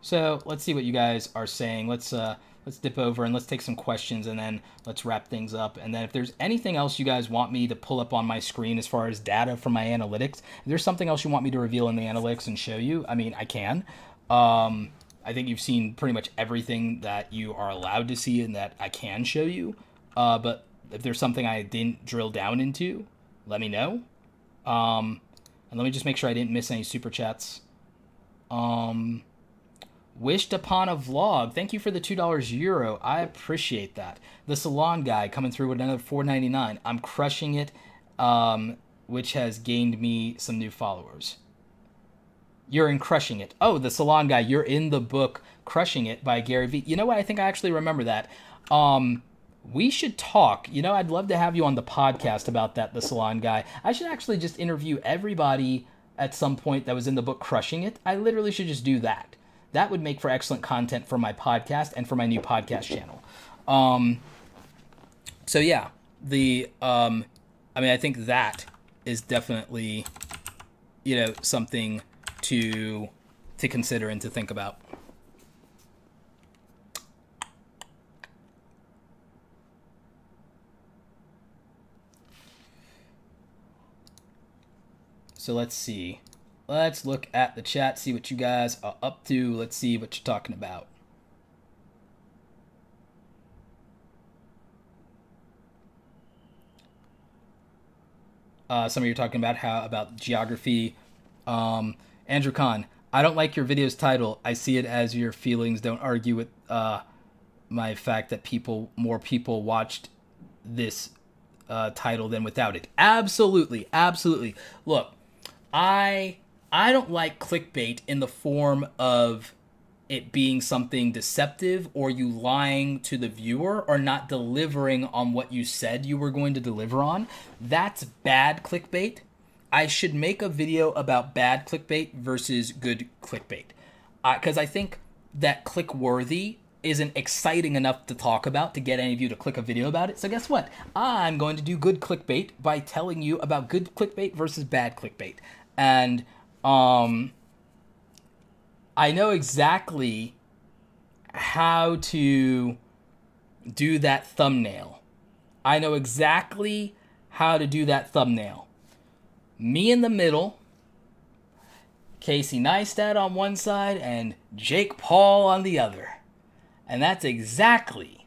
So let's see what you guys are saying. Let's dip over and let's take some questions and then let's wrap things up. And then if there's anything else you guys want me to pull up on my screen as far as data from my analytics, if there's something else you want me to reveal in the analytics and show you, I mean, I can. I think you've seen pretty much everything that you are allowed to see and that I can show you. But if there's something I didn't drill down into, let me know. And let me just make sure I didn't miss any super chats. Wished upon a vlog. Thank you for the $2 euro. I appreciate that. The salon guy coming through with another $4.99. I'm crushing it, which has gained me some new followers. You're in Crushing It. Oh, the salon guy. You're in the book Crushing It by Gary Vee. You know what? I think I actually remember that. We should talk. You know, I'd love to have you on the podcast about that, the salon guy. I should actually just interview everybody at some point that was in the book Crushing It. I literally should just do that. That would make for excellent content for my podcast and for my new podcast channel. So yeah, I mean, I think that is definitely, something to consider and to think about. So let's see. Let's look at the chat, see what you guys are up to. Let's see what you're talking about. Some of you are talking about about geography. Andrew Kahn, I don't like your video's title. I see it as your feelings don't argue with my fact that more people watched this title than without it. Absolutely, absolutely. Look, I don't like clickbait in the form of it being something deceptive or you lying to the viewer or not delivering on what you said you were going to deliver on. That's bad clickbait. I should make a video about bad clickbait versus good clickbait. Because I think that click-worthy isn't exciting enough to talk about to get any of you to click a video about it. So guess what? I'm going to do good clickbait by telling you about good clickbait versus bad clickbait. And I know exactly how to do that thumbnail. I know exactly how to do that thumbnail. Me in the middle, Casey Neistat on one side, and Jake Paul on the other. And that's exactly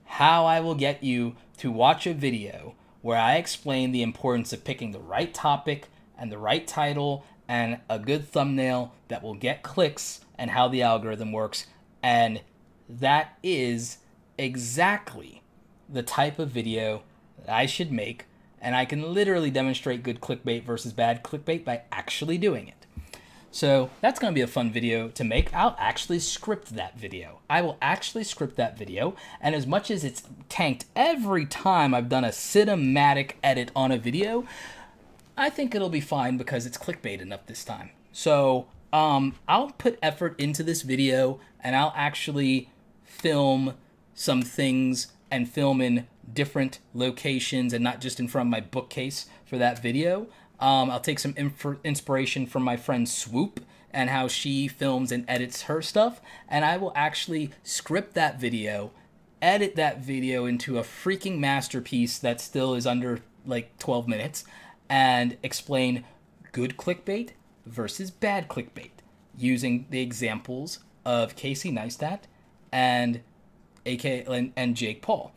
how I will get you to watch a video where I explain the importance of picking the right topic and the right title and a good thumbnail that will get clicks and how the algorithm works. And that is exactly the type of video that I should make. And I can literally demonstrate good clickbait versus bad clickbait by actually doing it. So that's going to be a fun video to make. I'll actually script that video. I will actually script that video. And as much as it's tanked every time I've done a cinematic edit on a video, I think it'll be fine because it's clickbait enough this time. So I'll put effort into this video, and I'll actually film some things and film in different locations and not just in front of my bookcase for that video. I'll take some inspiration from my friend Swoop and how she films and edits her stuff, and I will actually script that video, edit that video into a freaking masterpiece that still is under like 12 minutes, and explain good clickbait versus bad clickbait using the examples of Casey Neistat and Jake Paul.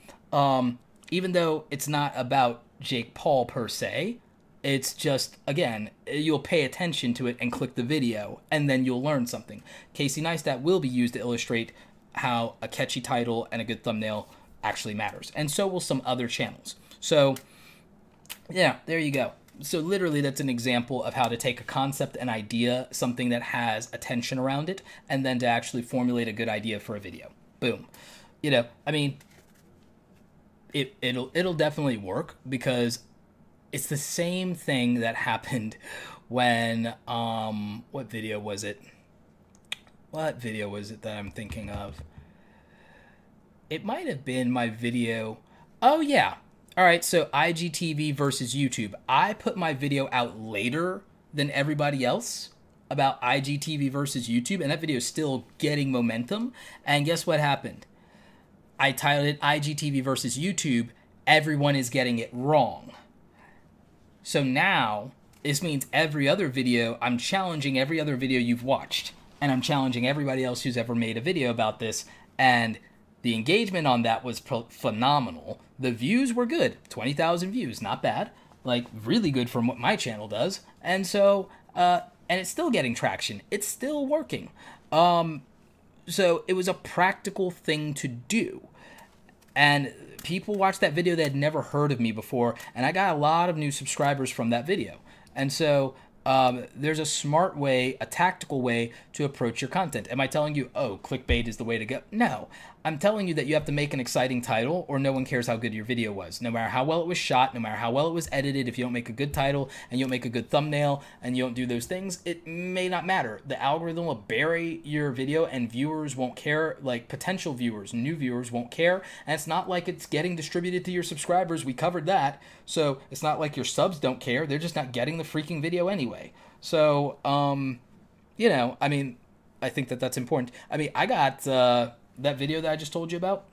Even though it's not about Jake Paul per se, it's just, again, you'll pay attention to it and click the video, and then you'll learn something. Casey Neistat will be used to illustrate how a catchy title and a good thumbnail actually matters. And so will some other channels. So, yeah, there you go. So literally that's an example of how to take a concept, an idea, something that has attention around it, and then to actually formulate a good idea for a video. Boom. You know, I mean, it'll definitely work because it's the same thing that happened when, what video was it? What video was it that I'm thinking of? It might have been my video. Oh, yeah. All right, so IGTV versus YouTube. I put my video out later than everybody else about IGTV versus YouTube, and that video is still getting momentum. And guess what happened? I titled it IGTV versus YouTube. Everyone is getting it wrong. So now, this means every other video, I'm challenging every other video you've watched. And I'm challenging everybody else who's ever made a video about this. And the engagement on that was phenomenal. The views were good. 20,000 views, not bad. Like, really good from what my channel does. And so, and it's still getting traction. It's still working. So it was a practical thing to do. And people watched that video that had never heard of me before, and I got a lot of new subscribers from that video. And so there's a smart way, a tactical way to approach your content. Am I telling you, oh, clickbait is the way to go? No. I'm telling you that you have to make an exciting title or no one cares how good your video was. No matter how well it was shot, no matter how well it was edited, if you don't make a good title and you don't make a good thumbnail and you don't do those things, it may not matter. The algorithm will bury your video and viewers won't care, like potential viewers, new viewers won't care. And it's not like it's getting distributed to your subscribers. We covered that. So it's not like your subs don't care. They're just not getting the freaking video anyway. So, you know, I mean, I think that that's important. I mean, I got that video that I just told you about.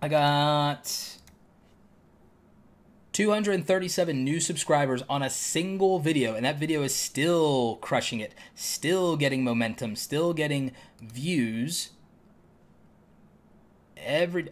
I got 237 new subscribers on a single video, and that video is still crushing it, still getting momentum, still getting views.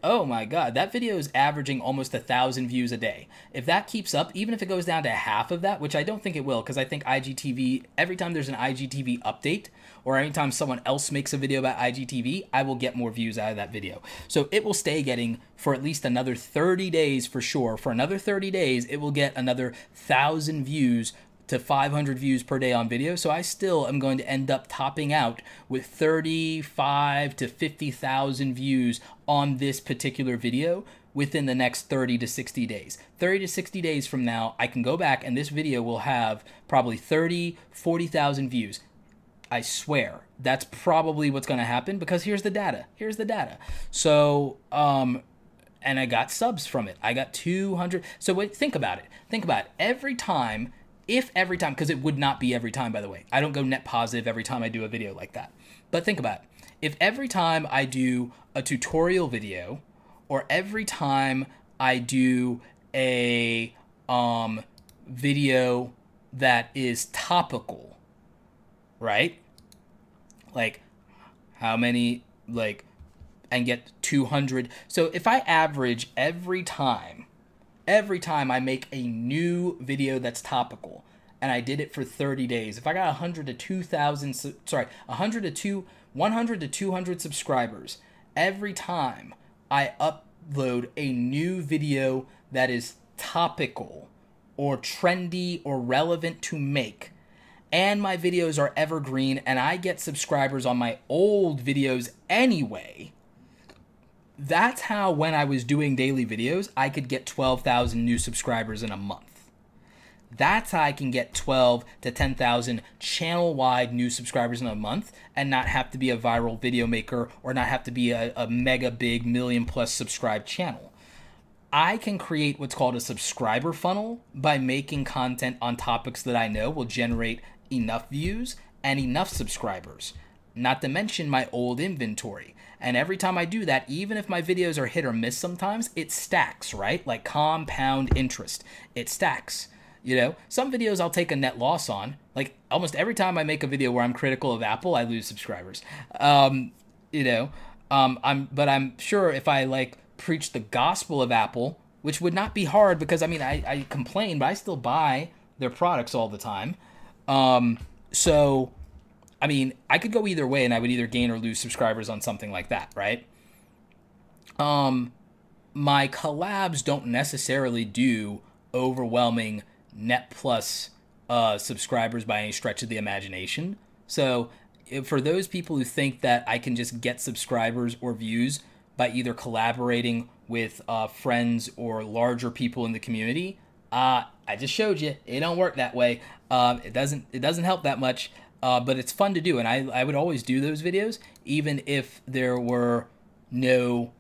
Oh my god, that video is averaging almost 1,000 views a day. If that keeps up, even if it goes down to half of that, which I don't think it will, because I think IGTV, every time there's an IGTV update, or anytime someone else makes a video about IGTV, I will get more views out of that video. So it will stay getting for at least another 30 days for sure. For another 30 days, it will get another 1,000 views to 500 views per day on video. So I still am going to end up topping out with 35 to 50,000 views on this particular video within the next 30 to 60 days. 30 to 60 days from now, I can go back and this video will have probably 30, 40,000 views. I swear, that's probably what's going to happen because here's the data. Here's the data. So, and I got subs from it. I got 200. So wait, think about it. Think about it. Every time, because it would not be every time, by the way. I don't go net positive every time I do a video like that. But think about it. if every time I do a tutorial video, or every time I do a video that is topical, right? Like how many, like, and get 200. So if I average every time I make a new video that's topical, and I did it for 30 days, if I got 100 to 2,000, sorry, 100 to 200 subscribers, every time I upload a new video that is topical or trendy or relevant to make, and my videos are evergreen, and I get subscribers on my old videos anyway, that's how, when I was doing daily videos, I could get 12,000 new subscribers in a month. That's how I can get 12 to 10,000 channel-wide new subscribers in a month and not have to be a viral video maker or not have to be a mega big million-plus subscribed channel. I can create what's called a subscriber funnel by making content on topics that I know will generate enough views and enough subscribers, not to mention my old inventory. And every time I do that, even if my videos are hit or miss sometimes, it stacks, right? Like compound interest. It stacks. You know, some videos I'll take a net loss on. Like almost every time I make a video where I'm critical of Apple, I lose subscribers. But I'm sure if I like preach the gospel of Apple, which would not be hard because I complain, but I still buy their products all the time. I could go either way, and I would either gain or lose subscribers on something like that, right? My collabs don't necessarily do overwhelming net plus subscribers by any stretch of the imagination. So for those people who think that I can just get subscribers or views by either collaborating with friends or larger people in the community, I just showed you it don't work that way. It doesn't help that much. But it's fun to do, and I would always do those videos, even if there were no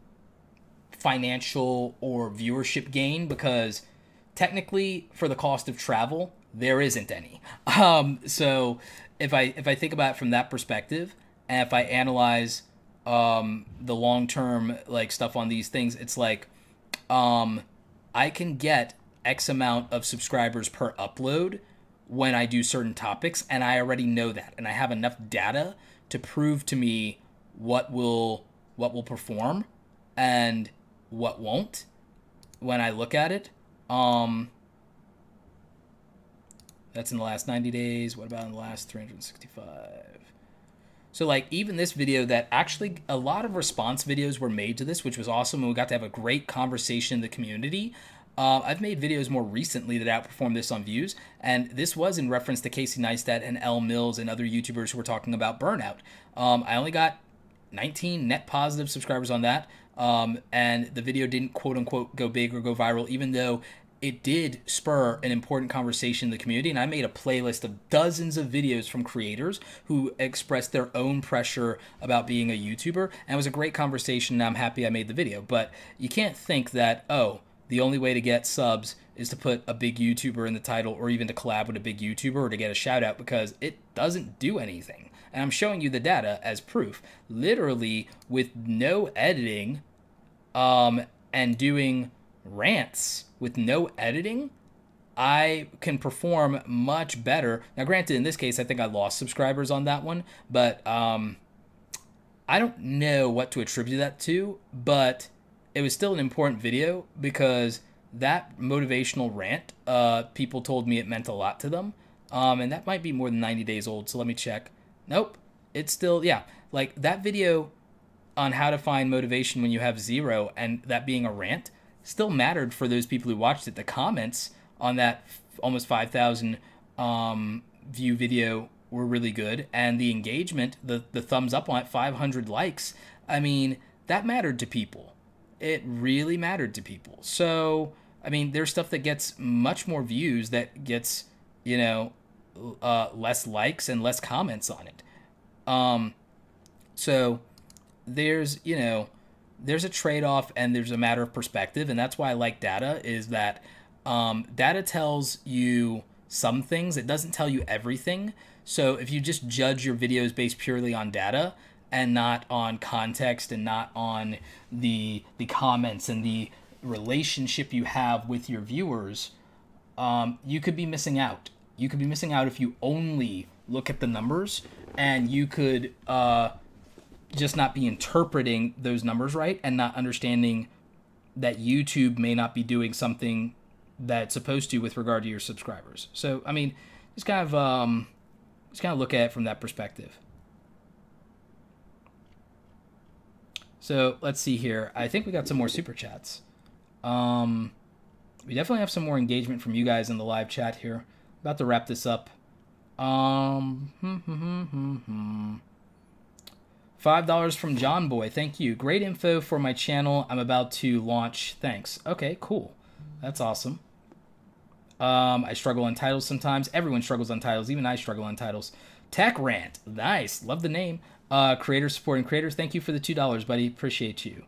financial or viewership gain, because technically, for the cost of travel, there isn't any. So if I think about it from that perspective, and if I analyze the long-term like stuff on these things, it's like I can get X amount of subscribers per upload when I do certain topics, and I already know that, and I have enough data to prove to me what will perform and what won't when I look at it. That's in the last 90 days. What about in the last 365? So like even this video that actually a lot of response videos were made to this, which was awesome, and we got to have a great conversation in the community. I've made videos more recently that outperformed this on views, and this was in reference to Casey Neistat and L Mills and other YouTubers who were talking about burnout. I only got 19 net positive subscribers on that, and the video didn't quote-unquote go big or go viral, even though it did spur an important conversation in the community, and I made a playlist of dozens of videos from creators who expressed their own pressure about being a YouTuber, and it was a great conversation, and I'm happy I made the video. But you can't think that, oh, the only way to get subs is to put a big YouTuber in the title, or even to collab with a big YouTuber, or to get a shout out, because it doesn't do anything. And I'm showing you the data as proof. Literally, with no editing, and doing rants with no editing, I can perform much better. Now, granted, in this case, I think I lost subscribers on that one, but I don't know what to attribute that to, but it was still an important video because that motivational rant, people told me it meant a lot to them. And that might be more than 90 days old, so let me check. Nope, it's still, yeah. Like that video on how to find motivation when you have zero, and that being a rant, still mattered for those people who watched it. The comments on that almost 5,000 view video were really good, and the engagement, the thumbs up on it, 500 likes, I mean, that mattered to people. It really mattered to people. So, I mean, there's stuff that gets much more views that gets, you know, less likes and less comments on it. So there's, you know, there's a trade-off, and there's a matter of perspective, and that's why I like data, is that data tells you some things. It doesn't tell you everything. So if you just judge your videos based purely on data, and not on context and not on the comments and the relationship you have with your viewers, you could be missing out. You could be missing out if you only look at the numbers, and you could just not be interpreting those numbers right and not understanding that YouTube may not be doing something that it's supposed to with regard to your subscribers. So, I mean, just kind of look at it from that perspective. So let's see here. I think we got some more super chats. We definitely have some more engagement from you guys in the live chat here. About to wrap this up. $5 from John Boy. Thank you. Great info for my channel. I'm about to launch. Thanks. Okay, cool. That's awesome. I struggle on titles sometimes. Everyone struggles on titles. Even I struggle on titles. Tech Rant. Nice. Love the name. Creators supporting creators. Thank you for the $2, buddy. Appreciate you.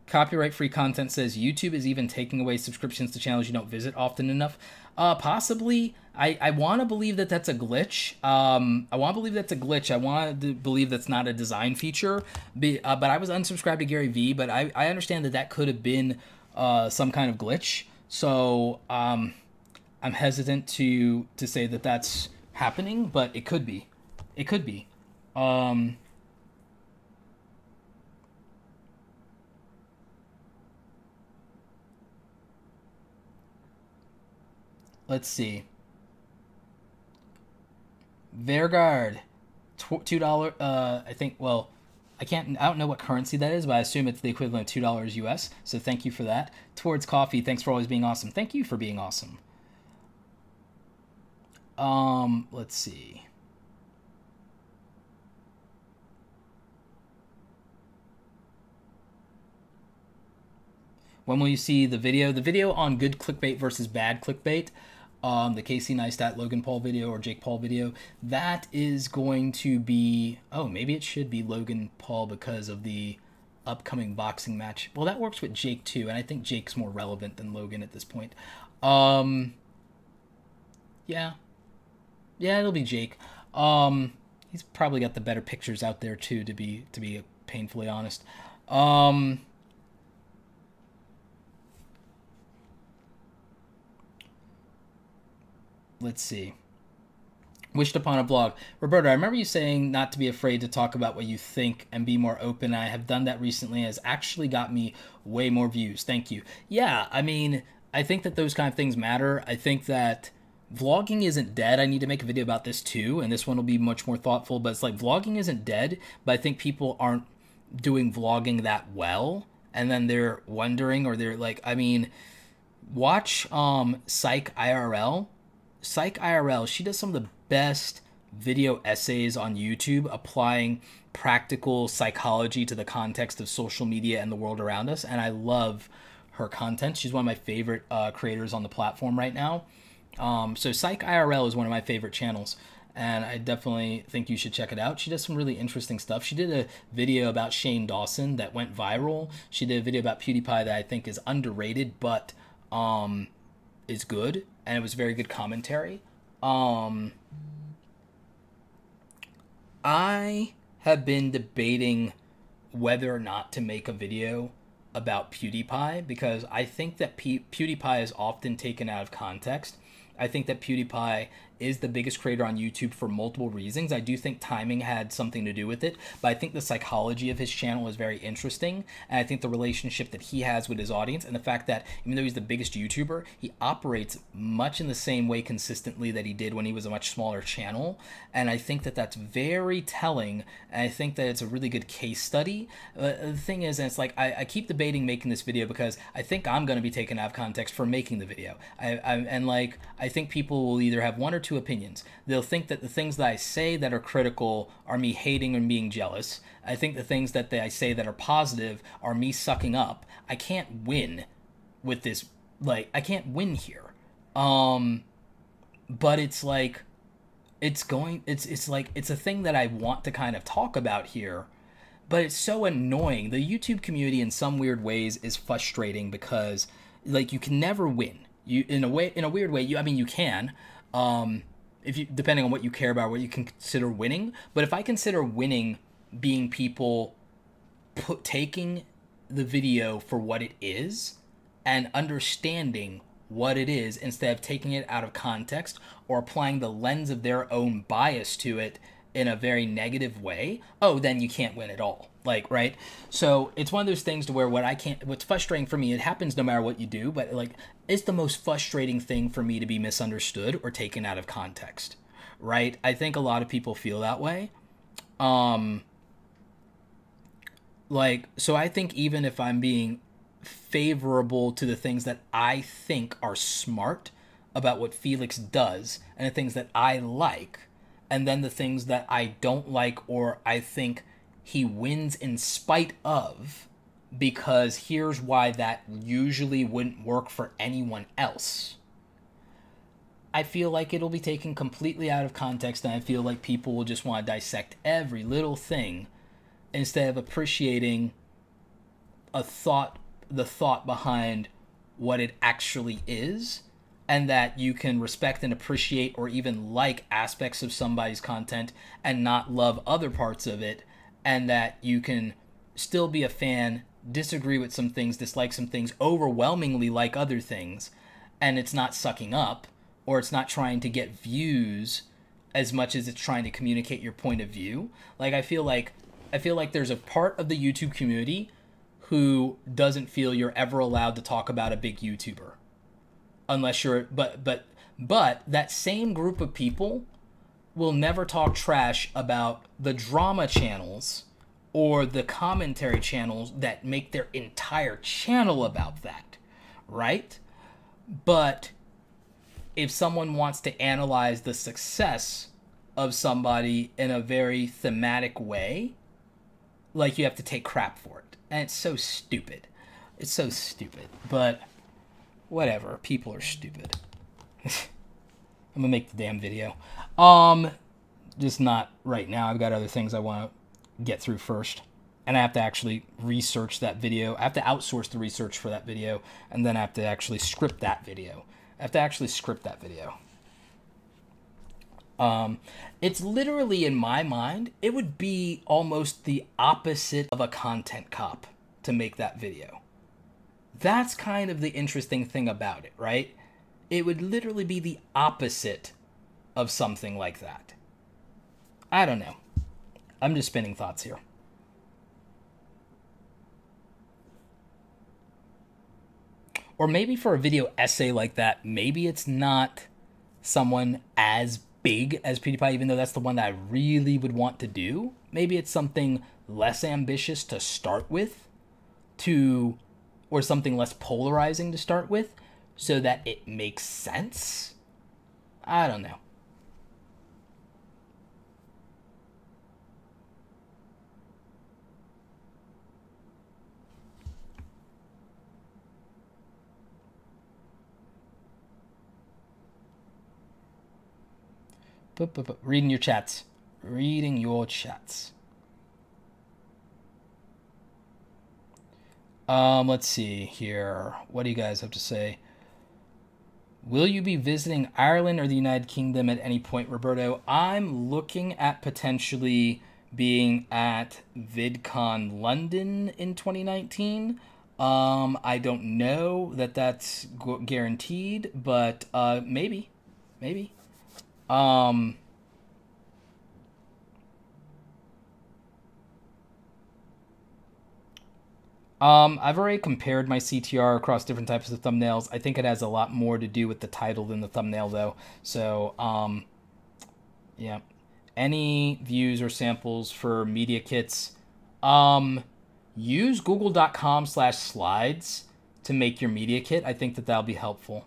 Copyright-free content says YouTube is even taking away subscriptions to channels you don't visit often enough. Possibly. I want to believe that that's a glitch. I want to believe that's a glitch. I want to believe that's not a design feature. But I was unsubscribed to Gary Vee, but I understand that that could have been some kind of glitch. So I'm hesitant to say that that's happening, but it could be. It could be. Let's see. Vergard, $2. I think. Well, I don't know what currency that is, but I assume it's the equivalent of $2 US. So thank you for that. Towards Coffee, thanks for always being awesome. Thank you for being awesome. Let's see. When will you see the video? The video on good clickbait versus bad clickbait. The Casey Neistat Logan Paul video or Jake Paul video, that is going to be, oh, maybe it should be Logan Paul because of the upcoming boxing match. Well, that works with Jake too, and I think Jake's more relevant than Logan at this point. Yeah, it'll be Jake. He's probably got the better pictures out there too, to be painfully honest. Let's see. Wished upon a blog. Roberto, I remember you saying not to be afraid to talk about what you think and be more open. I have done that recently. It has actually got me way more views. Thank you. Yeah, I mean, I think that those kind of things matter. I think that vlogging isn't dead. I need to make a video about this too, and this one will be much more thoughtful. But it's like vlogging isn't dead, but I think people aren't doing vlogging that well. And then they're wondering, or they're like, I mean, watch Psych IRL. Psych IRL, she does some of the best video essays on YouTube applying practical psychology to the context of social media and the world around us, and I love her content. She's one of my favorite creators on the platform right now. So Psych IRL is one of my favorite channels, and I definitely think you should check it out. She does some really interesting stuff. She did a video about Shane Dawson that went viral. She did a video about PewDiePie that I think is underrated, but is good, and it was very good commentary. I have been debating whether or not to make a video about PewDiePie because I think that PewDiePie is often taken out of context. I think that PewDiePie is the biggest creator on YouTube for multiple reasons. I do think timing had something to do with it, but I think the psychology of his channel is very interesting, and I think the relationship that he has with his audience and the fact that even though he's the biggest YouTuber, he operates much in the same way consistently that he did when he was a much smaller channel, and I think that that's very telling, and I think that it's a really good case study. The thing is, and it's like, I keep debating making this video because I think I'm going to be taken out of context for making the video. I think people will either have one or two opinions. They'll think that the things that I say that are critical are me hating and being jealous. I think the things that I say that are positive are me sucking up. I can't win with this. Like, I can't win here. But it's like, it's a thing that I want to kind of talk about here, but it's so annoying. The YouTube community in some weird ways is frustrating because like you can never win. You in a weird way, you can, if you, depending on what you care about, what you can consider winning. But if I consider winning being people taking the video for what it is and understanding what it is instead of taking it out of context or applying the lens of their own bias to it in a very negative way, oh, then you can't win at all. Like, right? So it's one of those things to where what's frustrating for me, it happens no matter what you do, but like, it's the most frustrating thing for me to be misunderstood or taken out of context, right? I think a lot of people feel that way. Like, so I think even if I'm being favorable to the things that I think are smart about what Felix does and the things that I like, and then the things that I don't like or I think he wins in spite of, because here's why that usually wouldn't work for anyone else, I feel like it'll be taken completely out of context, and I feel like people will just want to dissect every little thing instead of appreciating the thought behind what it actually is, and that you can respect and appreciate or even like aspects of somebody's content and not love other parts of it, and that you can still be a fan, disagree with some things, dislike some things, overwhelmingly like other things, and it's not sucking up, or it's not trying to get views as much as it's trying to communicate your point of view. Like, I feel like there's a part of the YouTube community who doesn't feel you're ever allowed to talk about a big YouTuber. Unless you're, but that same group of people will never talk trash about the drama channels or the commentary channels that make their entire channel about that, right? But if someone wants to analyze the success of somebody in a very thematic way, like, you have to take crap for it. And it's so stupid. It's so stupid. But whatever. People are stupid. I'm gonna make the damn video. Just not right now. I've got other things I want to get through first. And I have to actually research that video. I have to outsource the research for that video. And then I have to actually script that video. It's literally, in my mind, it would be almost the opposite of a content cop to make that video. That's kind of the interesting thing about it, right? It would literally be the opposite of something like that. I don't know. I'm just spinning thoughts here. Or maybe for a video essay like that, maybe it's not someone as big as PewDiePie, even though that's the one that I really would want to do. Maybe it's something less ambitious to start with, or something less polarizing to start with, so that it makes sense. I don't know. Reading your chats. Let's see here. What do you guys have to say? Will you be visiting Ireland or the United Kingdom at any point, Roberto? I'm looking at potentially being at VidCon London in 2019. I don't know that that's guaranteed, but maybe. I've already compared my CTR across different types of thumbnails. I think it has a lot more to do with the title than the thumbnail, though. So, yeah. Any views or samples for media kits? Use google.com/slides to make your media kit. I think that'll be helpful.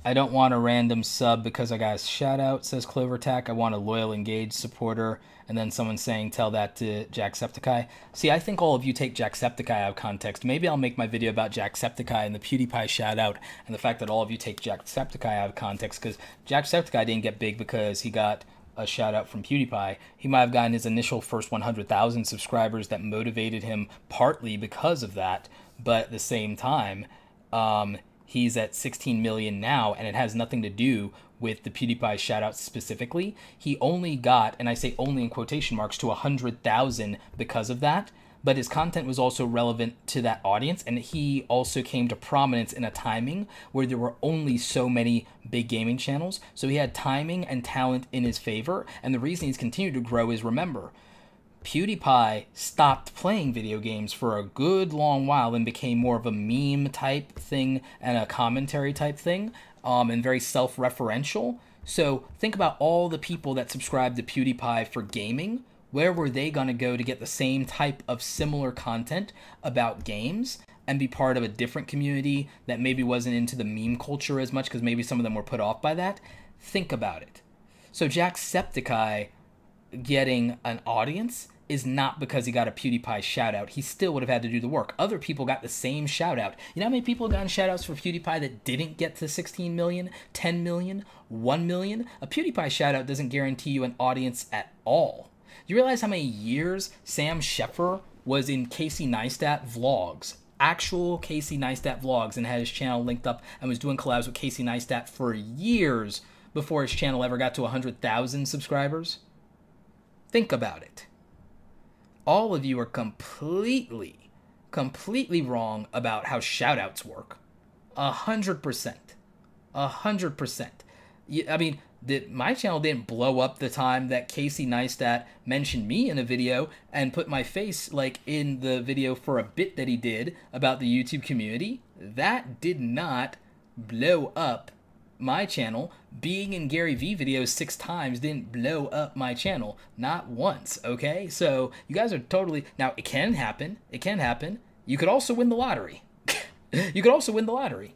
I don't want a random sub because I got a shout out, says CloverTac. I want a loyal, engaged supporter. And then someone saying, tell that to Jacksepticeye. See, I think all of you take Jacksepticeye out of context. Maybe I'll make my video about Jacksepticeye and the PewDiePie shout out and the fact that all of you take Jacksepticeye out of context, because Jacksepticeye didn't get big because he got a shout out from PewDiePie. He might have gotten his initial first 100,000 subscribers that motivated him partly because of that. But at the same time, he's at 16 million now, and it has nothing to do with the PewDiePie shoutouts specifically. He only got, and I say only in quotation marks, to 100,000 because of that, but his content was also relevant to that audience, and he also came to prominence in a timing where there were only so many big gaming channels, so he had timing and talent in his favor, and the reason he's continued to grow is, remember, PewDiePie stopped playing video games for a good long while and became more of a meme type thing and a commentary type thing, and very self-referential. So think about all the people that subscribed to PewDiePie for gaming. Where were they going to go to get the same type of similar content about games and be part of a different community that maybe wasn't into the meme culture as much because maybe some of them were put off by that? Think about it. So Jacksepticeye getting an audience is not because he got a PewDiePie shout out. He still would have had to do the work. Other people got the same shout out. You know how many people have gotten shout outs for PewDiePie that didn't get to 16 million, 10 million, 1 million? A PewDiePie shout out doesn't guarantee you an audience at all. You realize how many years Sam Sheffer was in Casey Neistat vlogs, actual Casey Neistat vlogs, and had his channel linked up and was doing collabs with Casey Neistat for years before his channel ever got to 100,000 subscribers? Think about it. All of you are completely wrong about how shoutouts work. 100%. 100%. I mean, my channel didn't blow up the time that Casey Neistat mentioned me in a video and put my face like in the video for a bit that he did about the YouTube community. That did not blow up my channel. Being in Gary Vee videos 6 times didn't blow up my channel. Not once, okay? So you guys are totally... Now, it can happen. It can happen. You could also win the lottery. You could also win the lottery.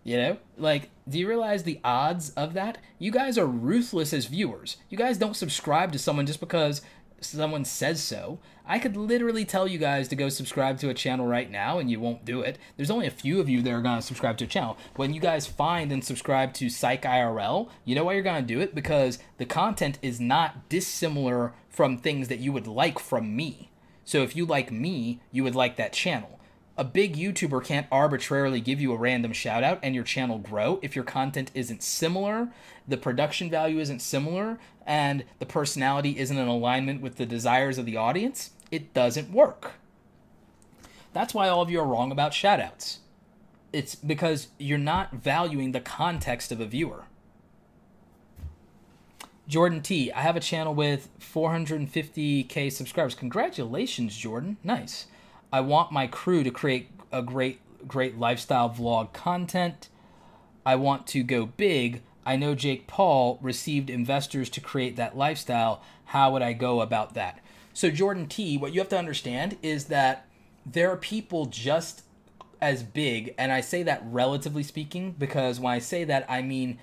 You know? Like, do you realize the odds of that? You guys are ruthless as viewers. You guys don't subscribe to someone just because someone says so. I could literally tell you guys to go subscribe to a channel right now and you won't do it. There's only a few of you that are going to subscribe to a channel. When you guys find and subscribe to Psych IRL, you know why you're going to do it? Because the content is not dissimilar from things that you would like from me. So if you like me, you would like that channel. A big YouTuber can't arbitrarily give you a random shout out and your channel grow if your content isn't similar, the production value isn't similar, and the personality isn't in alignment with the desires of the audience. It doesn't work. That's why all of you are wrong about shout outs. It's because you're not valuing the context of a viewer. Jordan T, I have a channel with 450K subscribers. Congratulations, Jordan. Nice. I want my crew to create a great lifestyle vlog content. I want to go big. I know Jake Paul received investors to create that lifestyle. How would I go about that? So Jordan T, what you have to understand is that there are people just as big, and I say that relatively speaking, because when I say that, I mean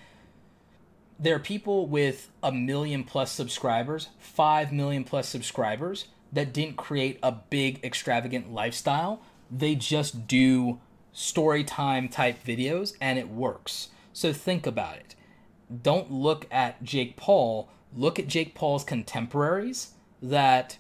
there are people with 1 million plus subscribers, 5 million plus subscribers, that didn't create a big extravagant lifestyle. They just do story time type videos and it works. So think about it. Don't look at Jake Paul. Look at Jake Paul's contemporaries that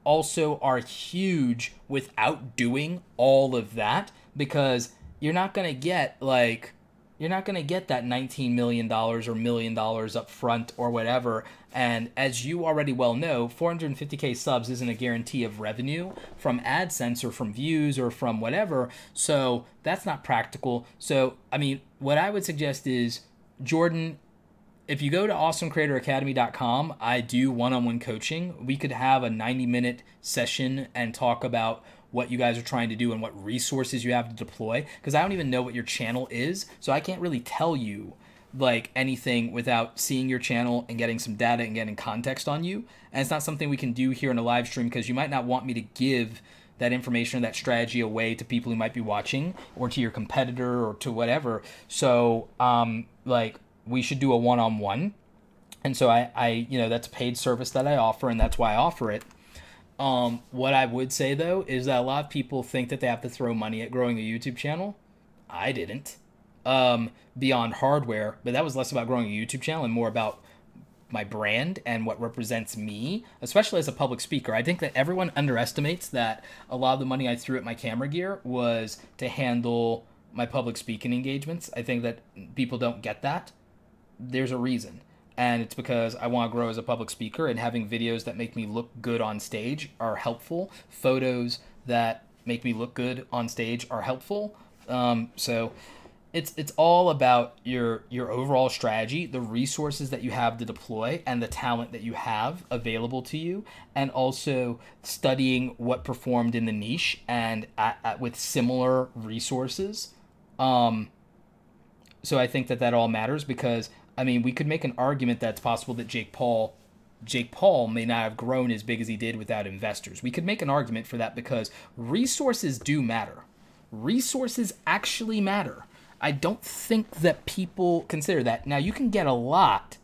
also are huge without doing all of that, because you're not going to get like... You're not going to get that $19 million or $1 million up front or whatever. And as you already well know, 450K subs isn't a guarantee of revenue from AdSense or from views or from whatever. So that's not practical. So, I mean, what I would suggest is, Jordan, if you go to awesomecreatoracademy.com, I do one-on-one coaching. We could have a 90-minute session and talk about what you guys are trying to do and what resources you have to deploy, because I don't even know what your channel is, so I can't really tell you like anything without seeing your channel and getting some data and getting context on you. And it's not something we can do here in a live stream, because you might not want me to give that information, that strategy away to people who might be watching, or to your competitor, or to whatever. So like, we should do a one-on-one. And so I that's a paid service that I offer, and that's why I offer it. What I would say though is that a lot of people think that they have to throw money at growing a YouTube channel. I didn't. Beyond hardware, but that was less about growing a YouTube channel and more about my brand and what represents me, especially as a public speaker. I think that everyone underestimates that a lot of the money I threw at my camera gear was to handle my public speaking engagements. I think that people don't get that. There's a reason. And it's because I want to grow as a public speaker, and having videos that make me look good on stage are helpful. Photos that make me look good on stage are helpful. So it's all about your overall strategy, the resources that you have to deploy, and the talent that you have available to you, and also studying what performed in the niche and with similar resources. So I think that all matters, because I mean, we could make an argument that it's possible that Jake Paul may not have grown as big as he did without investors. We could make an argument for that, because resources do matter. Resources actually matter. I don't think that people consider that. Now, you can get a lot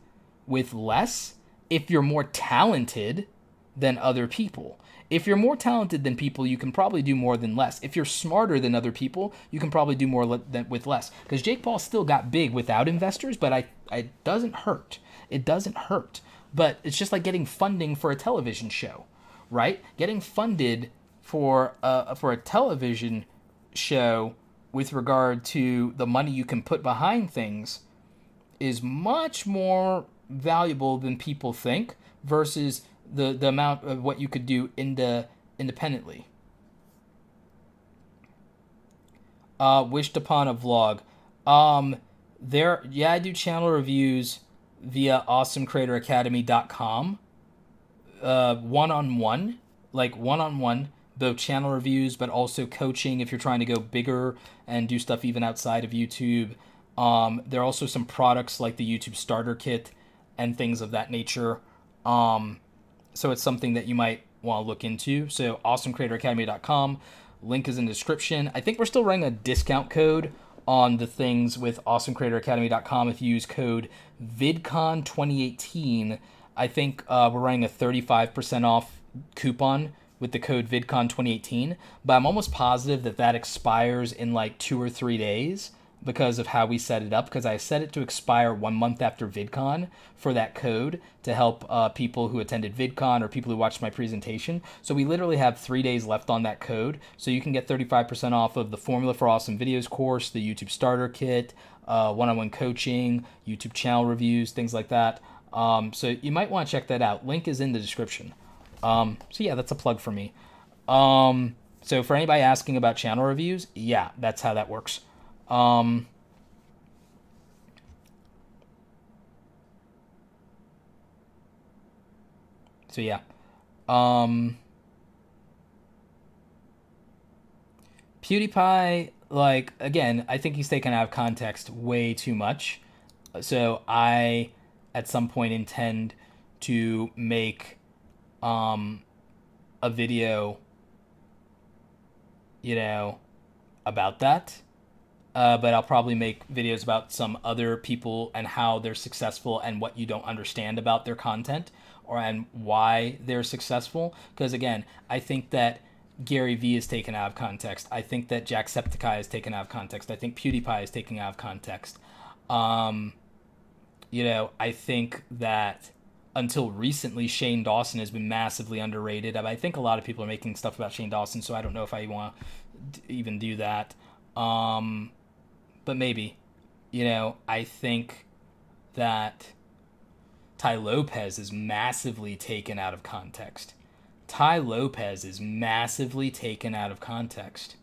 with less if you're more talented than other people. If you're more talented than people, you can probably do more than less. If you're smarter than other people, you can probably do more with less. Because Jake Paul still got big without investors, but it doesn't hurt. It doesn't hurt. But it's just like getting funding for a television show, right? Getting funded for a television show with regard to the money you can put behind things is much more valuable than people think, versus the amount of what you could do independently. Wished upon a vlog. I do channel reviews via awesomecreatoracademy.com. One-on-one, both channel reviews, but also coaching if you're trying to go bigger and do stuff even outside of YouTube. There are also some products like the YouTube starter kit and things of that nature. So it's something that you might want to look into. So awesomecreatoracademy.com. Link is in the description. I think we're still running a discount code on the things with awesomecreatoracademy.com. If you use code VidCon2018, I think we're running a 35% off coupon with the code VidCon2018. But I'm almost positive that expires in like 2 or 3 days because of how we set it up, because I set it to expire 1 month after VidCon for that code to help people who attended VidCon or people who watched my presentation. So we literally have 3 days left on that code. So you can get 35% off of the Formula for Awesome Videos course, the YouTube Starter Kit, one-on-one coaching, YouTube channel reviews, things like that. So you might want to check that out. Link is in the description. So yeah, that's a plug for me. So for anybody asking about channel reviews, yeah, that's how that works. So yeah. PewDiePie, like, again, I think he's taken out of context way too much. So I, at some point, intend to make a video, about that. But I'll probably make videos about some other people and how they're successful and what you don't understand about their content and why they're successful. Because again, I think that Gary Vee is taken out of context. I think that Jacksepticeye is taken out of context. I think PewDiePie is taken out of context. I think that until recently, Shane Dawson has been massively underrated. I think a lot of people are making stuff about Shane Dawson, so I don't know if I want to even do that. But maybe, I think that Tai Lopez is massively taken out of context. Tai Lopez is massively taken out of context.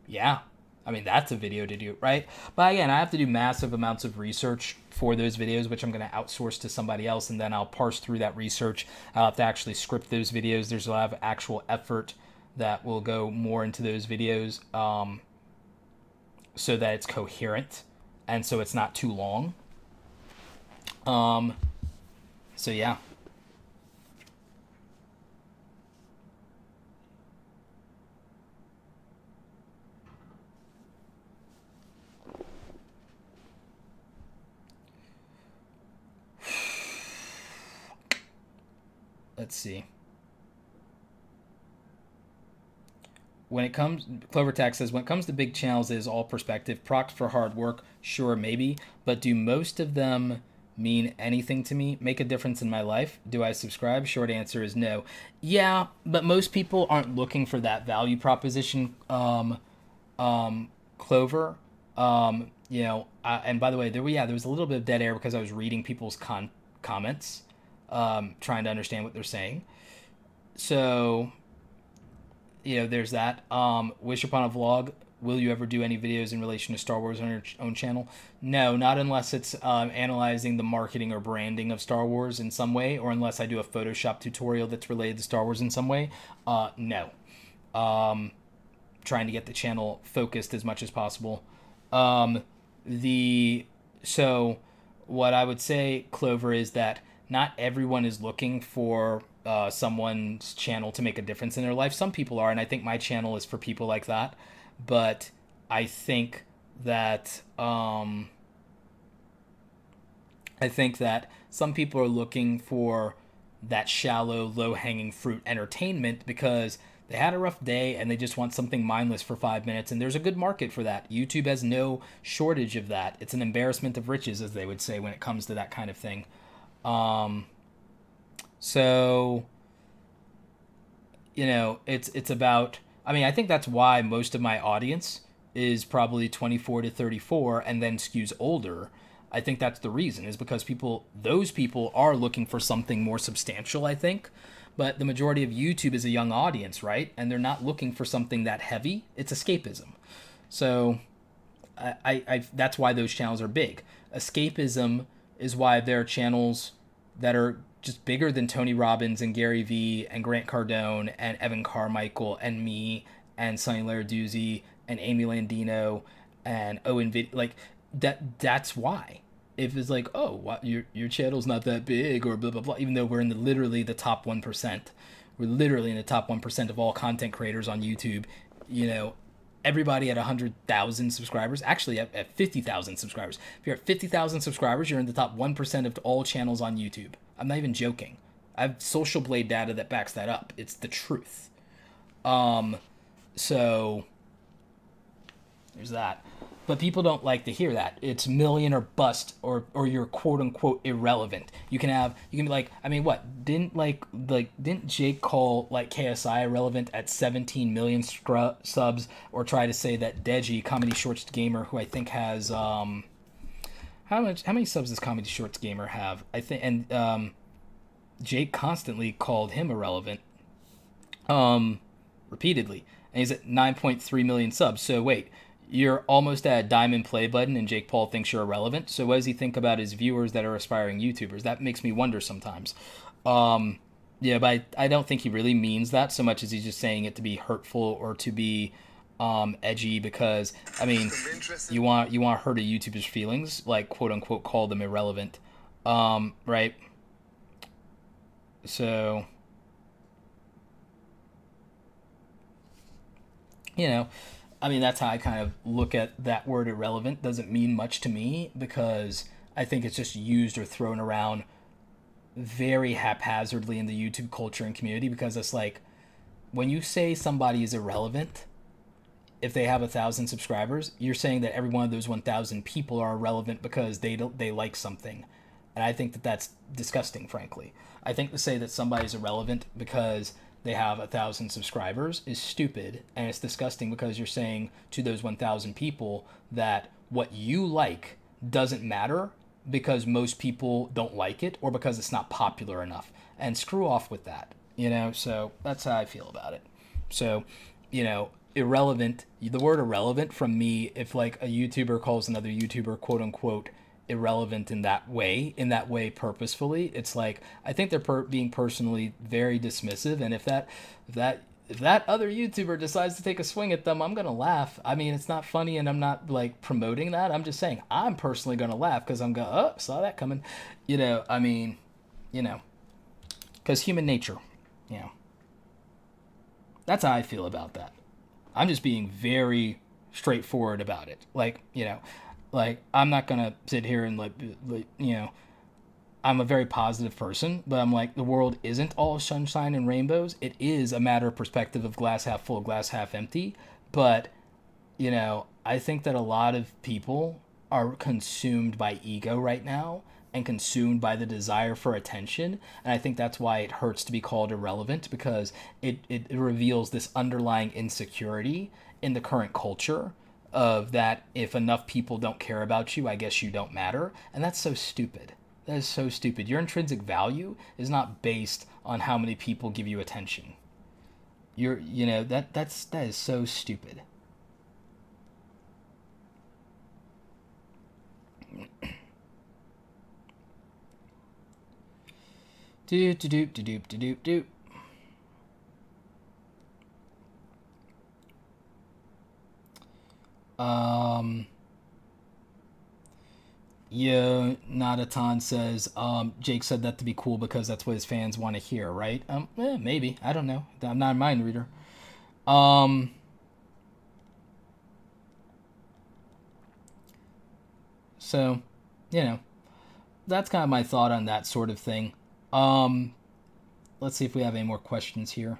Yeah. I mean, that's a video to do, right? But again, I have to do massive amounts of research for those videos, which I'm going to outsource to somebody else, and then I'll parse through that research. I'll have to actually script those videos. There's a lot of actual effort that will go more into those videos so that it's coherent and so it's not too long. So yeah. let's see. When it comes, CloverTax says, when it comes to big channels, it is all perspective. Props for hard work, sure, maybe. But do most of them mean anything to me? Make a difference in my life? Do I subscribe? Short answer is no. Yeah, but most people aren't looking for that value proposition, Clover. And by the way, there was a little bit of dead air because I was reading people's comments, trying to understand what they're saying. So, there's that. Wish upon a vlog. Will you ever do any videos in relation to Star Wars on your own channel? No, not unless it's analyzing the marketing or branding of Star Wars in some way, or unless I do a Photoshop tutorial that's related to Star Wars in some way. No. Trying to get the channel focused as much as possible. So what I would say, Clover, is that not everyone is looking for someone's channel to make a difference in their life. Some people are, and I think my channel is for people like that. But I think that some people are looking for that shallow, low-hanging fruit entertainment because they had a rough day and they just want something mindless for 5 minutes, and there's a good market for that. YouTube has no shortage of that. It's an embarrassment of riches, as they would say, when it comes to that kind of thing. So, it's about, I think that's why most of my audience is probably 24 to 34 and then skews older. I think that's the reason, is because those people are looking for something more substantial, I think. But the majority of YouTube is a young audience, right? And they're not looking for something that heavy. It's escapism. So that's why those channels are big. Escapism is why there are channels that are just bigger than Tony Robbins and Gary Vee and Grant Cardone and Evan Carmichael and me and Sonny Larduzzi and Amy Landino and Owen Like that's why. If it's like, oh, what, your channel's not that big or blah blah blah, even though we're in literally the top 1%. We're literally in the top 1% of all content creators on YouTube. Everybody at 100,000 subscribers, actually at 50,000 subscribers. If you're at 50,000 subscribers, you're in the top 1% of all channels on YouTube. I'm not even joking. I have Social Blade data that backs that up. It's the truth. So there's that. But people don't like to hear that. It's million or bust, or you're quote unquote irrelevant. You can be like, what? Didn't Jake call KSI irrelevant at 17 million subs, or try to say that Deji, Comedy Shorts Gamer, who I think has how many subs does Comedy Shorts Gamer have? I think, and Jake constantly called him irrelevant, repeatedly, and he's at 9.3 million subs. So wait. You're almost at a diamond play button and Jake Paul thinks you're irrelevant. So what does he think about his viewers that are aspiring YouTubers? That makes me wonder sometimes. But I don't think he really means that so much as he's just saying it to be hurtful or to be edgy, because, you want to hurt a YouTuber's feelings, like quote unquote call them irrelevant. Right? So, that's how I kind of look at that word irrelevant. Doesn't mean much to me because I think it's just used or thrown around very haphazardly in the YouTube culture and community, because it's like, when you say somebody is irrelevant, if they have 1,000 subscribers, you're saying that every one of those 1,000 people are irrelevant because they like something. And I think that that's disgusting, frankly. I think to say that somebody's irrelevant because they have 1,000 subscribers is stupid, and it's disgusting, because you're saying to those 1,000 people that what you like doesn't matter because most people don't like it, or because it's not popular enough, and screw off with that, so that's how I feel about it. So, irrelevant, the word irrelevant from me, if a YouTuber calls another YouTuber quote unquote irrelevant in that way purposefully, it's like, I think they're being personally very dismissive, and if that other YouTuber decides to take a swing at them, I'm gonna laugh. It's not funny, and I'm not promoting that. I'm just saying I'm personally gonna laugh because I'm going, oh, saw that coming, because human nature, that's how I feel about that. I'm just being very straightforward about it. I'm not gonna sit here and I'm a very positive person, but I'm like, the world isn't all sunshine and rainbows. It is a matter of perspective of glass half full, glass half empty. But, you know, I think that a lot of people are consumed by ego right now and consumed by the desire for attention. And I think that's why it hurts to be called irrelevant, because it reveals this underlying insecurity in the current culture of that if enough people don't care about you, I guess you don't matter. And that's so stupid. That is so stupid. Your intrinsic value is not based on how many people give you attention. That is so stupid. Do do do do do do do. Yeah, Nadaton says, Jake said that to be cool because that's what his fans want to hear, right? Maybe. I don't know. I'm not a mind reader. So, you know, that's kind of my thought on that sort of thing. Let's see if we have any more questions here.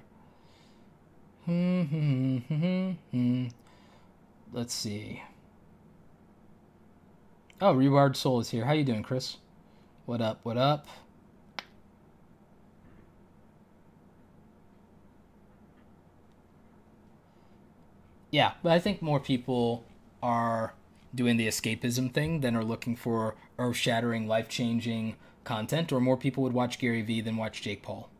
Let's see. Oh, Reward Soul is here. How you doing, Chris? What up? What up? Yeah, but I think more people are doing the escapism thing than are looking for earth-shattering, life-changing content, or more people would watch Gary Vee than watch Jake Paul.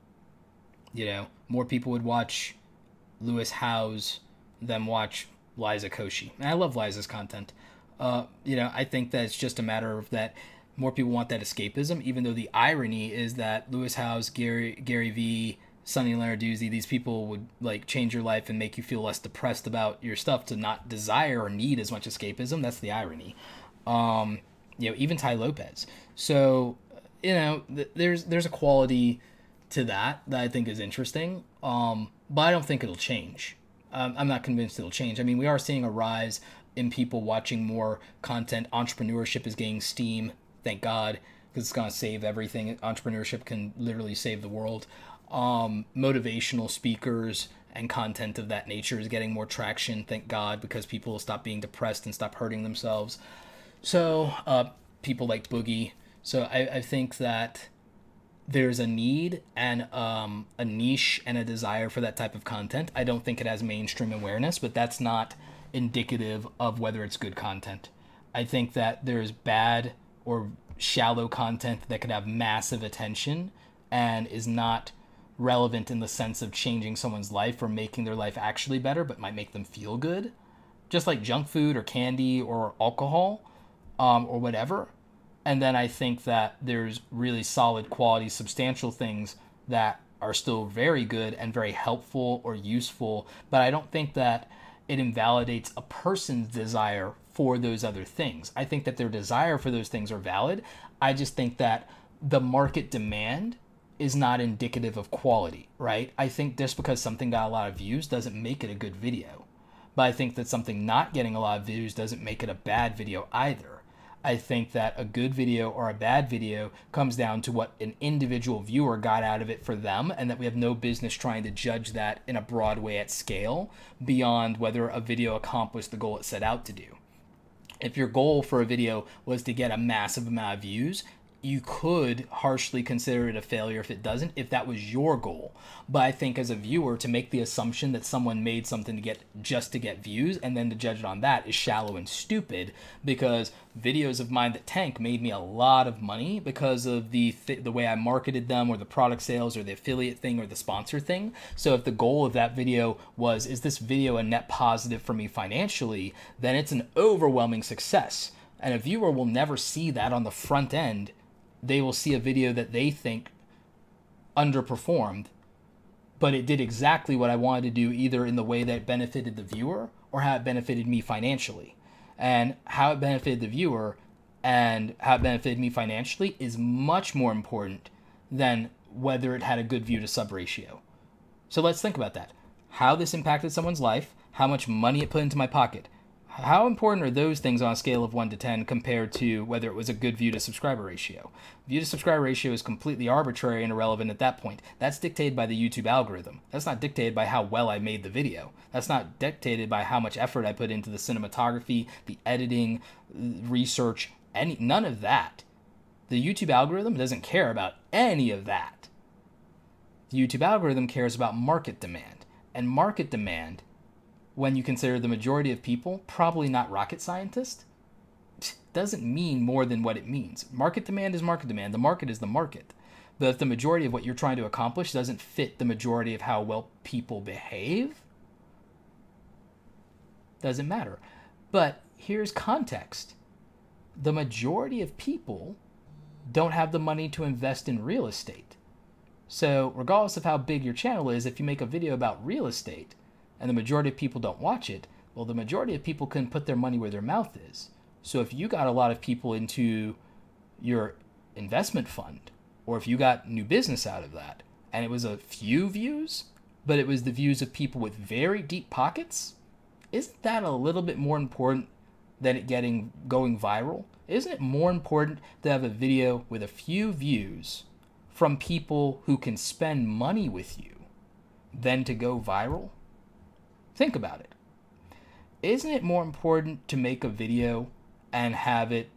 You know, more people would watch Lewis Howes than watch Liza Koshy. And I love Liza's content. I think that it's just a matter of that more people want that escapism, even though the irony is that Lewis Howes, Gary Vee, Sonny Lenarduzzi, these people would like change your life and make you feel less depressed about your stuff to not desire or need as much escapism. That's the irony. Even Ty Lopez. So, there's a quality to that I think is interesting. But I don't think it'll change. I'm not convinced it'll change. I mean, we are seeing a rise in people watching more content. Entrepreneurship is gaining steam, thank God, because it's going to save everything. Entrepreneurship can literally save the world. Motivational speakers and content of that nature is getting more traction, thank God, because people will stop being depressed and stop hurting themselves. So people like Boogie. So I think that there's a need and a niche and a desire for that type of content. I don't think it has mainstream awareness, but that's not indicative of whether it's good content. I think that there's bad or shallow content that could have massive attention and is not relevant in the sense of changing someone's life or making their life actually better, but might make them feel good. Just like junk food or candy or alcohol or whatever. And then I think that there's really solid quality, substantial things that are still very good and very helpful or useful. But I don't think that it invalidates a person's desire for those other things. I think that their desire for those things are valid. I just think that the market demand is not indicative of quality, right? I think just because something got a lot of views doesn't make it a good video. But I think that something not getting a lot of views doesn't make it a bad video either. I think that a good video or a bad video comes down to what an individual viewer got out of it for them, and that we have no business trying to judge that in a broad way at scale beyond whether a video accomplished the goal it set out to do. If your goal for a video was to get a massive amount of views, you could harshly consider it a failure if it doesn't, if that was your goal. But I think as a viewer, to make the assumption that someone made something just to get views and then to judge it on that is shallow and stupid, because videos of mine that tank made me a lot of money because of the way I marketed them, or the product sales, or the affiliate thing, or the sponsor thing. So if the goal of that video was, is this video a net positive for me financially, then it's an overwhelming success. And a viewer will never see that on the front end. They will see a video that they think underperformed, but it did exactly what I wanted to do, either in the way that it benefited the viewer or how it benefited me financially. And how it benefited the viewer and how it benefited me financially is much more important than whether it had a good view to sub ratio. So let's think about that. How this impacted someone's life, how much money it put into my pocket, How important are those things on a scale of 1 to 10 compared to whether it was a good view to subscriber ratio? View to subscriber ratio is completely arbitrary and irrelevant at that point. That's dictated by the YouTube algorithm. That's not dictated by how well I made the video. That's not dictated by how much effort I put into the cinematography, the editing, research, none of that. The YouTube algorithm doesn't care about any of that. The YouTube algorithm cares about market demand. And market demand, when you consider the majority of people, probably not rocket scientists, doesn't mean more than what it means. Market demand is market demand. The market is the market. But if the majority of what you're trying to accomplish doesn't fit the majority of how well people behave, doesn't matter. But here's context. The majority of people don't have the money to invest in real estate. So regardless of how big your channel is, if you make a video about real estate and the majority of people don't watch it, well, the majority of people can put their money where their mouth is. So if you got a lot of people into your investment fund, or if you got new business out of that, and it was a few views, but it was the views of people with very deep pockets, isn't that a little bit more important than it going viral? Isn't it more important to have a video with a few views from people who can spend money with you than to go viral? Think about it. Isn't it more important to make a video and have it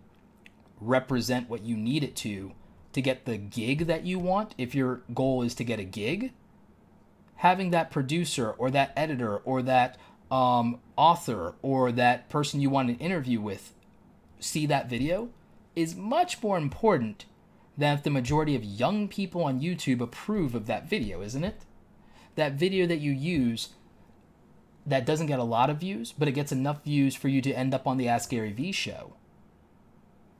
represent what you need it to get the gig that you want? If your goal is to get a gig, having that producer or that editor or that author or that person you want an interview with see that video is much more important than if the majority of young people on YouTube approve of that video, isn't it? That video that you use that doesn't get a lot of views, but it gets enough views for you to end up on the Ask Gary Vee show.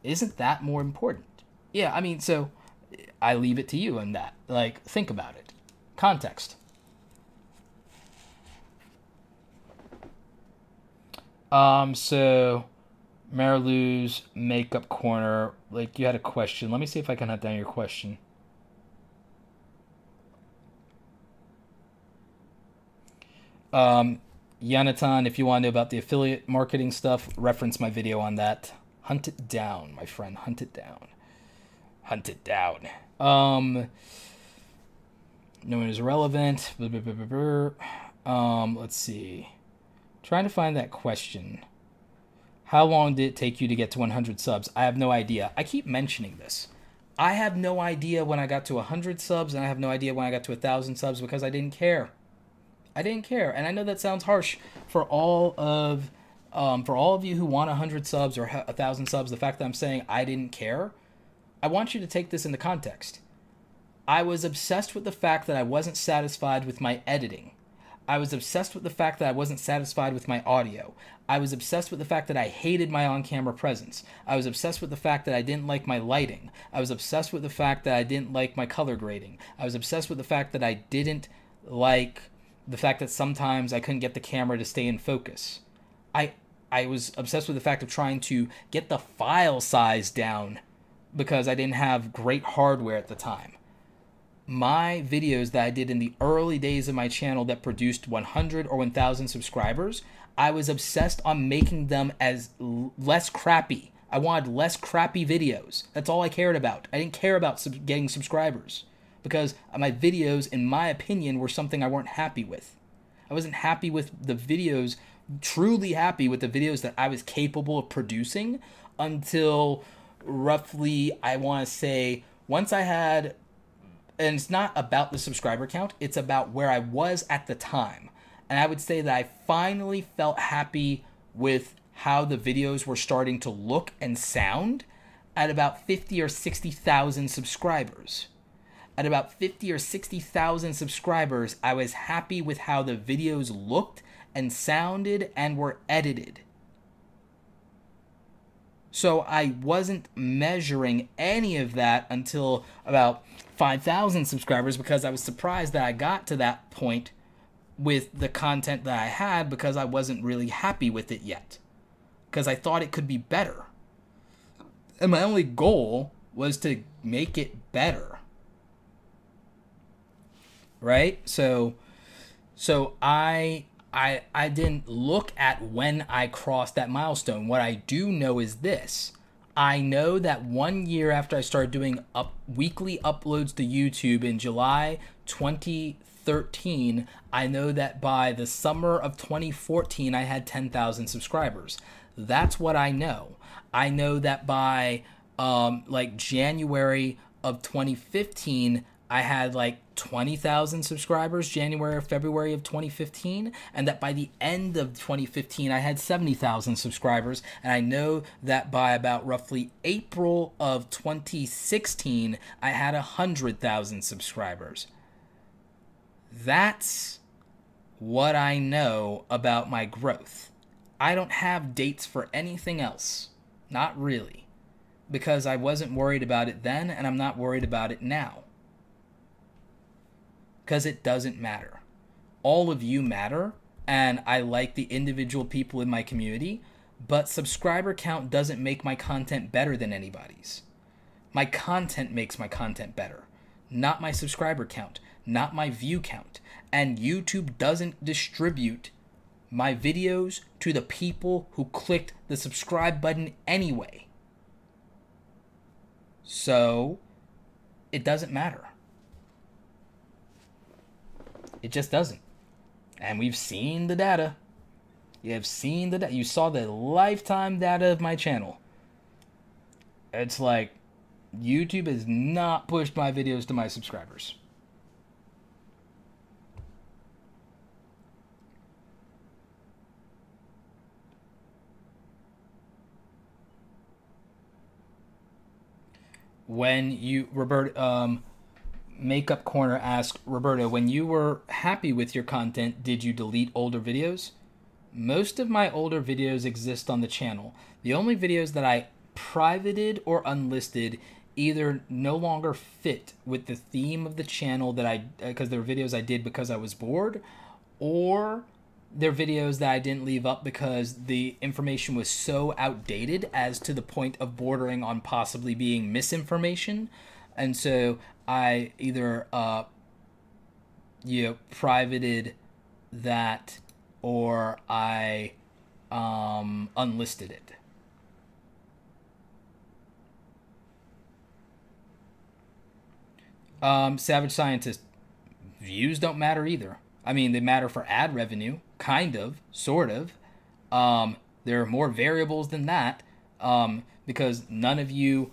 Isn't that more important? Yeah, I mean, so I leave it to you on that. Like, think about it. Context. So Marilou's Makeup Corner, like, you had a question. Let me see if I can hunt down your question. Yanatan, if you want to know about the affiliate marketing stuff, reference my video on that. Hunt it down, my friend. Hunt it down. Hunt it down. No one is relevant. Let's see. Trying to find that question. How long did it take you to get to 100 subs? I have no idea. I keep mentioning this. I have no idea when I got to 100 subs, and I have no idea when I got to 1,000 subs because I didn't care. I didn't care, and I know that sounds harsh for all of you who want 100 subs or 1,000 subs. The fact that I'm saying I didn't care, I want you to take this into context. I was obsessed with the fact that I wasn't satisfied with my editing. I was obsessed with the fact that I wasn't satisfied with my audio. I was obsessed with the fact that I hated my on-camera presence. I was obsessed with the fact that I didn't like my lighting. I was obsessed with the fact that I didn't like my color grading. I was obsessed with the fact that I didn't like the fact that sometimes I couldn't get the camera to stay in focus. I was obsessed with the fact of trying to get the file size down because I didn't have great hardware at the time. My videos that I did in the early days of my channel that produced 100 or 1,000 subscribers, I was obsessed on making them as less crappy. I wanted less crappy videos. That's all I cared about. I didn't care about getting subscribers because my videos, in my opinion, were something I weren't happy with. I wasn't happy with the videos, truly happy with the videos that I was capable of producing until roughly, I want to say, once I had, and it's not about the subscriber count, it's about where I was at the time. And I would say that I finally felt happy with how the videos were starting to look and sound at about 50 or 60,000 subscribers. At about 50 or 60,000 subscribers, I was happy with how the videos looked and sounded and were edited. So I wasn't measuring any of that until about 5,000 subscribers because I was surprised that I got to that point with the content that I had because I wasn't really happy with it yet. Because I thought it could be better. And my only goal was to make it better. Right? So I I didn't look at when I crossed that milestone. What I do know is this. I know that 1 year after I started doing weekly uploads to YouTube in July 2013, I know that by the summer of 2014, I had 10,000 subscribers. That's what I know. I know that by like January of 2015, I had like 20,000 subscribers, January or February of 2015, and that by the end of 2015, I had 70,000 subscribers. And I know that by about roughly April of 2016, I had 100,000 subscribers. That's what I know about my growth. I don't have dates for anything else. Not really. Because I wasn't worried about it then, and I'm not worried about it now. Because it doesn't matter. All of you matter, and I like the individual people in my community, but subscriber count doesn't make my content better than anybody's. My content makes my content better, not my subscriber count, not my view count. And YouTube doesn't distribute my videos to the people who clicked the subscribe button anyway. So, it doesn't matter. It just doesn't. And we've seen the data. You have seen the data. You saw the lifetime data of my channel. It's like YouTube has not pushed my videos to my subscribers. When you, Roberto, Makeup Corner asked, Roberto, when you were happy with your content, did you delete older videos? Most of my older videos exist on the channel. The only videos that I privated or unlisted either no longer fit with the theme of the channel that because they're videos I did because I was bored, or they're videos that I didn't leave up because the information was so outdated as to the point of bordering on possibly being misinformation. And so I either privated that or I unlisted it. Savage Scientist, views don't matter either. I mean, they matter for ad revenue, kind of, sort of. There are more variables than that, because none of you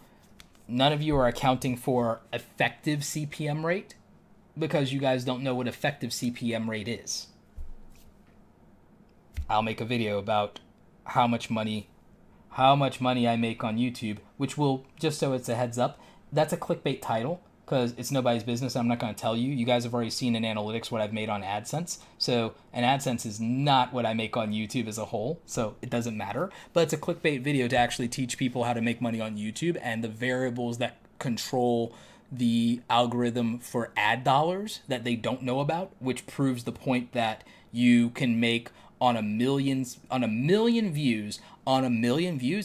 are accounting for effective CPM rate, because you guys don't know what effective CPM rate is. I'll make a video about how much money I make on YouTube, which will, just so it's a heads up, that's a clickbait title, because it's nobody's business. I'm not going to tell you. You guys have already seen in analytics what I've made on AdSense. So, and AdSense is not what I make on YouTube as a whole, so it doesn't matter. But it's a clickbait video to actually teach people how to make money on YouTube and the variables that control the algorithm for ad dollars that they don't know about, which proves the point that you can make on a million views.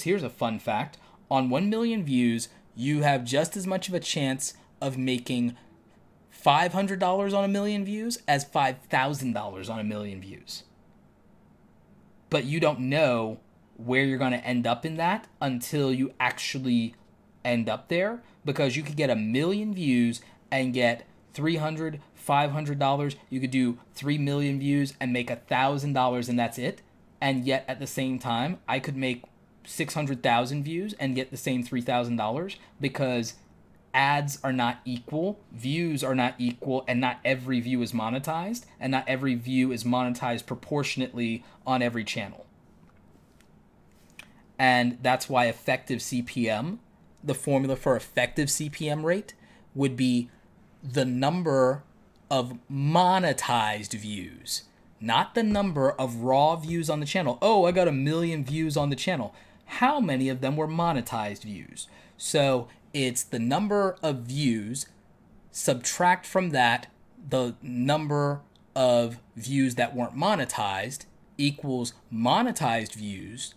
Here's a fun fact. On 1 million views, you have just as much of a chance of making $500 on 1 million views as $5,000 on 1 million views. But you don't know where you're going to end up in that until you actually end up there, because you could get 1 million views and get $300, $500. You could do 3 million views and make $1,000, and that's it. And yet at the same time, I could make 600,000 views and get the same $3,000, because ads are not equal, views are not equal, and not every view is monetized, and not every view is monetized proportionately on every channel. And that's why effective CPM, the formula for effective CPM rate, would be the number of monetized views, not the number of raw views on the channel. Oh, I got 1 million views on the channel. How many of them were monetized views? So it's the number of views, subtract from that the number of views that weren't monetized, equals monetized views,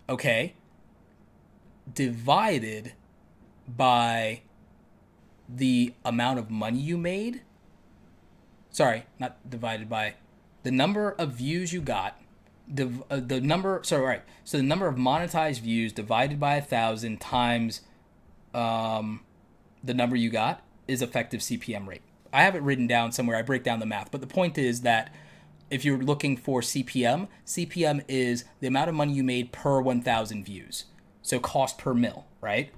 okay, divided by the amount of money you made. Sorry, not divided by, the number of views you got, the number, sorry, right. So the number of monetized views divided by 1,000 times the number you got is effective CPM rate. I have it written down somewhere. I break down the math. But the point is that if you're looking for CPM, CPM is the amount of money you made per 1,000 views. So cost per mil, right?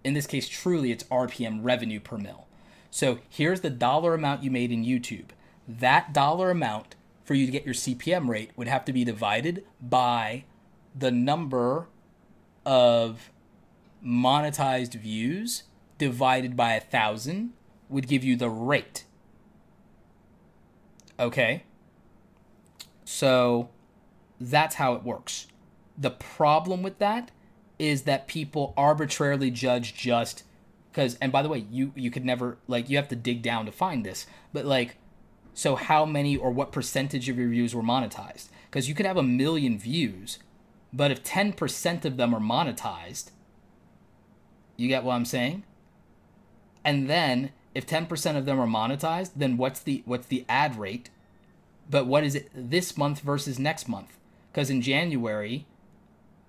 In this case, truly, it's RPM, revenue per mil. So here's the dollar amount you made in YouTube. That dollar amount for you to get your CPM rate would have to be divided by the number of monetized views divided by 1,000 would give you the rate. Okay? So that's how it works. The problem with that is that people arbitrarily judge just because, and by the way, you could never, like, you have to dig down to find this, but like, so how many or what percentage of your views were monetized? Because you could have 1 million views, but if 10% of them are monetized, you get what I'm saying? And then if 10% of them are monetized, then what's the ad rate? But what is it this month versus next month? Because in January,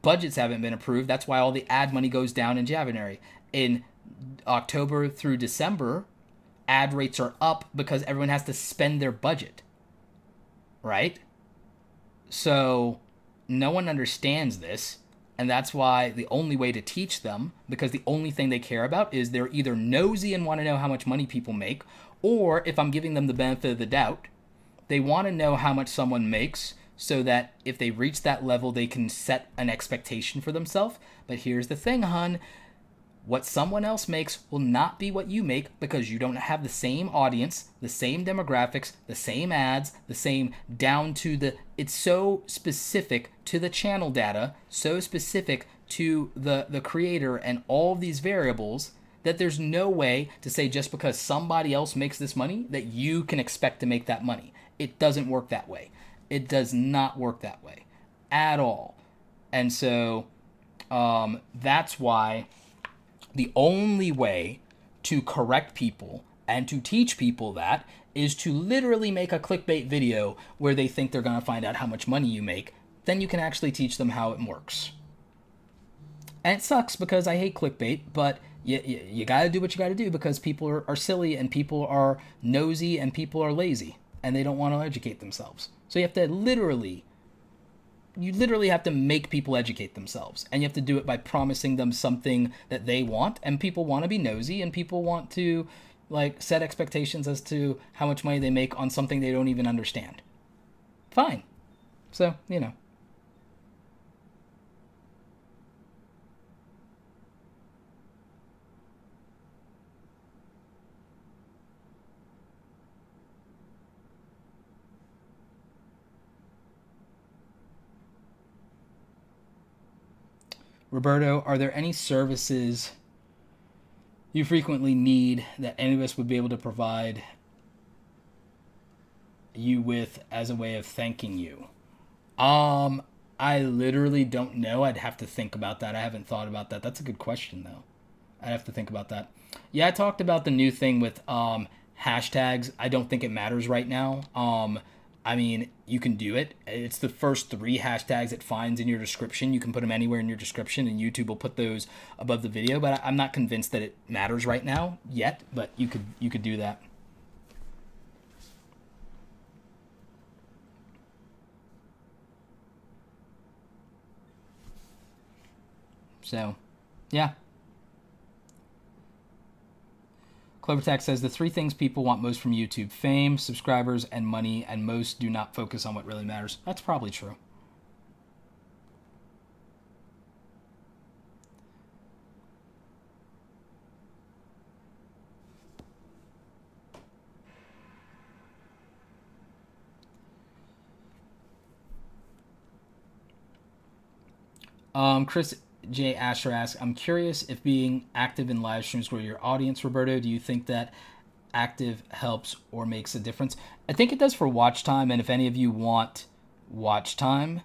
budgets haven't been approved. That's why all the ad money goes down in January. In October through December, ad rates are up because everyone has to spend their budget, right? So no one understands this, and that's why the only way to teach them, because the only thing they care about is they're either nosy and want to know how much money people make, or if I'm giving them the benefit of the doubt, they want to know how much someone makes so that if they reach that level, they can set an expectation for themselves. But here's the thing, hun. What someone else makes will not be what you make because you don't have the same audience, the same demographics, the same ads, the same down to the... It's so specific to the channel data, so specific to the creator and all of these variables that there's no way to say just because somebody else makes this money that you can expect to make that money. It doesn't work that way. It does not work that way at all. And so that's why the only way to correct people and to teach people that is to literally make a clickbait video where they think they're going to find out how much money you make. Then you can actually teach them how it works. And it sucks because I hate clickbait, but you got to do what you got to do because people are silly and people are nosy and people are lazy and they don't want to educate themselves. So you have to literally have to make people educate themselves, and you have to do it by promising them something that they want, and people want to be nosy and people want to like set expectations as to how much money they make on something they don't even understand. Fine. So, you know. Roberto, are there any services you frequently need that any of us would be able to provide you with as a way of thanking you? I literally don't know. I'd have to think about that. I haven't thought about that. That's a good question, though. I'd have to think about that. Yeah, I talked about the new thing with hashtags. I don't think it matters right now. I mean, you can do it. It's the first 3 hashtags it finds in your description. You can put them anywhere in your description, and YouTube will put those above the video. But I'm not convinced that it matters right now yet. But you could do that. So, yeah. CloverTax says the 3 things people want most from YouTube: fame, subscribers, and money, and most do not focus on what really matters. That's probably true. Chris J. Asher asks, I'm curious if being active in live streams grow your audience, Roberto. Do you think that active helps or makes a difference? I think it does for watch time, and if any of you want watch time,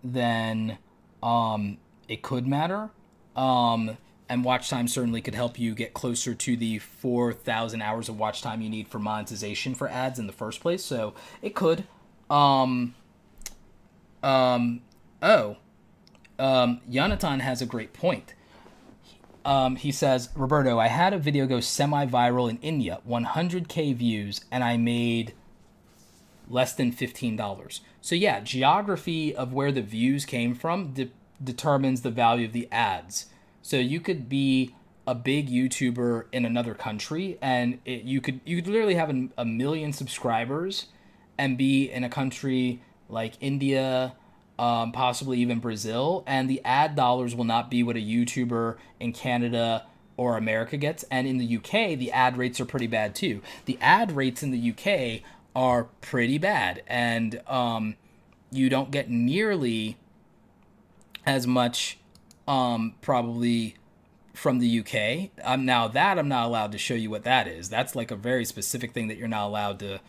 then it could matter. And watch time certainly could help you get closer to the 4,000 hours of watch time you need for monetization for ads in the first place. So it could. Jonathan has a great point. He says, Roberto, I had a video go semi-viral in India, 100K views, and I made less than $15. So yeah, geography of where the views came from determines the value of the ads. So you could be a big YouTuber in another country, and you could literally have a million subscribers and be in a country like India, possibly even Brazil, and the ad dollars will not be what a YouTuber in Canada or America gets. And in the UK, the ad rates are pretty bad too. The ad rates in the UK are pretty bad, and you don't get nearly as much probably from the UK. Now that I'm not allowed to show you what that is. That's like a very specific thing that you're not allowed to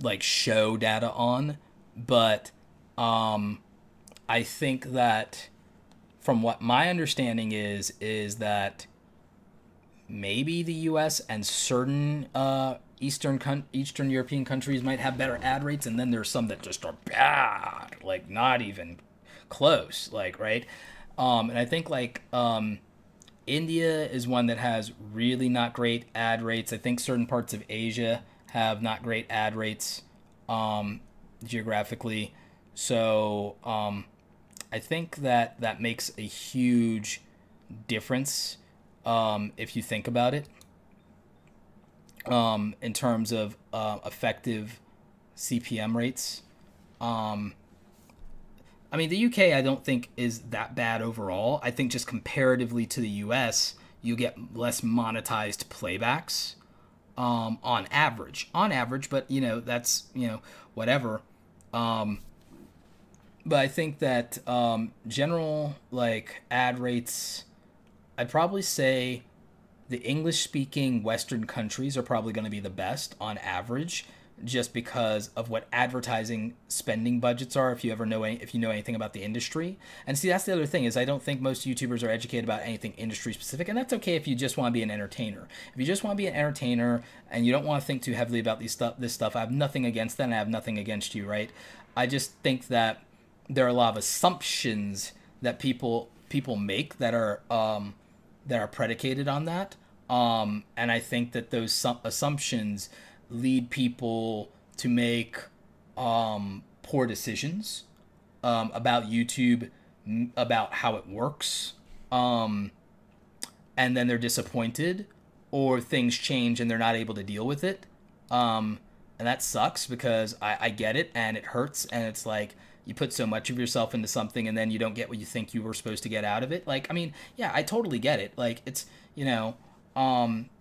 like show data on. But I think that from what my understanding is that maybe the US and certain Eastern European countries might have better ad rates, and then there's some that just are bad, like not even close, like, right? And I think like India is one that has really not great ad rates. I think certain parts of Asia have not great ad rates geographically. So I think that makes a huge difference if you think about it, in terms of effective CPM rates. I mean, the UK I don't think is that bad overall. I think just comparatively to the US, you get less monetized playbacks on average. But, you know, that's, you know, whatever. But I think that general, like, ad rates, I'd probably say the English-speaking Western countries are probably going to be the best on average, just because of what advertising spending budgets are. If you know anything about the industry. And see, that's the other thing, is I don't think most YouTubers are educated about anything industry specific, and that's okay if you just want to be an entertainer. If you just want to be an entertainer and you don't want to think too heavily about this stuff, I have nothing against that, and I have nothing against you, right? I just think that there are a lot of assumptions that people make that are predicated on that, and I think that those assumptions lead people to make poor decisions about YouTube, about how it works, and then they're disappointed, or things change and they're not able to deal with it, and that sucks, because I get it, and it hurts, and it's like you put so much of yourself into something and then you don't get what you think you were supposed to get out of it. Like, I mean, yeah, I totally get it. Like, it's, you know,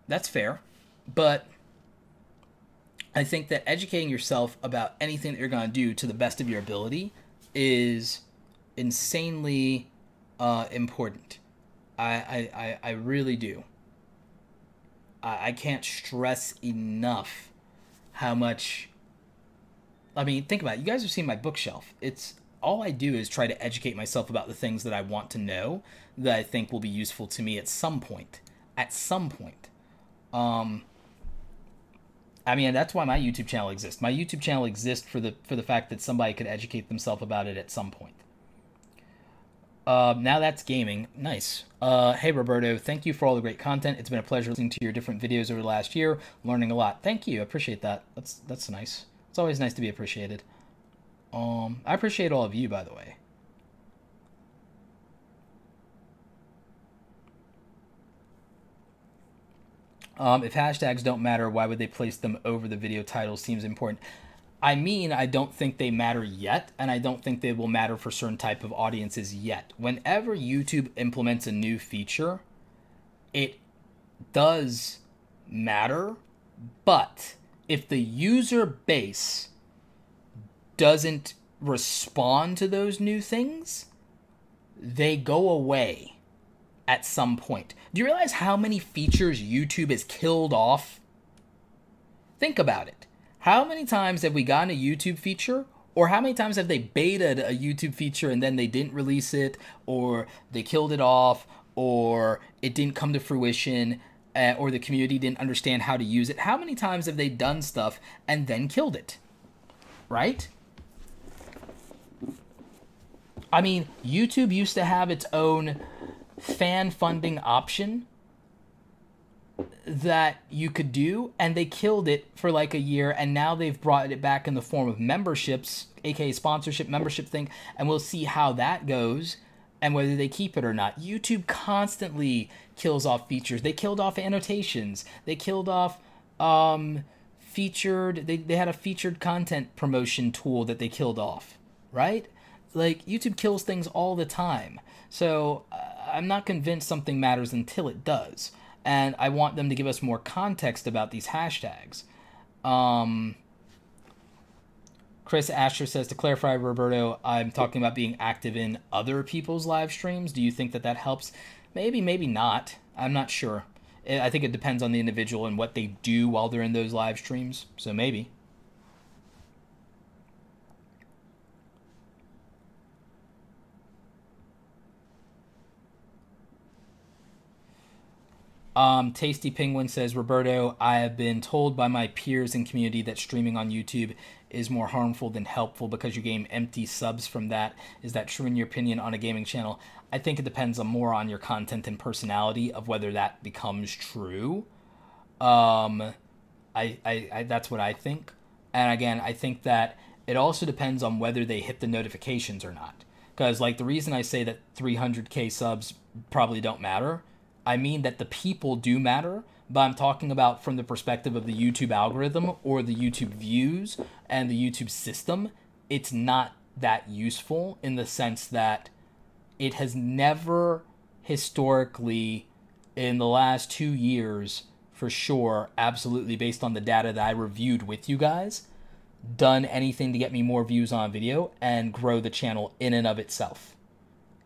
that's fair, but I think that educating yourself about anything that you're going to do to the best of your ability is insanely important. I really do. I can't stress enough how much. I mean, think about it. You guys have seen my bookshelf. It's all I do is try to educate myself about the things that I want to know, that I think will be useful to me at some point. At some point. I mean, that's why my YouTube channel exists. My YouTube channel exists for the fact that somebody could educate themselves about it at some point. Now that's gaming. Nice. Hey, Roberto, thank you for all the great content. It's been a pleasure listening to your different videos over the last year, learning a lot. Thank you. I appreciate that. That's nice. It's always nice to be appreciated. I appreciate all of you, by the way. If hashtags don't matter, why would they place them over the video title? Seems important. I mean, I don't think they matter yet, and I don't think they will matter for certain type of audiences yet. Whenever YouTube implements a new feature, it does matter, but if the user base doesn't respond to those new things, they go away at some point. Do you realize how many features YouTube has killed off? Think about it. How many times have we gotten a YouTube feature, or how many times have they betaed a YouTube feature and then they didn't release it, or they killed it off, or it didn't come to fruition, or the community didn't understand how to use it? How many times have they done stuff and then killed it? Right? I mean, YouTube used to have its own fan funding option that you could do, and they killed it for like a year, and now they've brought it back in the form of memberships, aka sponsorship membership thing, and we'll see how that goes and whether they keep it or not. YouTube constantly kills off features. They killed off annotations. They killed off featured, they had a featured content promotion tool that they killed off, right? Like, YouTube kills things all the time. So I'm not convinced something matters until it does. And I want them to give us more context about these hashtags. Chris Asher says, to clarify, Roberto, I'm talking about being active in other people's live streams. Do you think that that helps? Maybe, maybe not. I'm not sure. I think it depends on the individual and what they do while they're in those live streams. So maybe. Tasty Penguin says, Roberto, I have been told by my peers and community that streaming on YouTube is more harmful than helpful because you gain empty subs from that. Is that true in your opinion on a gaming channel? I think it depends on more on your content and personality of whether that becomes true. I that's what I think. And again, I think that it also depends on whether they hit the notifications or not. Because like the reason I say that 300K subs probably don't matter, I mean that the people do matter, but I'm talking about from the perspective of the YouTube algorithm or the YouTube views and the YouTube system. It's not that useful in the sense that it has never historically in the last 2 years, for sure, absolutely based on the data that I reviewed with you guys, done anything to get me more views on video and grow the channel in and of itself.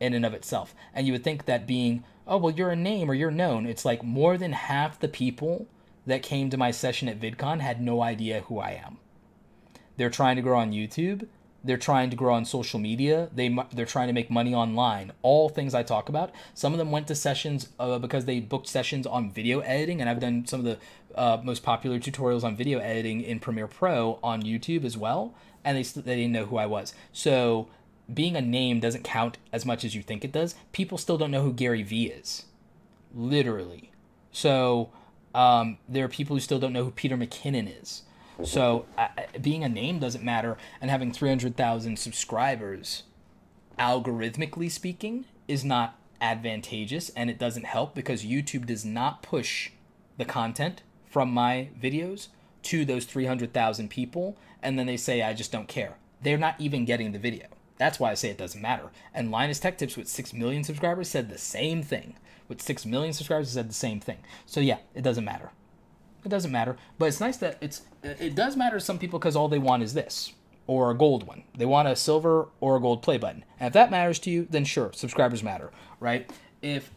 In and of itself. And you would think that being, oh, well, you're a name or you're known. It's like more than half the people that came to my session at VidCon had no idea who I am. They're trying to grow on YouTube. They're trying to grow on social media. They're trying to make money online. All things I talk about. Some of them went to sessions because they booked sessions on video editing, and I've done some of the most popular tutorials on video editing in Premiere Pro on YouTube as well, and they didn't know who I was. So being a name doesn't count as much as you think it does. People still don't know who Gary Vee is. Literally. So there are people who still don't know who Peter McKinnon is. So being a name doesn't matter, and having 300,000 subscribers, algorithmically speaking, is not advantageous, and it doesn't help because YouTube does not push the content from my videos to those 300,000 people, and then they say, I just don't care. They're not even getting the video. That's why I say it doesn't matter. And Linus Tech Tips with 6 million subscribers said the same thing. With 6 million subscribers, said the same thing. So yeah, it doesn't matter. It doesn't matter. But it's nice that it does matter to some people because all they want is this. Or a gold one. They want a silver or a gold play button. And if that matters to you, then sure, subscribers matter, right? If,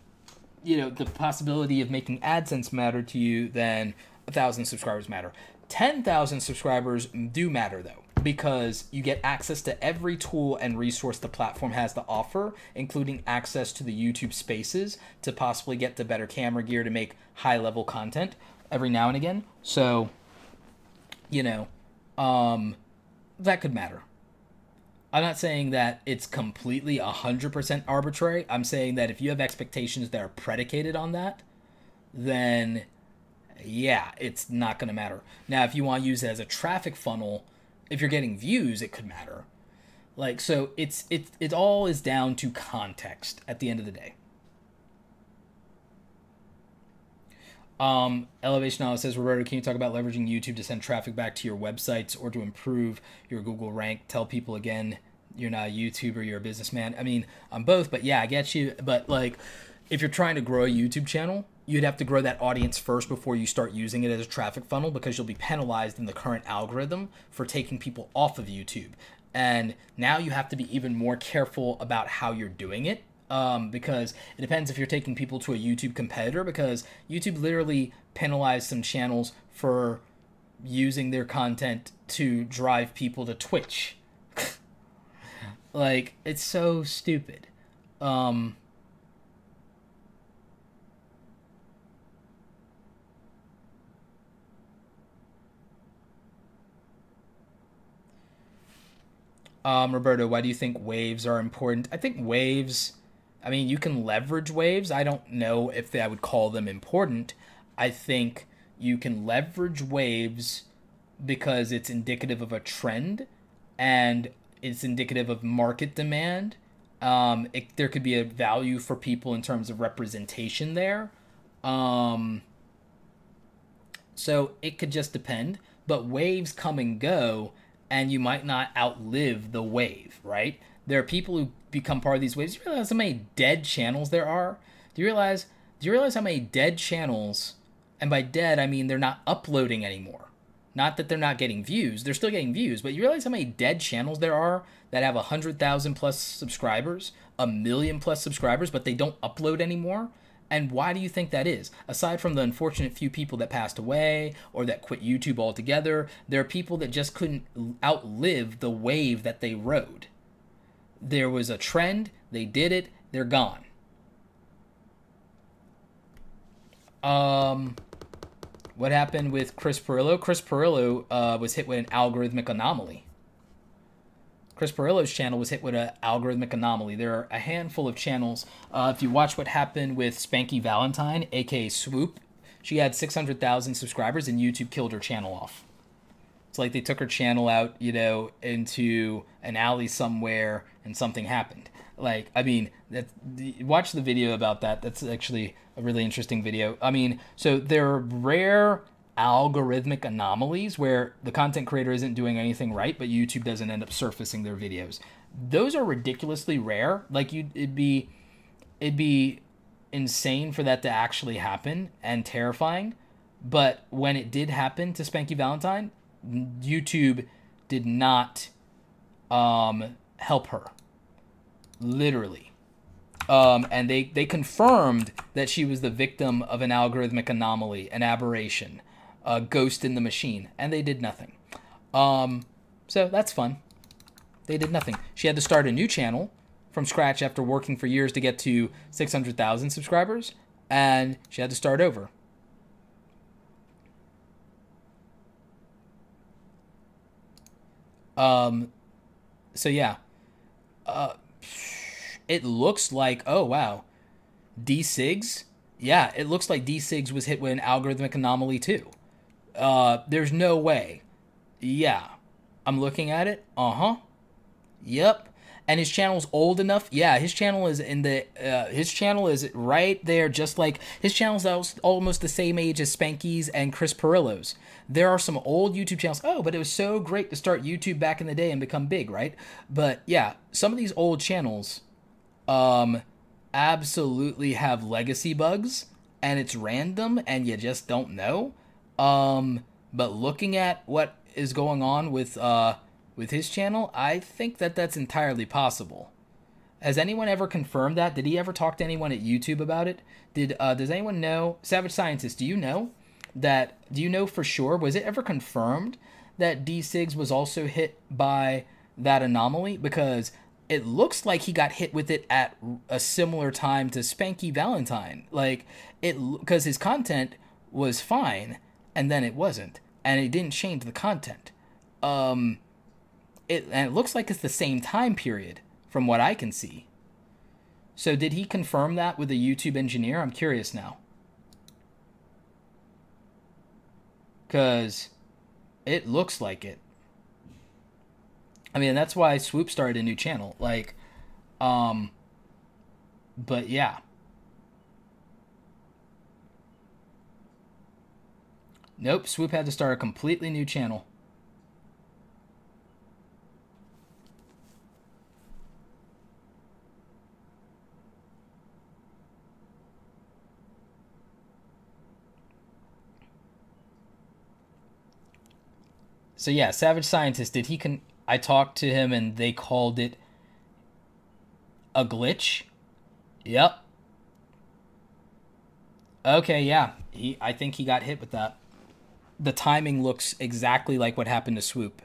you know, the possibility of making AdSense matter to you, then 1,000 subscribers matter. 10,000 subscribers do matter, though, because you get access to every tool and resource the platform has to offer, including access to the YouTube spaces to possibly get the better camera gear to make high-level content every now and again. So, you know, that could matter. I'm not saying that it's completely 100% arbitrary. I'm saying that if you have expectations that are predicated on that, then yeah, it's not going to matter. Now, if you want to use it as a traffic funnel, if you're getting views, it could matter. Like, so it all is down to context at the end of the day. Elevation Knowledge says, Roberto, can you talk about leveraging YouTube to send traffic back to your websites or to improve your Google rank? Tell people again, you're not a YouTuber, you're a businessman. I mean, I'm both, but yeah, I get you. But like, if you're trying to grow a YouTube channel, you'd have to grow that audience first before you start using it as a traffic funnel, because you'll be penalized in the current algorithm for taking people off of YouTube. And now you have to be even more careful about how you're doing it. Because it depends if you're taking people to a YouTube competitor, because YouTube literally penalized some channels for using their content to drive people to Twitch. Like, it's so stupid. Roberto, why do you think waves are important? I think waves, I mean, you can leverage waves. I don't know if I would call them important. I think you can leverage waves because it's indicative of a trend and it's indicative of market demand. There could be a value for people in terms of representation there. Um, so it could just depend. But waves come and go, and you might not outlive the wave, right? There are people who become part of these waves. Do you realize how many dead channels there are? Do you realize? Do you realize how many dead channels? And by dead, I mean they're not uploading anymore. Not that they're not getting views; they're still getting views. But you realize how many dead channels there are that have 100,000 plus subscribers, 1 million plus subscribers, but they don't upload anymore? And why do you think that is? Aside from the unfortunate few people that passed away or that quit YouTube altogether, there are people that just couldn't outlive the wave that they rode. There was a trend, they did it, they're gone. What happened with Chris Pirillo? Chris Pirillo was hit with an algorithmic anomaly. Chris Pirillo's channel was hit with an algorithmic anomaly. There are a handful of channels. If you watch what happened with Spanky Valentine, aka Swoop, she had 600,000 subscribers and YouTube killed her channel off. It's like they took her channel out, you know, into an alley somewhere and something happened. Like, I mean, watch the video about that. That's actually a really interesting video. I mean, so there are rare algorithmic anomalies where the content creator isn't doing anything right, but YouTube doesn't end up surfacing their videos. Those are ridiculously rare. Like, it'd be insane for that to actually happen and terrifying. But when it did happen to Spanky Valentine, YouTube did not help her, literally. And they confirmed that she was the victim of an algorithmic anomaly, an aberration, a ghost in the machine, and they did nothing. So that's fun. They did nothing. She had to start a new channel from scratch after working for years to get to 600,000 subscribers, and she had to start over. So yeah, it looks like, oh wow, D-Sigs, yeah, it looks like D-Sigs was hit with an algorithmic anomaly too. There's no way. Yeah, I'm looking at it. Yep. And his channel's old enough. Yeah, his channel is in the. His channel is right there, just like his channel's almost the same age as Spanky's and Chris Pirillo's. There are some old YouTube channels. Oh, but it was so great to start YouTube back in the day and become big, right? But yeah, some of these old channels, absolutely have legacy bugs, and it's random, and you just don't know. But looking at what is going on with his channel, I think that that's entirely possible. Has anyone ever confirmed that? Did he ever talk to anyone at YouTube about it? Does anyone know? Savage Scientist, do you know that? Do you know for sure? Was it ever confirmed that D-Sigs was also hit by that anomaly? Because it looks like he got hit with it at a similar time to Spanky Valentine. Like, because his content was fine, and then it wasn't, and it didn't change the content. And it looks like it's the same time period from what I can see. So did he confirm that with a YouTube engineer? I'm curious now. Because it looks like it. I mean, that's why Swoop started a new channel. Like, but yeah. Nope, Swoop had to start a completely new channel. So yeah, Savage Scientist, did he I talked to him and they called it a glitch? Yep. Okay, yeah. I think he got hit with that. The timing looks exactly like what happened to Swoop.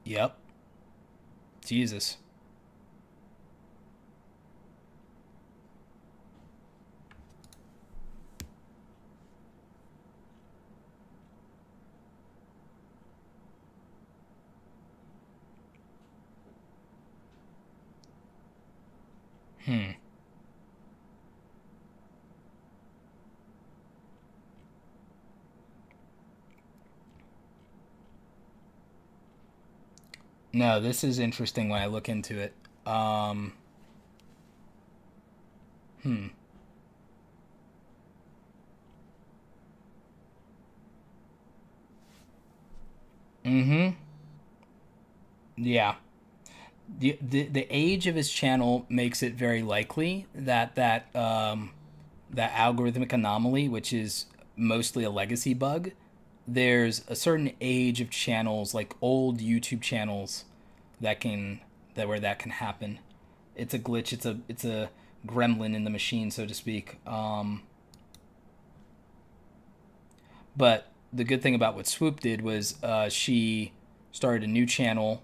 Yep. Jesus. Hmm. No, this is interesting when I look into it. Um, hmm. Mm-hmm. Yeah. The age of his channel makes it very likely that that algorithmic anomaly, which is mostly a legacy bug, there's a certain age of channels, like old YouTube channels, that can that where that can happen. It's a glitch. It's a gremlin in the machine, so to speak. But the good thing about what Swoop did was she started a new channel.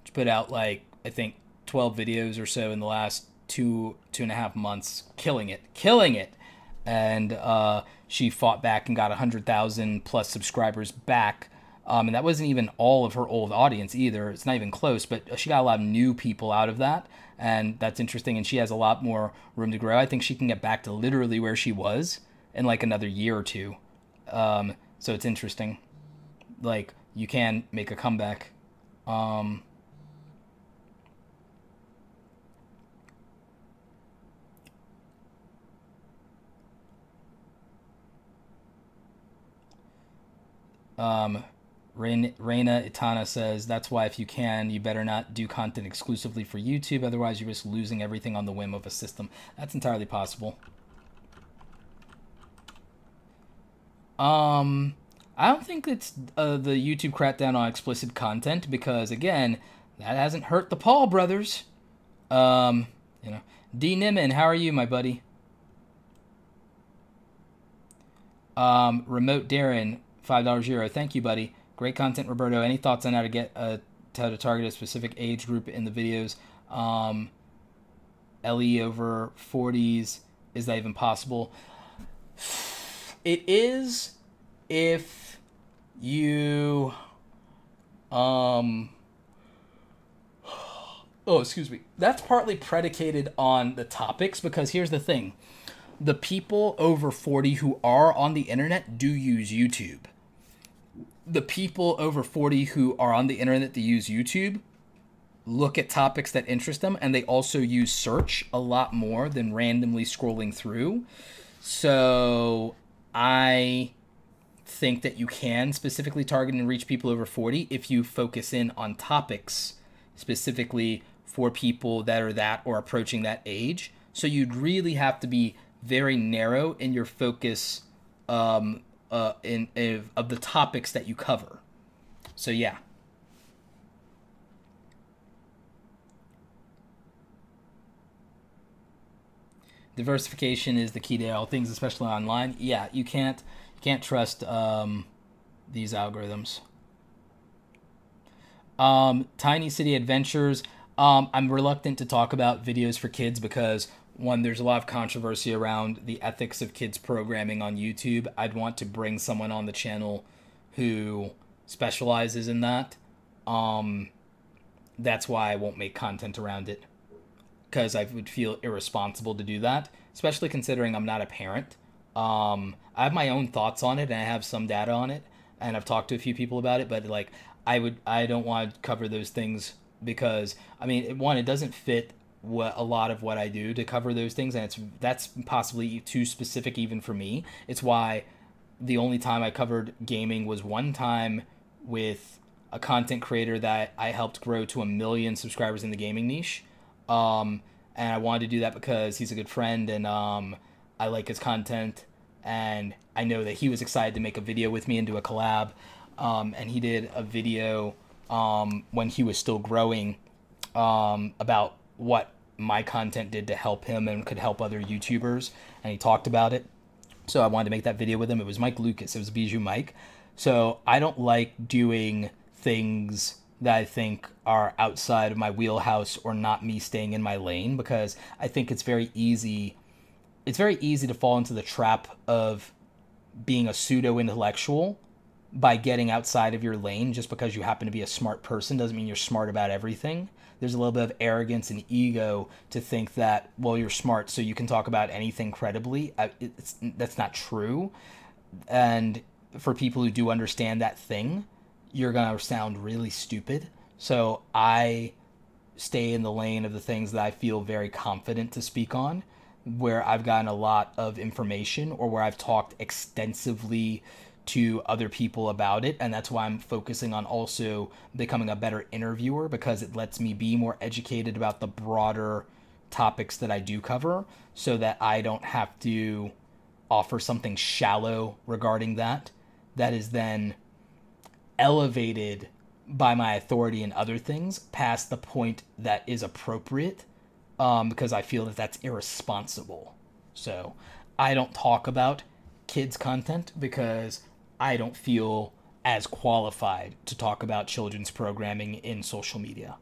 She put out like I think 12 videos or so in the last 2.5 months, killing it, and she fought back and got 100,000 plus subscribers back. And that wasn't even all of her old audience either. It's not even close, but she got a lot of new people out of that, and that's interesting. And she has a lot more room to grow. I think she can get back to literally where she was in like another year or two. So it's interesting. Like you can make a comeback. Um, um, Reina Itana says that's why if you can, you better not do content exclusively for YouTube. Otherwise, you risk losing everything on the whim of a system. That's entirely possible. Um, I don't think it's the YouTube crackdown on explicit content because again, that hasn't hurt the Paul brothers. Um, you know, D Niman, how are you, my buddy? Remote Darren, $5 euro. Thank you, buddy. Great content, Roberto. Any thoughts on how to get how to target a specific age group in the videos? Um, LE over 40s. Is that even possible? It is if you um oh, excuse me. That's partly predicated on the topics because here's the thing. The people over 40 who are on the internet do use YouTube. The people over 40 who are on the internet that use YouTube look at topics that interest them, and they also use search a lot more than randomly scrolling through. So I think that you can specifically target and reach people over 40 if you focus in on topics specifically for people that are that or approaching that age. So you'd really have to be very narrow in your focus of the topics that you cover. So yeah. Diversification is the key to all things, especially online. Yeah, you can't trust these algorithms. Tiny City Adventures. I'm reluctant to talk about videos for kids because one, there's a lot of controversy around the ethics of kids programming on YouTube. I'd want to bring someone on the channel who specializes in that. Um, that's why I won't make content around it because I would feel irresponsible to do that, especially considering I'm not a parent. I have my own thoughts on it and I have some data on it, and I've talked to a few people about it. But like, I don't want to cover those things because I mean, one, it doesn't fit what a lot of what I do to cover those things, and that's possibly too specific even for me. It's why the only time I covered gaming was one time with a content creator that I helped grow to 1 million subscribers in the gaming niche. And I wanted to do that because he's a good friend and I like his content. And I know that he was excited to make a video with me and do a collab. And he did a video when he was still growing about what my content did to help him and could help other YouTubers. And he talked about it. So I wanted to make that video with him. It was Mike Lucas. It was Bijou Mike. So I don't like doing things that I think are outside of my wheelhouse or not me staying in my lane because I think it's very easy. It's very easy to fall into the trap of being a pseudo intellectual by getting outside of your lane just because you happen to be a smart person doesn't mean you're smart about everything. There's a little bit of arrogance and ego to think that, well, you're smart so you can talk about anything credibly. That's not true. And for people who do understand that thing, you're going to sound really stupid. So I stay in the lane of the things that I feel very confident to speak on, where I've gotten a lot of information or where I've talked extensively to other people about it. And that's why I'm focusing on also becoming a better interviewer, because it lets me be more educated about the broader topics that I do cover, so that I don't have to offer something shallow regarding that is then elevated by my authority in other things past the point that is appropriate, because I feel that that's irresponsible. So I don't talk about kids content because I don't feel as qualified to talk about children's programming in social media.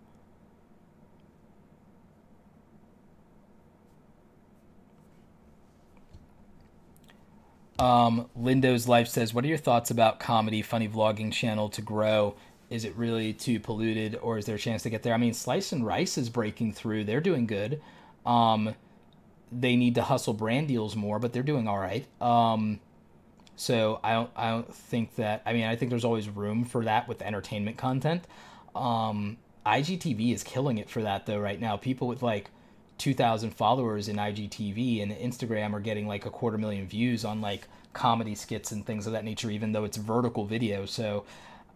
Lindo's Life says, what are your thoughts about comedy, funny vlogging channel to grow? Is it really too polluted, or is there a chance to get there? I mean, Slice and Rice is breaking through. They're doing good. They need to hustle brand deals more, but they're doing all right. So I don't think that, I mean, I think there's always room for that with entertainment content. IGTV is killing it for that though right now. People with like 2,000 followers in IGTV and Instagram are getting like 250,000 views on like comedy skits and things of that nature, even though it's vertical video. So,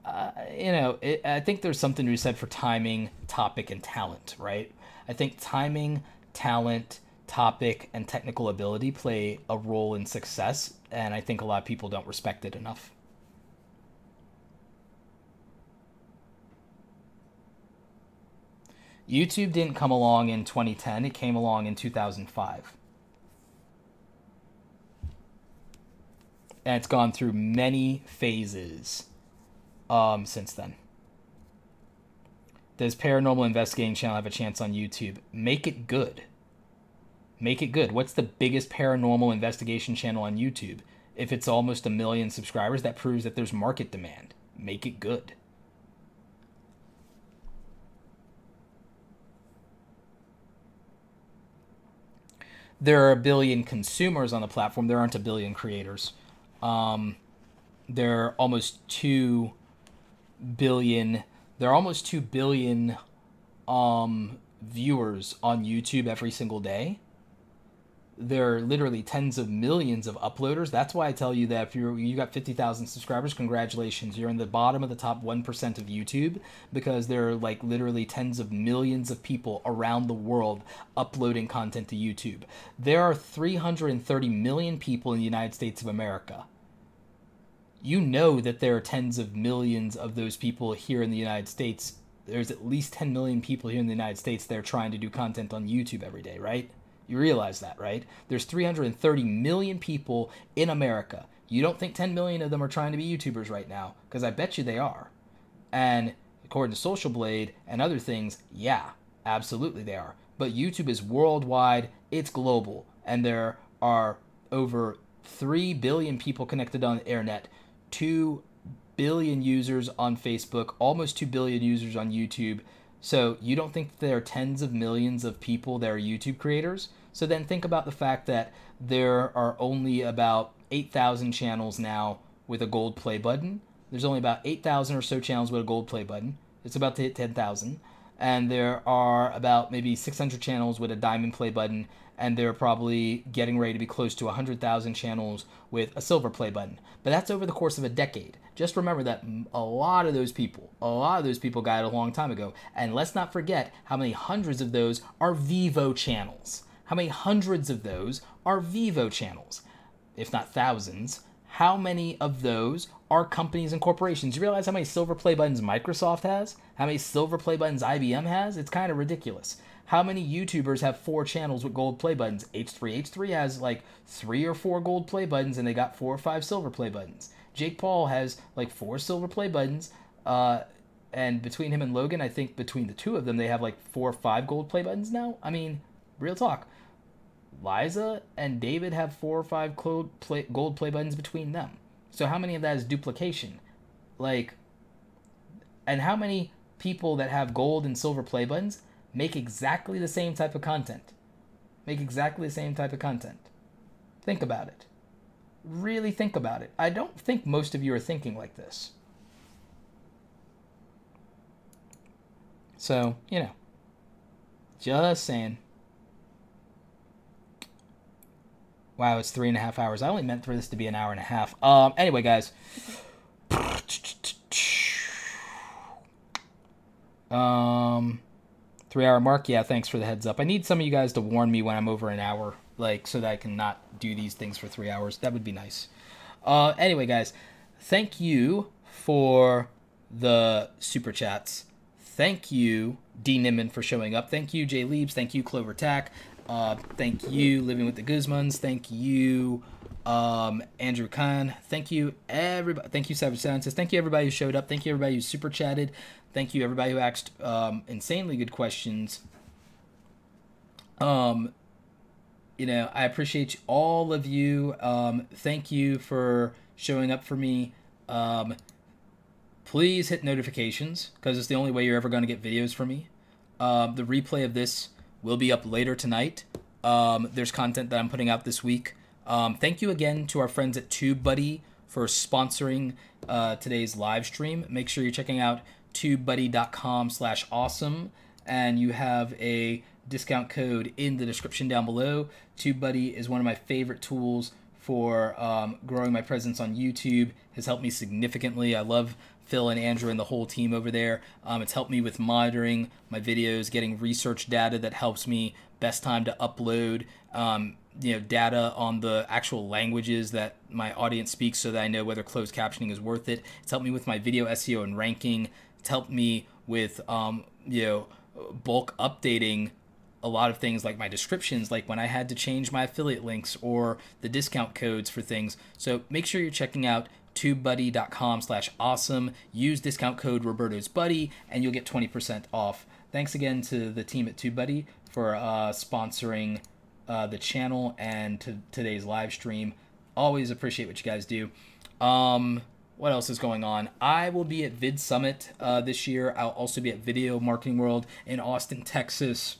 I think there's something to be said for timing, topic, and talent, right? I think timing, talent, topic, and technical ability play a role in success, and I think a lot of people don't respect it enough. YouTube didn't come along in 2010, it came along in 2005. And it's gone through many phases since then. Does Paranormal Investigating Channel have a chance on YouTube? Make it good. Make it good. What's the biggest paranormal investigation channel on YouTube? If it's almost 1 million subscribers, that proves that there's market demand. Make it good. There are 1 billion consumers on the platform. There aren't 1 billion creators. There are almost 2 billion. There are almost 2 billion viewers on YouTube every single day. There are literally tens of millions of uploaders. That's why I tell you that if you got 50,000 subscribers, congratulations. You're in the bottom of the top 1% of YouTube, because there are like literally tens of millions of people around the world uploading content to YouTube. There are 330 million people in the United States of America. You know that there are tens of millions of those people here in the United States. There's at least 10 million people here in the United States that are trying to do content on YouTube every day, right? You realize that, right? There's 330 million people in America. You don't think 10 million of them are trying to be YouTubers right now, because I bet you they are. And according to Social Blade and other things, yeah, absolutely they are. But YouTube is worldwide, it's global, and there are over 3 billion people connected on the internet, 2 billion users on Facebook, almost 2 billion users on YouTube. So you don't think there are tens of millions of people that are YouTube creators? So then think about the fact that there are only about 8,000 channels now with a gold play button. There's only about 8,000 or so channels with a gold play button. It's about to hit 10,000. And there are about maybe 600 channels with a diamond play button. And they're probably getting ready to be close to 100,000 channels with a silver play button. But that's over the course of a decade. Just remember that a lot of those people got it a long time ago. And let's not forget how many hundreds of those are Vivo channels. How many hundreds of those are Vivo channels? If not thousands. How many of those are companies and corporations? You realize how many silver play buttons Microsoft has? How many silver play buttons IBM has? It's kind of ridiculous. How many YouTubers have 4 channels with gold play buttons? H3 has like 3 or 4 gold play buttons, and they got 4 or 5 silver play buttons. Jake Paul has like 4 silver play buttons, and between him and Logan, I think between the two of them, they have like 4 or 5 gold play buttons now. I mean, real talk. Liza and David have 4 or 5 gold play buttons between them. So how many of that is duplication? Like, and how many people that have gold and silver play buttons make exactly the same type of content? Make exactly the same type of content. Think about it. Really think about it. I don't think most of you are thinking like this. So, you know, just saying. Wow, it's 3.5 hours. I only meant for this to be an hour and a half. Anyway, guys. 3-hour mark. Yeah, thanks for the heads up. I need some of you guys to warn me when I'm over an hour, like, so that I can not do these things for 3 hours. That would be nice. Anyway, guys, thank you for the super chats. Thank you, D. Nimmin, for showing up. Thank you, Jay Leibs. Thank you, Clover Tack. Thank you, Living with the Guzmans. Thank you, Andrew Khan. Thank you, everybody. Thank you, Savage Scientist. Thank you, everybody who showed up. Thank you, everybody who super chatted. Thank you, everybody who asked insanely good questions. You know, I appreciate all of you. Thank you for showing up for me. Please hit notifications, because it's the only way you're ever going to get videos from me. The replay of this will be up later tonight. There's content that I'm putting out this week. Thank you again to our friends at TubeBuddy for sponsoring today's live stream. Make sure you're checking out tubebuddy.com/awesome, and you have a discount code in the description down below. TubeBuddy is one of my favorite tools for growing my presence on YouTube. Has helped me significantly. I love Phil and Andrew and the whole team over there. It's helped me with monitoring my videos, getting research data that helps me best time to upload you know, data on the actual languages that my audience speaks, so that I know whether closed captioning is worth it. It's helped me with my video SEO and ranking. It's helped me with you know, bulk updating a lot of things like my descriptions, like when I had to change my affiliate links or the discount codes for things. So make sure you're checking out tubebuddy.com/awesome. Use discount code Roberto's Buddy and you'll get 20% off. Thanks again to the team at TubeBuddy for sponsoring the channel and to today's live stream. Always appreciate what you guys do. What else is going on? I will be at Vid Summit this year. I'll also be at Video Marketing World in Austin, Texas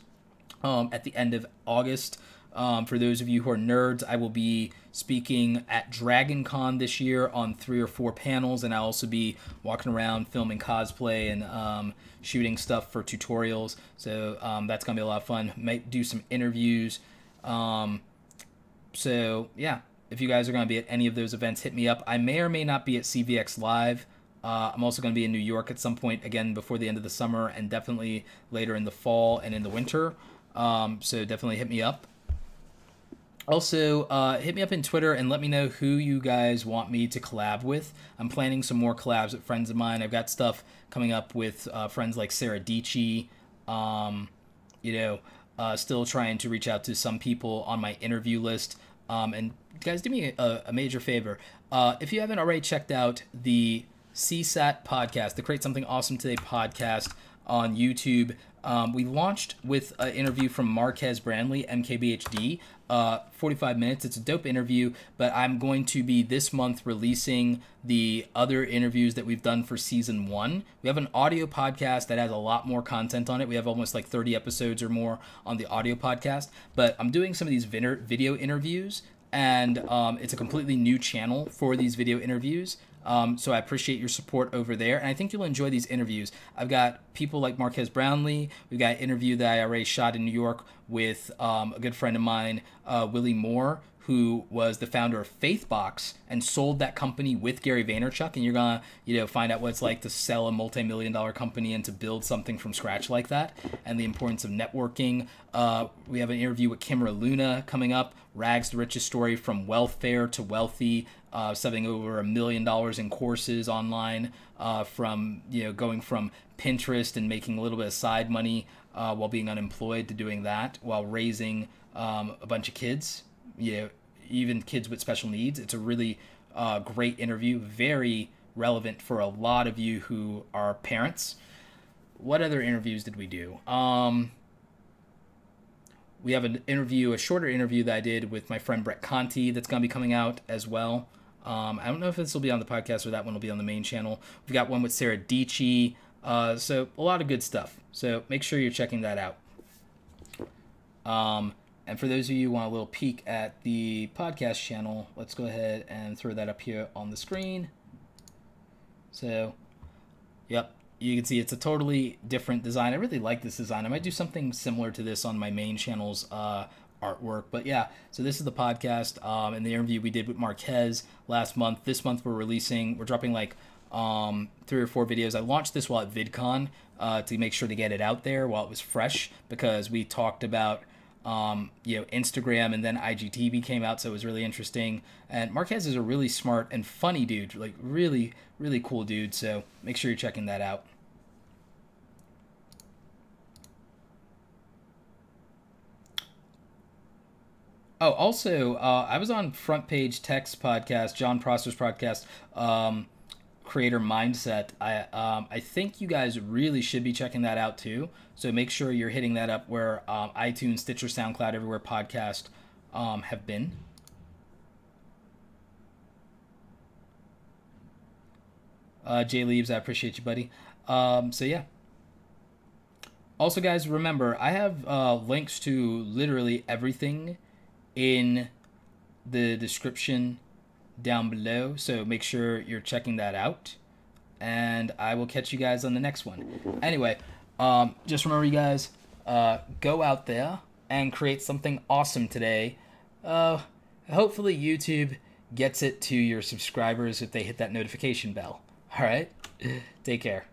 at the end of August. For those of you who are nerds, I will be speaking at Dragon Con this year on 3 or 4 panels, and I'll also be walking around filming cosplay and shooting stuff for tutorials. So that's going to be a lot of fun. Might do some interviews. So yeah, if you guys are going to be at any of those events, hit me up. I may or may not be at CVX Live. I'm also going to be in New York at some point, again, before the end of the summer, and definitely later in the fall and in the winter. So definitely hit me up. Also, hit me up in Twitter and let me know who you guys want me to collab with. I'm planning some more collabs with friends of mine. I've got stuff coming up with friends like Sarah Dici. You know, still trying to reach out to some people on my interview list. And guys, do me a major favor. If you haven't already checked out the CSAT podcast, the Create Something Awesome Today podcast on YouTube, we launched with an interview from Marquez Brandley, MKBHD, 45 minutes. It's a dope interview, but I'm going to be this month releasing the other interviews that we've done for season 1. We have an audio podcast that has a lot more content on it. We have almost like 30 episodes or more on the audio podcast, but I'm doing some of these video interviews, and it's a completely new channel for these video interviews. So I appreciate your support over there, and I think you'll enjoy these interviews. I've got people like Marquez Brownlee. We've got an interview that I already shot in New York with a good friend of mine, Willie Moore, who was the founder of Faithbox and sold that company with Gary Vaynerchuk. And you're gonna, you know, find out what it's like to sell a multi-million-dollar company and to build something from scratch like that, and the importance of networking. We have an interview with Kimra Luna coming up. Rags, the richest story from welfare to wealthy. Selling over $1 million in courses online, from, you know, going from Pinterest and making a little bit of side money while being unemployed to doing that while raising a bunch of kids, you know, even kids with special needs. It's a really great interview, very relevant for a lot of you who are parents. What other interviews did we do? We have an interview, a shorter interview that I did with my friend Brett Conti that's going to be coming out as well. I don't know if this will be on the podcast or that one will be on the main channel. We've got one with Sarah Dici. So a lot of good stuff. So make sure you're checking that out. And for those of you who want a little peek at the podcast channel, let's go ahead and throw that up here on the screen. So, yep, you can see it's a totally different design. I really like this design. I might do something similar to this on my main channel's artwork. But yeah, so this is the podcast and the interview we did with Marquez last month. This month we're dropping like 3 or 4 videos. I launched this while at VidCon to make sure to get it out there while it was fresh, because we talked about Instagram, and then IGTV came out, so it was really interesting. And Marquez is a really smart and funny dude, like really, really cool dude. So make sure you're checking that out. Oh, also, I was on Front Page Tech's podcast, John Prosser's podcast, Creator Mindset. I think you guys really should be checking that out too. So make sure you're hitting that up where iTunes, Stitcher, SoundCloud, everywhere podcast have been. Jay Leaves, I appreciate you, buddy. So yeah. Also, guys, remember, I have links to literally everything in the description down below, so make sure you're checking that out, and I will catch you guys on the next one. Anyway, just remember, you guys, go out there and create something awesome today. Hopefully YouTube gets it to your subscribers if they hit that notification bell. All right, take care.